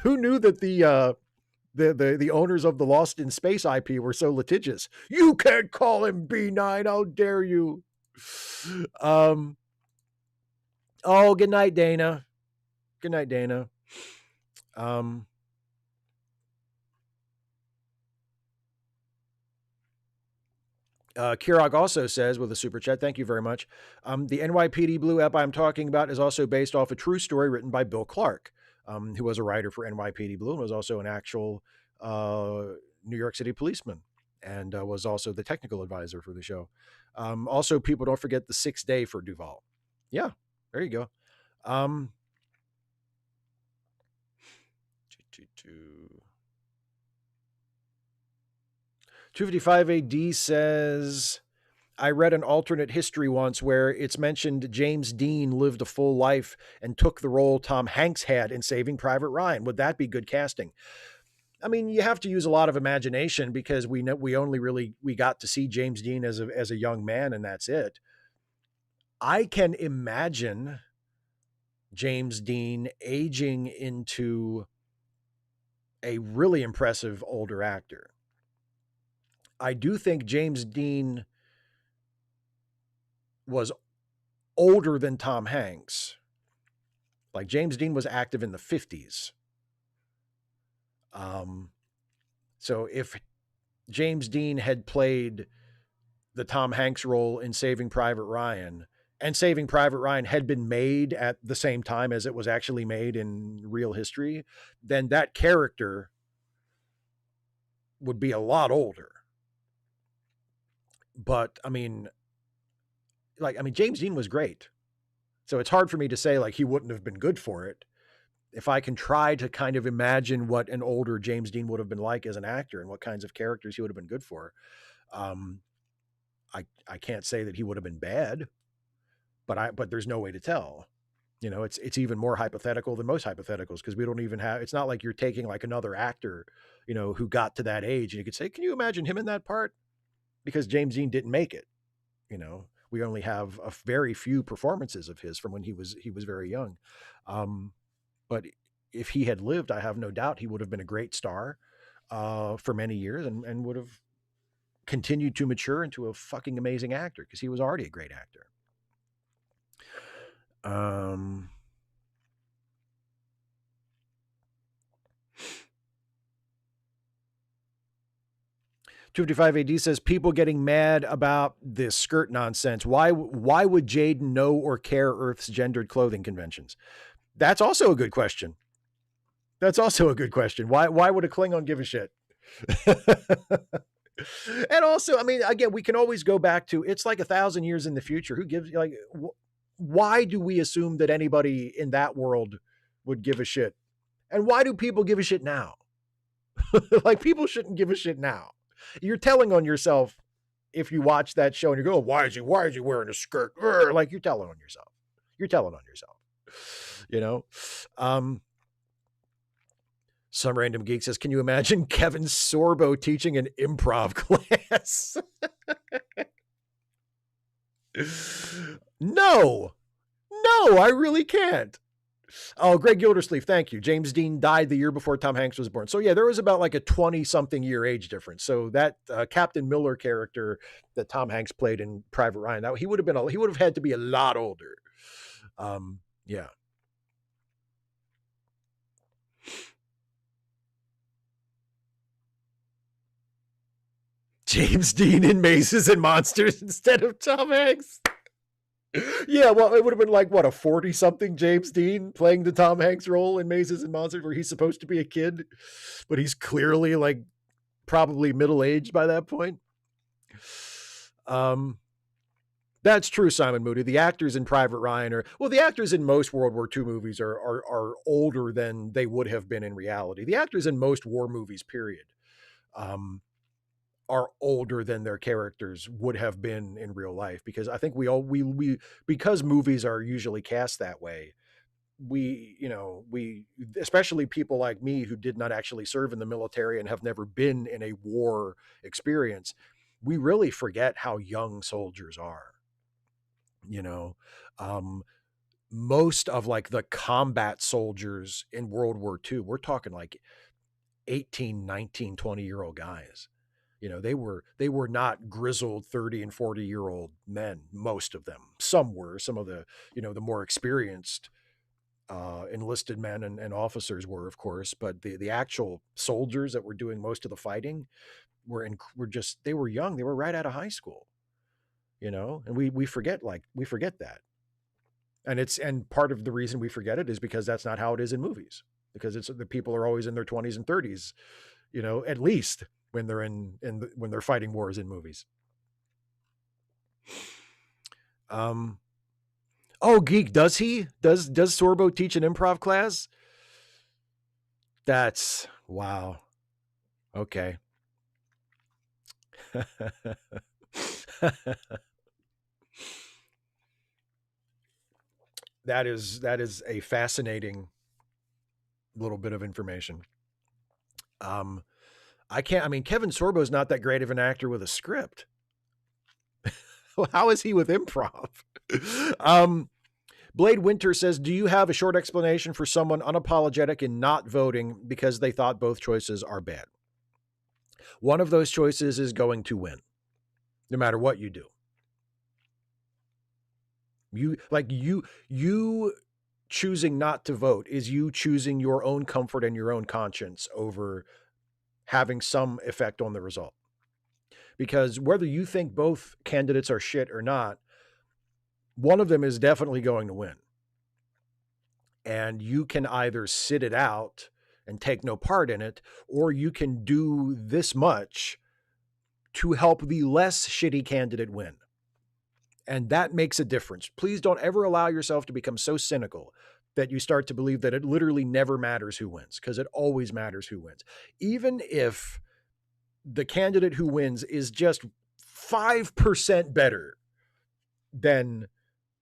Who knew that the owners of the Lost in Space IP were so litigious? You can't call him B9. How dare you? Oh, good night, Dana. Good night, Dana. Kirog also says with a super chat, thank you very much. The NYPD Blue app I'm talking about is also based off a true story written by Bill Clark, who was a writer for NYPD Blue and was also an actual New York City policeman and was also the technical advisor for the show. Also, people don't forget the 6th day for Duvall. Yeah, there you go. 255 AD says, I read an alternate history once where it's mentioned James Dean lived a full life and took the role Tom Hanks had in Saving Private Ryan. Would that be good casting? I mean, you have to use a lot of imagination because we got to see James Dean as a young man, and that's it. I can imagine James Dean aging into a really impressive older actor. I do think James Dean was older than Tom Hanks. Like, James Dean was active in the 50s. So if James Dean had played the Tom Hanks role in Saving Private Ryan, and Saving Private Ryan had been made at the same time as it was actually made in real history, then that character would be a lot older. But I mean, James Dean was great. So it's hard for me to say like he wouldn't have been good for it. if I can try to kind of imagine what an older James Dean would have been like as an actor and what kinds of characters he would have been good for, I can't say that he would have been bad, but there's no way to tell. You know, it's even more hypothetical than most hypotheticals because we don't even have. It's not like you're taking like another actor, you know, who got to that age and you could say, can you imagine him in that part? Because James Dean didn't make it. You know, we only have a very few performances of his from when he was very young. But if he had lived, I have no doubt he would have been a great star for many years and would have continued to mature into a fucking amazing actor because he was already a great actor. 255 AD says people getting mad about this skirt nonsense. Why would Jade know or care Earth's gendered clothing conventions? That's also a good question. Why would a Klingon give a shit? And also, I mean, again, we can always go back to it's like 1,000 years in the future. Who gives like why do we assume that anybody in that world would give a shit? And why do people give a shit now? Like people shouldn't give a shit now. You're telling on yourself if you watch that show and you go, why is he wearing a skirt? Like you're telling on yourself. You know? Some random geek says, can you imagine Kevin Sorbo teaching an improv class? No, I really can't. Oh, Greg Gildersleeve, thank you. James Dean died the year before Tom Hanks was born. So yeah, there was about like a 20-something year age difference. So that Captain Miller character that Tom Hanks played in Private Ryan, he would have had to be a lot older. Yeah. James Dean in Mazes and Monsters instead of Tom Hanks. Yeah, well, it would have been like, what, a 40-something James Dean playing the Tom Hanks role in Mazes and Monsters where he's supposed to be a kid, but he's clearly like probably middle-aged by that point. That's true, Simon Moody. The actors in Private Ryan the actors in most World War II movies are older than they would have been in reality. The actors in most war movies, period, are older than their characters would have been in real life because I think we because movies are usually cast that way. We especially people like me who did not actually serve in the military and have never been in a war experience, we really forget how young soldiers are. You know, most of like the combat soldiers in World War II, we're talking like 18, 19, 20-year-old guys. You know, they were not grizzled 30 and 40-year-old men, most of them. Some were, some of the, the more experienced enlisted men and officers were, of course, but the actual soldiers that were doing most of the fighting they were young. They were right out of high school, and we forget that. And part of the reason we forget it is because that's not how it is in movies, because it's the people are always in their 20s and 30s, at least when they're when they're fighting wars in movies. Oh, geek, does Sorbo teach an improv class? That's wow. Okay. That is a fascinating little bit of information. Kevin Sorbo is not that great of an actor with a script. How is he with improv? Blade Winter says, do you have a short explanation for someone unapologetic in not voting because they thought both choices are bad? One of those choices is going to win, no matter what you do. You choosing not to vote is you choosing your own comfort and your own conscience over having some effect on the result. Because whether you think both candidates are shit or not, one of them is definitely going to win. And you can either sit it out and take no part in it, or you can do this much to help the less shitty candidate win. And that makes a difference. Please don't ever allow yourself to become so cynical that you start to believe that it literally never matters who wins, because it always matters who wins. Even if the candidate who wins is just 5% better than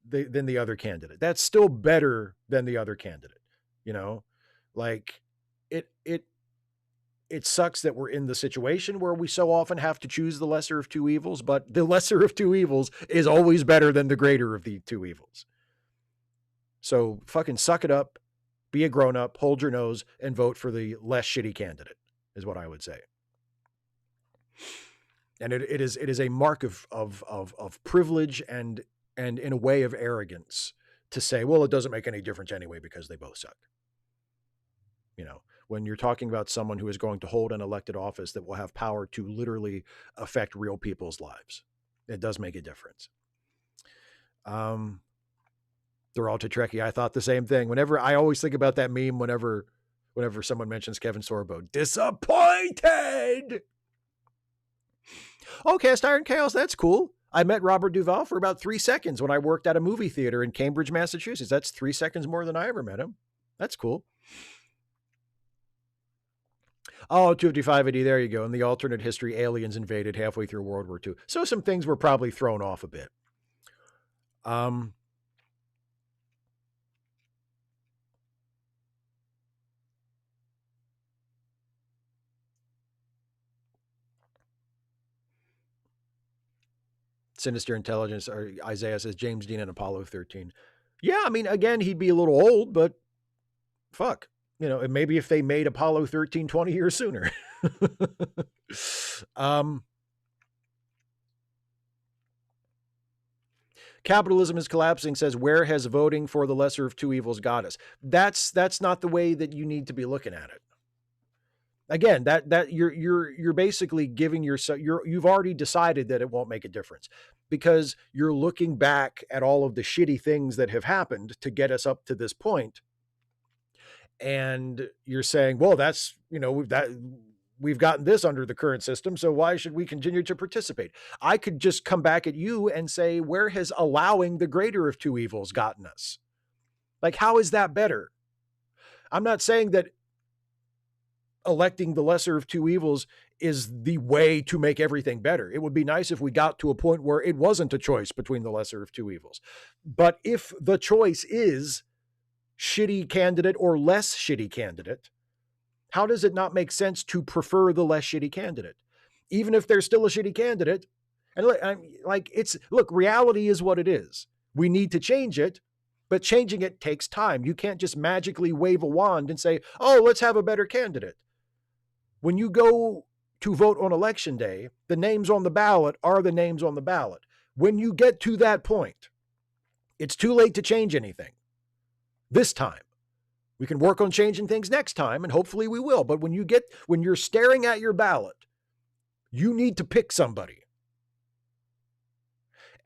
the other candidate, that's still better than the other candidate. You know, like it sucks that we're in the situation where we so often have to choose the lesser of two evils, but the lesser of two evils is always better than the greater of the two evils. So fucking suck it up, be a grown up, hold your nose, and vote for the less shitty candidate, is what I would say. And it is a mark of privilege and in a way of arrogance to say, well, it doesn't make any difference anyway because they both suck. You know, when you're talking about someone who is going to hold an elected office that will have power to literally affect real people's lives, it does make a difference. They're all too Trekkie. I thought the same thing. Whenever I always think about that meme, whenever someone mentions Kevin Sorbo, disappointed. Oh, Cast Iron Chaos, that's cool. I met Robert Duvall for about 3 seconds when I worked at a movie theater in Cambridge, Massachusetts. That's 3 seconds more than I ever met him. That's cool. Oh, 255AD, there you go. In the alternate history, aliens invaded halfway through World War II. So some things were probably thrown off a bit. Sinister Intelligence, or Isaiah says James Dean and Apollo 13. Yeah, I mean, again, he'd be a little old, but fuck. You know, maybe if they made Apollo 13 20 years sooner. Capitalism is collapsing, says, where has voting for the lesser of two evils got us? That's not the way that you need to be looking at it. Again, that you're basically giving yourself, you've already decided that it won't make a difference because you're looking back at all of the shitty things that have happened to get us up to this point. And you're saying, well, that's, you know, we've gotten this under the current system, so why should we continue to participate? I could just come back at you and say, where has allowing the greater of two evils gotten us? Like, how is that better? I'm not saying that electing the lesser of two evils is the way to make everything better. It would be nice if we got to a point where it wasn't a choice between the lesser of two evils. But if the choice is shitty candidate or less shitty candidate, how does it not make sense to prefer the less shitty candidate? Even if there's still a shitty candidate. And look, reality is what it is. We need to change it, but changing it takes time. You can't just magically wave a wand and say, oh, let's have a better candidate. When you go to vote on election day, the names on the ballot are the names on the ballot. When you get to that point, it's too late to change anything. This time. We can work on changing things next time, and hopefully we will. But when you're staring at your ballot, you need to pick somebody.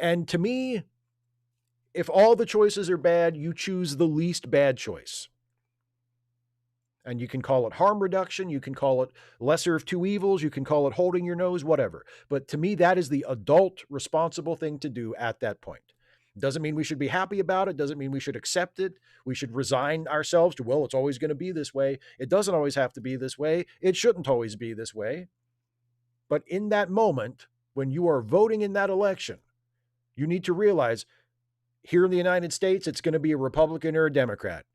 And to me, if all the choices are bad, you choose the least bad choice. And you can call it harm reduction. You can call it lesser of two evils. You can call it holding your nose, whatever. But to me, that is the adult, responsible thing to do at that point. Doesn't mean we should be happy about it. Doesn't mean we should accept it. We should resign ourselves to, well, it's always going to be this way. It doesn't always have to be this way. It shouldn't always be this way. But in that moment, when you are voting in that election, you need to realize here in the United States, it's going to be a Republican or a Democrat.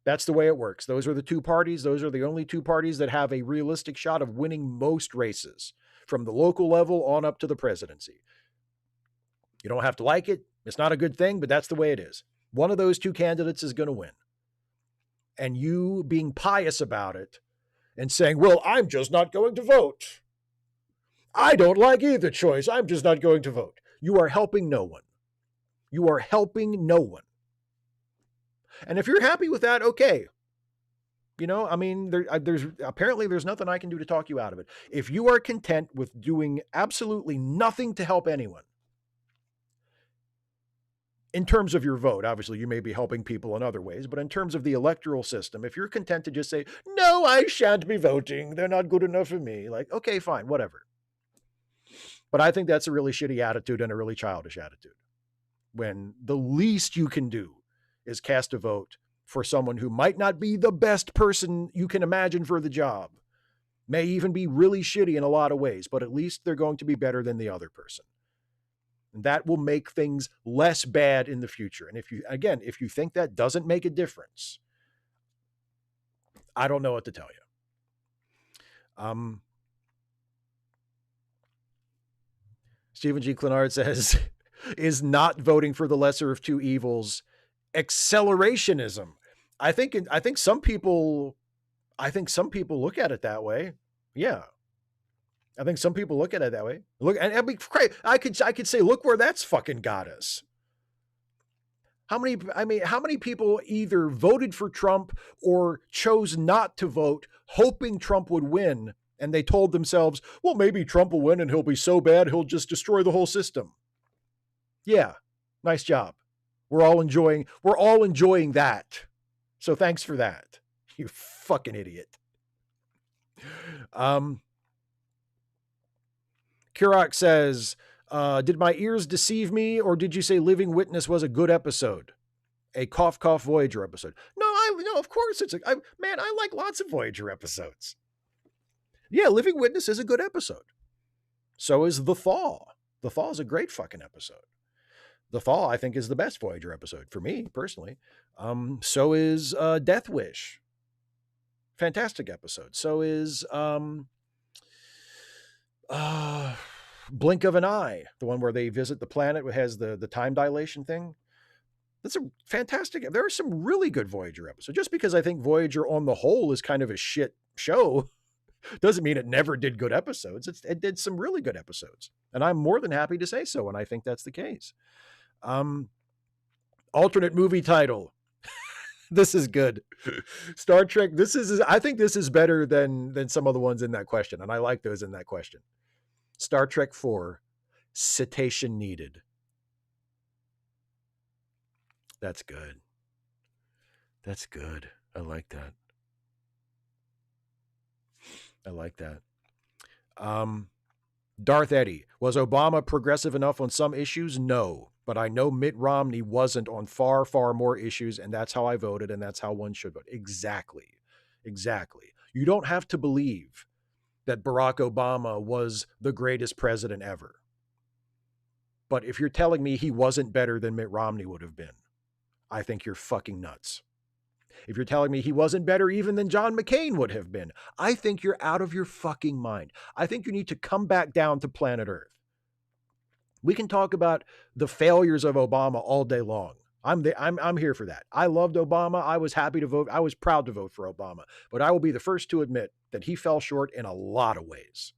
That's the way it works. Those are the two parties. Those are the only two parties that have a realistic shot of winning most races from the local level on up to the presidency. You don't have to like it. It's not a good thing, but that's the way it is. One of those two candidates is going to win. And you being pious about it and saying, well, I'm just not going to vote. I don't like either choice. I'm just not going to vote. You are helping no one. You are helping no one. And if you're happy with that, okay. You know, I mean, there's nothing I can do to talk you out of it. If you are content with doing absolutely nothing to help anyone, in terms of your vote, obviously you may be helping people in other ways, but in terms of the electoral system, if you're content to just say, no, I shan't be voting, they're not good enough for me, like, okay, fine, whatever. But I think that's a really shitty attitude and a really childish attitude. When the least you can do is cast a vote for someone who might not be the best person you can imagine for the job, may even be really shitty in a lot of ways, but at least they're going to be better than the other person. And that will make things less bad in the future. And if you think that doesn't make a difference, I don't know what to tell you. Stephen G. Clenard says, is not voting for the lesser of two evils accelerationism? I think some people look at it that way. Yeah. I think some people look at it that way. Look, and I mean, I could say, look where that's fucking got us. How many people either voted for Trump or chose not to vote, hoping Trump would win, and they told themselves, well, maybe Trump will win and he'll be so bad he'll just destroy the whole system. Yeah, nice job. We're all enjoying that. So thanks for that, you fucking idiot. Kurok says, did my ears deceive me, or did you say Living Witness was a good episode? A cough cough Voyager episode? No, of course I like lots of Voyager episodes. Yeah, Living Witness is a good episode. So is The Thaw. The Thaw is a great fucking episode. The Thaw, I think, is the best Voyager episode for me personally. So is Death Wish. Fantastic episode. So is Blink of an Eye, the one where they visit the planet, which has the time dilation thing. That's a fantastic. There are some really good Voyager episodes. Just because I think Voyager on the whole is kind of a shit show doesn't mean it never did good episodes. It did some really good episodes, and I'm more than happy to say so. And I think that's the case. Alternate movie title. This is good. Star Trek. I think this is better than some of the ones in that question, and I like those in that question. Star Trek 4, Citation Needed. That's good. That's good. I like that. I like that. Darth Eddie. Was Obama progressive enough on some issues? No. But I know Mitt Romney wasn't on far, far more issues, and that's how I voted, and that's how one should vote. Exactly. Exactly. You don't have to believe that Barack Obama was the greatest president ever. But if you're telling me he wasn't better than Mitt Romney would have been, I think you're fucking nuts. If you're telling me he wasn't better even than John McCain would have been, I think you're out of your fucking mind. I think you need to come back down to planet Earth. We can talk about the failures of Obama all day long. I'm here for that. I loved Obama. I was happy to vote. I was proud to vote for Obama. But I will be the first to admit that he fell short in a lot of ways.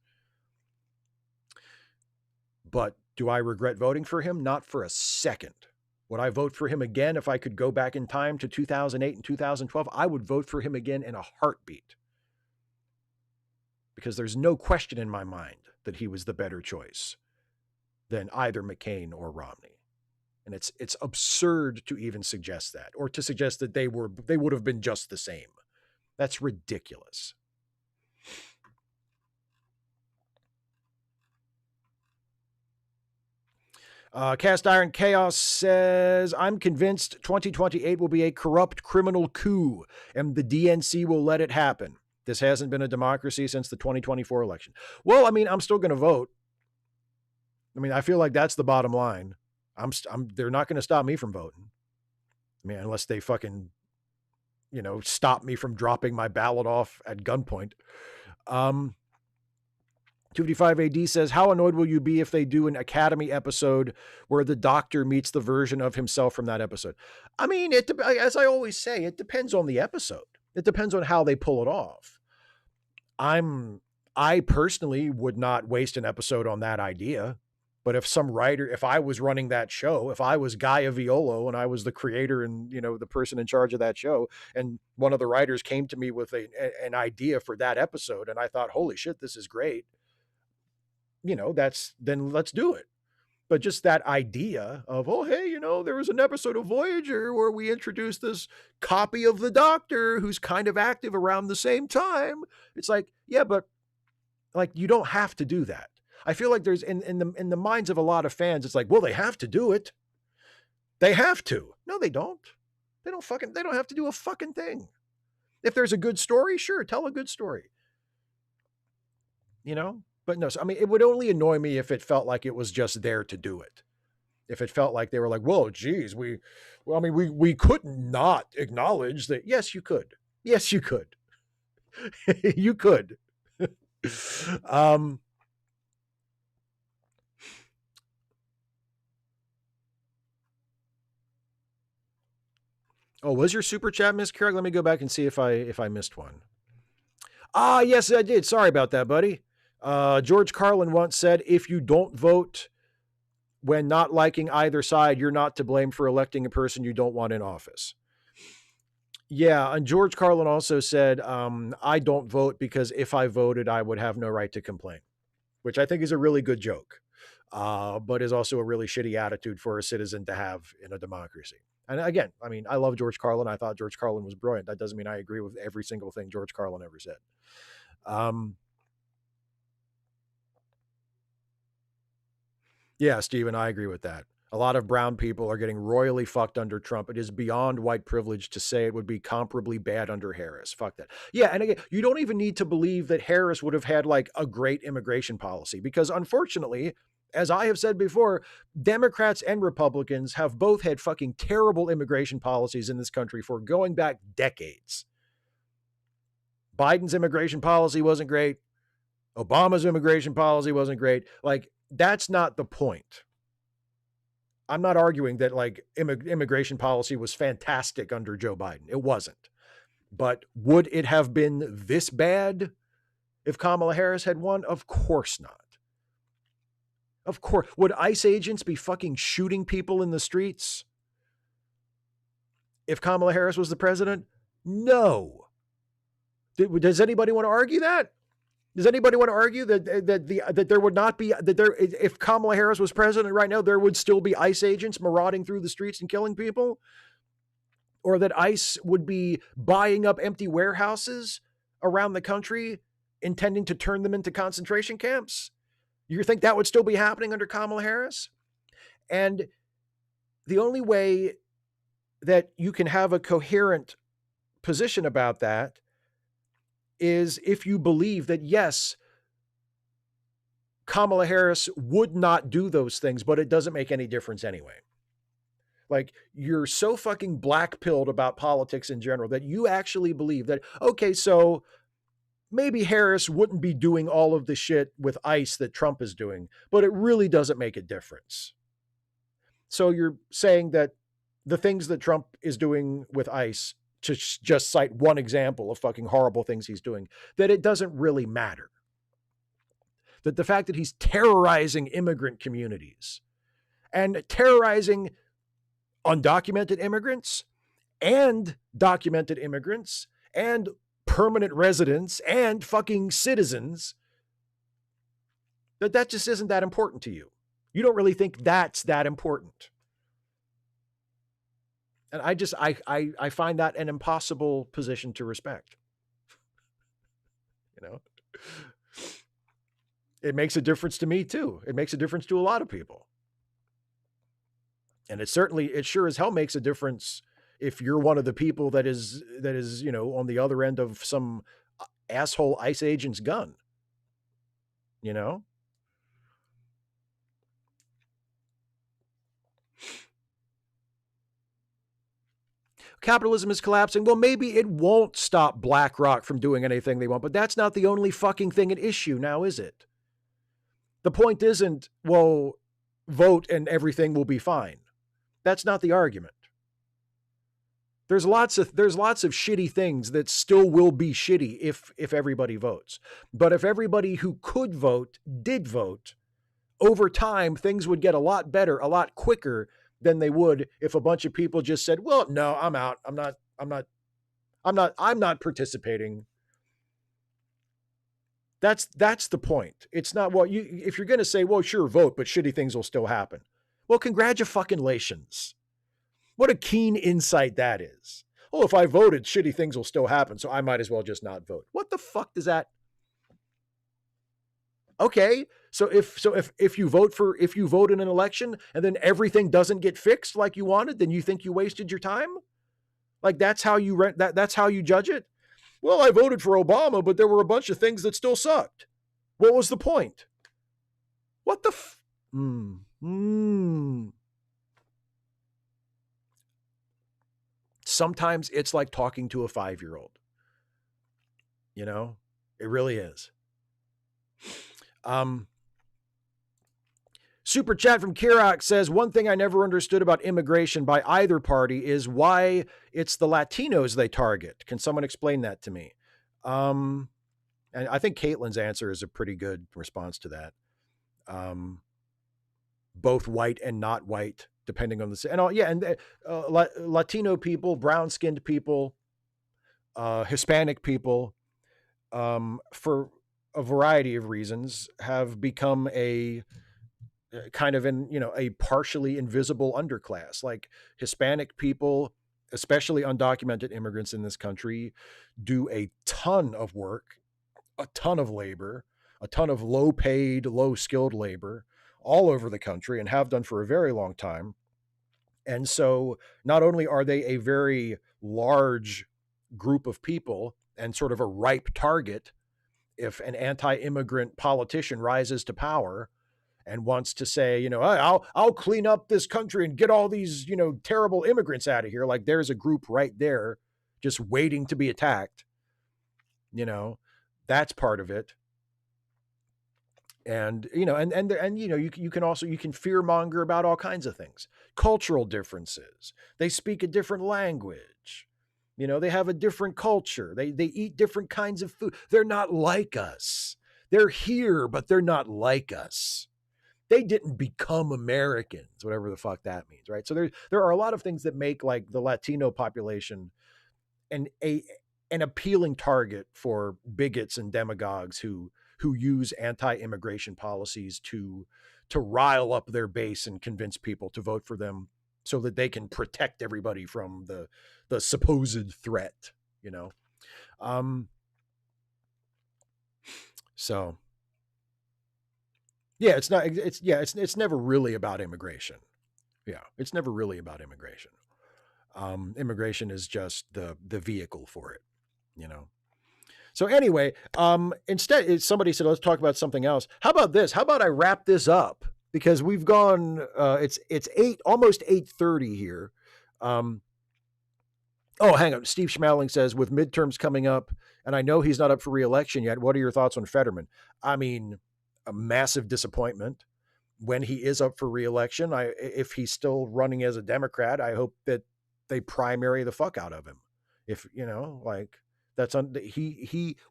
But do I regret voting for him? Not for a second. Would I vote for him again if I could go back in time to 2008 and 2012? I would vote for him again in a heartbeat. Because there's no question in my mind that he was the better choice than either McCain or Romney. And it's absurd to even suggest that, or to suggest that they would have been just the same. That's ridiculous. Cast Iron Chaos says, I'm convinced 2028 will be a corrupt criminal coup, and the DNC will let it happen. This hasn't been a democracy since the 2024 election. Well, I mean, I'm still going to vote. I mean, I feel like that's the bottom line. They're not going to stop me from voting. I mean, unless they fucking, stop me from dropping my ballot off at gunpoint. 255 AD says, how annoyed will you be if they do an Academy episode where the Doctor meets the version of himself from that episode? I mean, as I always say, it depends on the episode. It depends on how they pull it off. I personally would not waste an episode on that idea. But if I was running that show, if I was Gaia Violo and I was the creator and, the person in charge of that show, and one of the writers came to me with an idea for that episode, and I thought, holy shit, this is great. Then let's do it. But just that idea of, oh, hey, there was an episode of Voyager where we introduced this copy of the Doctor who's kind of active around the same time. It's like, yeah, but like, you don't have to do that. I feel like there's in the minds of a lot of fans, it's like, well, they have to do it. They have to. No, they don't. They don't have to do a fucking thing. If there's a good story, sure, tell a good story. You know? But no, so, I mean, it would only annoy me if it felt like it was just there to do it. If it felt like they were like, whoa, geez, we could not acknowledge that. Yes, you could. Yes, you could. You could. Oh, was your super chat, Miss Carrick? Let me go back and see if I missed one. Ah, yes, I did. Sorry about that, buddy. George Carlin once said, if you don't vote when not liking either side, you're not to blame for electing a person you don't want in office. Yeah, and George Carlin also said, I don't vote because if I voted, I would have no right to complain, which I think is a really good joke, but is also a really shitty attitude for a citizen to have in a democracy. And again, I mean, I love George Carlin. I thought George Carlin was brilliant. That doesn't mean I agree with every single thing George Carlin ever said. Yeah, Stephen, I agree with that. A lot of brown people are getting royally fucked under Trump. It is beyond white privilege to say it would be comparably bad under Harris. Fuck that. Yeah, and again, you don't even need to believe that Harris would have had like a great immigration policy because unfortunately, as I have said before, Democrats and Republicans have both had fucking terrible immigration policies in this country for going back decades. Biden's immigration policy wasn't great. Obama's immigration policy wasn't great. Like, that's not the point. I'm not arguing that like immigration policy was fantastic under Joe Biden. It wasn't. But would it have been this bad if Kamala Harris had won? Of course not. Of course. Would ICE agents be fucking shooting people in the streets if Kamala Harris was the president? No. Does anybody want to argue that? Does anybody want to argue that there would not be if Kamala Harris was president right now, there would still be ICE agents marauding through the streets and killing people? Or that ICE would be buying up empty warehouses around the country, intending to turn them into concentration camps? You think that would still be happening under Kamala Harris? And the only way that you can have a coherent position about that is if you believe that, yes, Kamala Harris would not do those things, but it doesn't make any difference anyway. Like, you're so fucking black-pilled about politics in general that you actually believe that, okay, so maybe Harris wouldn't be doing all of the shit with ICE that Trump is doing, but it really doesn't make a difference. So you're saying that the things that Trump is doing with ICE, to just cite one example of fucking horrible things he's doing, that it doesn't really matter. That the fact that he's terrorizing immigrant communities and terrorizing undocumented immigrants and documented immigrants and permanent residents and fucking citizens, that just isn't that important to you. You don't really think that's that important. And I find that an impossible position to respect. You know, it makes a difference to me too. It makes a difference to a lot of people. And it sure as hell makes a difference if you're one of the people that is, you know, on the other end of some asshole ICE agent's gun, you know? Capitalism is collapsing. Well, maybe it won't stop BlackRock from doing anything they want, but that's not the only fucking thing at issue now, is it? The point isn't, well, vote and everything will be fine. That's not the argument. There's lots of shitty things that still will be shitty if everybody votes. But if everybody who could vote did vote, over time things would get a lot better, a lot quicker than they would if a bunch of people just said, "Well, no, I'm out. I'm not participating." That's the point. It's not, well, if you're going to say, "Well, sure, vote, but shitty things will still happen." Well, congratulations. What a keen insight that is. Oh, if I voted, shitty things will still happen, so I might as well just not vote. What the fuck does that? Okay, so if you vote in an election and then everything doesn't get fixed like you wanted, then you think you wasted your time? Like that's how you rent that. That's how you judge it. Well, I voted for Obama, but there were a bunch of things that still sucked. What was the point? What the? Sometimes it's like talking to a 5-year-old. You know, it really is. Super chat from Kirak says, one thing I never understood about immigration by either party is why it's the Latinos they target. Can someone explain that to me? And I think Caitlin's answer is a pretty good response to that. Both white and not white, depending on the, and all, yeah, and Latino people, brown-skinned people, Hispanic people, for a variety of reasons, have become a kind of a partially invisible underclass. Like Hispanic people, especially undocumented immigrants in this country, do a ton of work, a ton of labor, a ton of low paid, low skilled labor all over the country, and have done for a very long time. And so not only are they a very large group of people and sort of a ripe target if an anti-immigrant politician rises to power and wants to say, I'll clean up this country and get all these, terrible immigrants out of here. Like there's a group right there just waiting to be attacked. That's part of it. And, you can fearmonger about all kinds of things, cultural differences. They speak a different language. They have a different culture. They eat different kinds of food. They're not like us. They're here, but they're not like us. They didn't become Americans, whatever the fuck that means, right? So there are a lot of things that make like the Latino population an appealing target for bigots and demagogues who use anti-immigration policies to rile up their base and convince people to vote for them so that they can protect everybody from the supposed threat, So yeah, it's never really about immigration. Yeah, it's never really about immigration. Immigration is just the vehicle for it, So anyway, instead somebody said, let's talk about something else. How about this? How about I wrap this up? Because we've gone, it's almost 8:30 here. Oh, hang on. Steve Schmaling says, with midterms coming up, and I know he's not up for re-election yet, what are your thoughts on Fetterman? I mean, a massive disappointment when he is up for re-election. If he's still running as a Democrat, I hope that they primary the fuck out of him. If,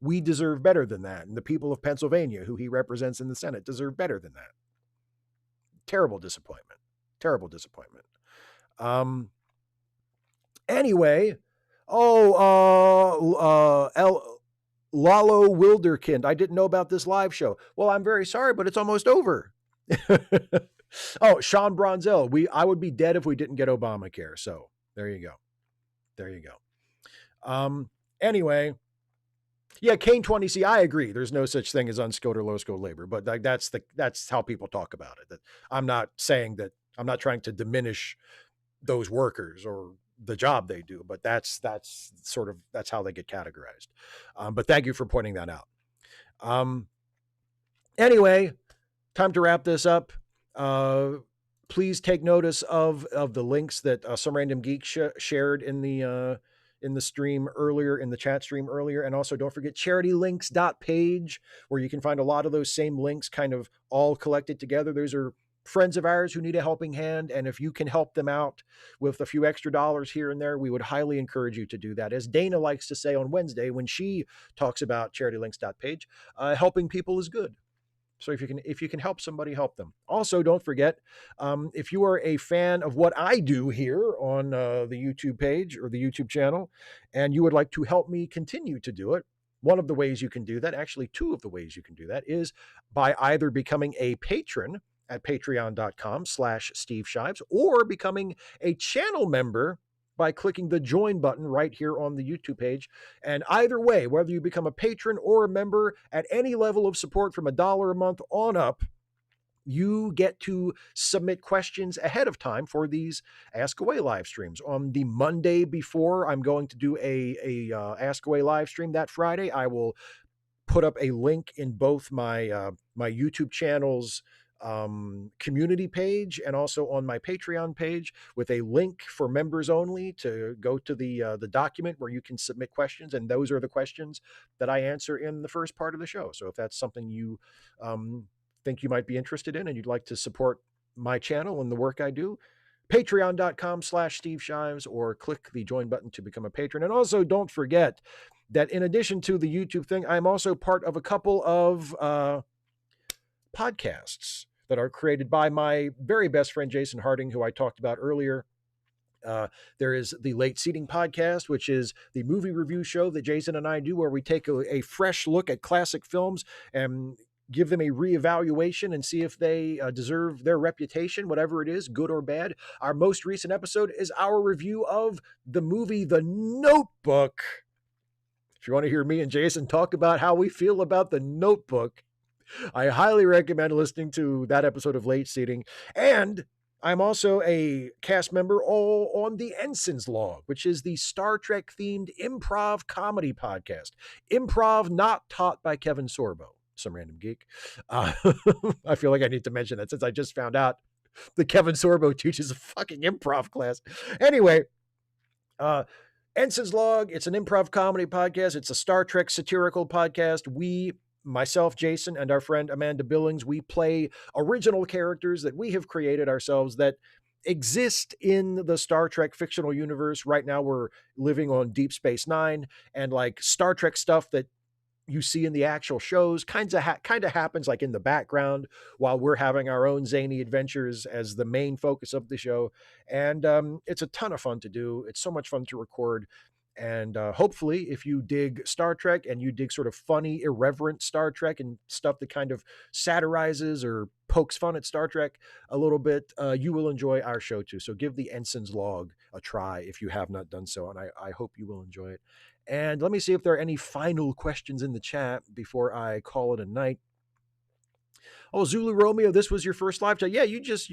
we deserve better than that. And the people of Pennsylvania, who he represents in the Senate, deserve better than that. Terrible disappointment. Anyway, Lalo Wilderkind, I didn't know about this live show. Well, I'm very sorry, but it's almost over. Oh, Sean Bronzell, I would be dead if we didn't get Obamacare. So there you go. Anyway, yeah, Kane 20C, I agree. There's no such thing as unskilled or low skilled labor, but that's how people talk about it. That I'm not saying that, I'm not trying to diminish those workers or the job they do, but that's how they get categorized. But thank you for pointing that out. Anyway, time to wrap this up. Please take notice of the links that Some Random Geek shared in the stream earlier, in the chat stream earlier. And also don't forget charitylinks.page, where you can find a lot of those same links kind of all collected together. Those are friends of ours who need a helping hand. And if you can help them out with a few extra dollars here and there, we would highly encourage you to do that. As Dana likes to say on Wednesday, when she talks about charitylinks.page, helping people is good. So if you can help somebody, help them. Also, don't forget, if you are a fan of what I do here on the YouTube page or the YouTube channel, and you would like to help me continue to do it, one of the ways you can do that, actually two of the ways you can do that, is by either becoming a patron at patreon.com/Steve Shives, or becoming a channel member by clicking the join button right here on the YouTube page. And either way, whether you become a patron or a member at any level of support from $1 a month on up, you get to submit questions ahead of time for these Ask Away live streams. On the Monday before I'm going to do a Ask Away live stream that Friday, I will put up a link in both my my YouTube channel's community page and also on my Patreon page with a link for members only to go to the document where you can submit questions, and those are the questions that I answer in the first part of the show. So if that's something you think you might be interested in and you'd like to support my channel and the work I do, patreon.com/Steve Shives, or click the join button to become a patron. And also don't forget that in addition to the YouTube thing, I'm also part of a couple of podcasts that are created by my very best friend, Jason Harding, who I talked about earlier. There is the Late Seating podcast, which is the movie review show that Jason and I do, where we take a fresh look at classic films and give them a reevaluation and see if they deserve their reputation, whatever it is, good or bad. Our most recent episode is our review of the movie The Notebook. If you want to hear me and Jason talk about how we feel about The Notebook, I highly recommend listening to that episode of Late Seating. And I'm also a cast member on the Ensign's Log, which is the Star Trek themed improv comedy podcast. Improv not taught by Kevin Sorbo, some random geek. I feel like I need to mention that since I just found out that Kevin Sorbo teaches a fucking improv class. Anyway, Ensign's Log, it's an improv comedy podcast. It's a Star Trek satirical podcast. Myself, Jason, and our friend Amanda Billings, we play original characters that we have created ourselves that exist in the Star Trek fictional universe. Right now, we're living on Deep Space Nine, and like Star Trek stuff that you see in the actual shows kind of happens like in the background while we're having our own zany adventures as the main focus of the show. And it's a ton of fun to do. It's so much fun to record. And hopefully, if you dig Star Trek and you dig sort of funny, irreverent Star Trek and stuff that kind of satirizes or pokes fun at Star Trek a little bit, you will enjoy our show too. So give the Ensign's Log a try if you have not done so. And I hope you will enjoy it. And let me see if there are any final questions in the chat before I call it a night. Oh, Zulu Romeo, this was your first live chat. Yeah, you just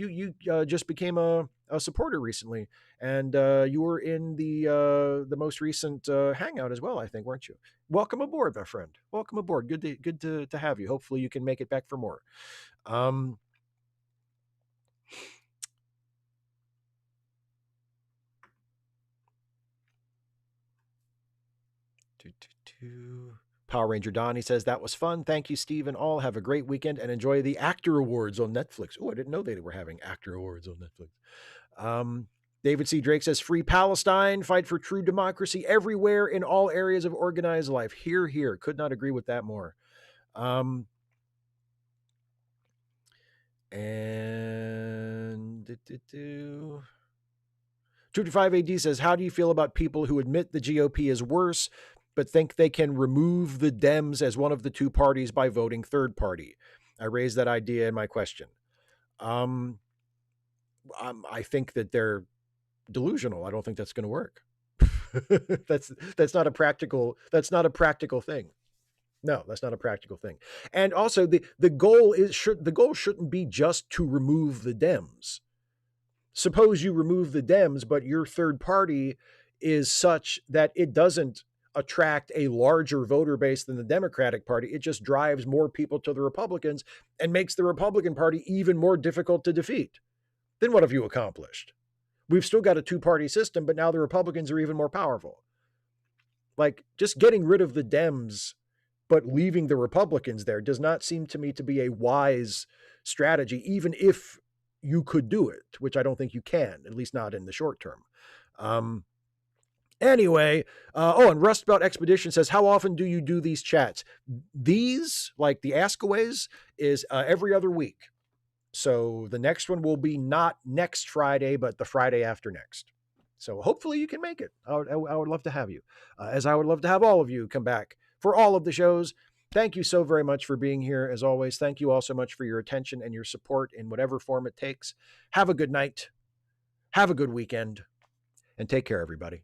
became a supporter recently, and you were in the most recent hangout as well, I think, weren't you? Welcome aboard, my friend. Welcome aboard. Good to have you. Hopefully, you can make it back for more. Power Ranger Donnie says, that was fun. Thank you, Steve, and all. Have a great weekend and enjoy the Actor Awards on Netflix. Oh, I didn't know they were having Actor Awards on Netflix. David C. Drake says, free Palestine, fight for true democracy everywhere in all areas of organized life. Hear, hear. Could not agree with that more. And 225 AD says, how do you feel about people who admit the GOP is worse, but think they can remove the Dems as one of the two parties by voting third party? I raised that idea in my question. I think that they're delusional. I don't think that's going to work. that's not a practical thing. No, that's not a practical thing. And also the goal shouldn't be just to remove the Dems. Suppose you remove the Dems, but your third party is such that it doesn't attract a larger voter base than the Democratic Party. It just drives more people to the Republicans and makes the Republican Party even more difficult to defeat. Then what have you accomplished? We've still got a two-party system, but now the Republicans are even more powerful. Like, just getting rid of the Dems but leaving the Republicans there does not seem to me to be a wise strategy, even if you could do it, which I don't think you can, at least not in the short term. Anyway, and Rustbelt Expedition says, how often do you do these chats? These, like the Askaways, is every other week. So the next one will be not next Friday, but the Friday after next. So hopefully you can make it. I would love to have you, as I would love to have all of you come back for all of the shows. Thank you so very much for being here. As always, thank you all so much for your attention and your support in whatever form it takes. Have a good night. Have a good weekend. And take care, everybody.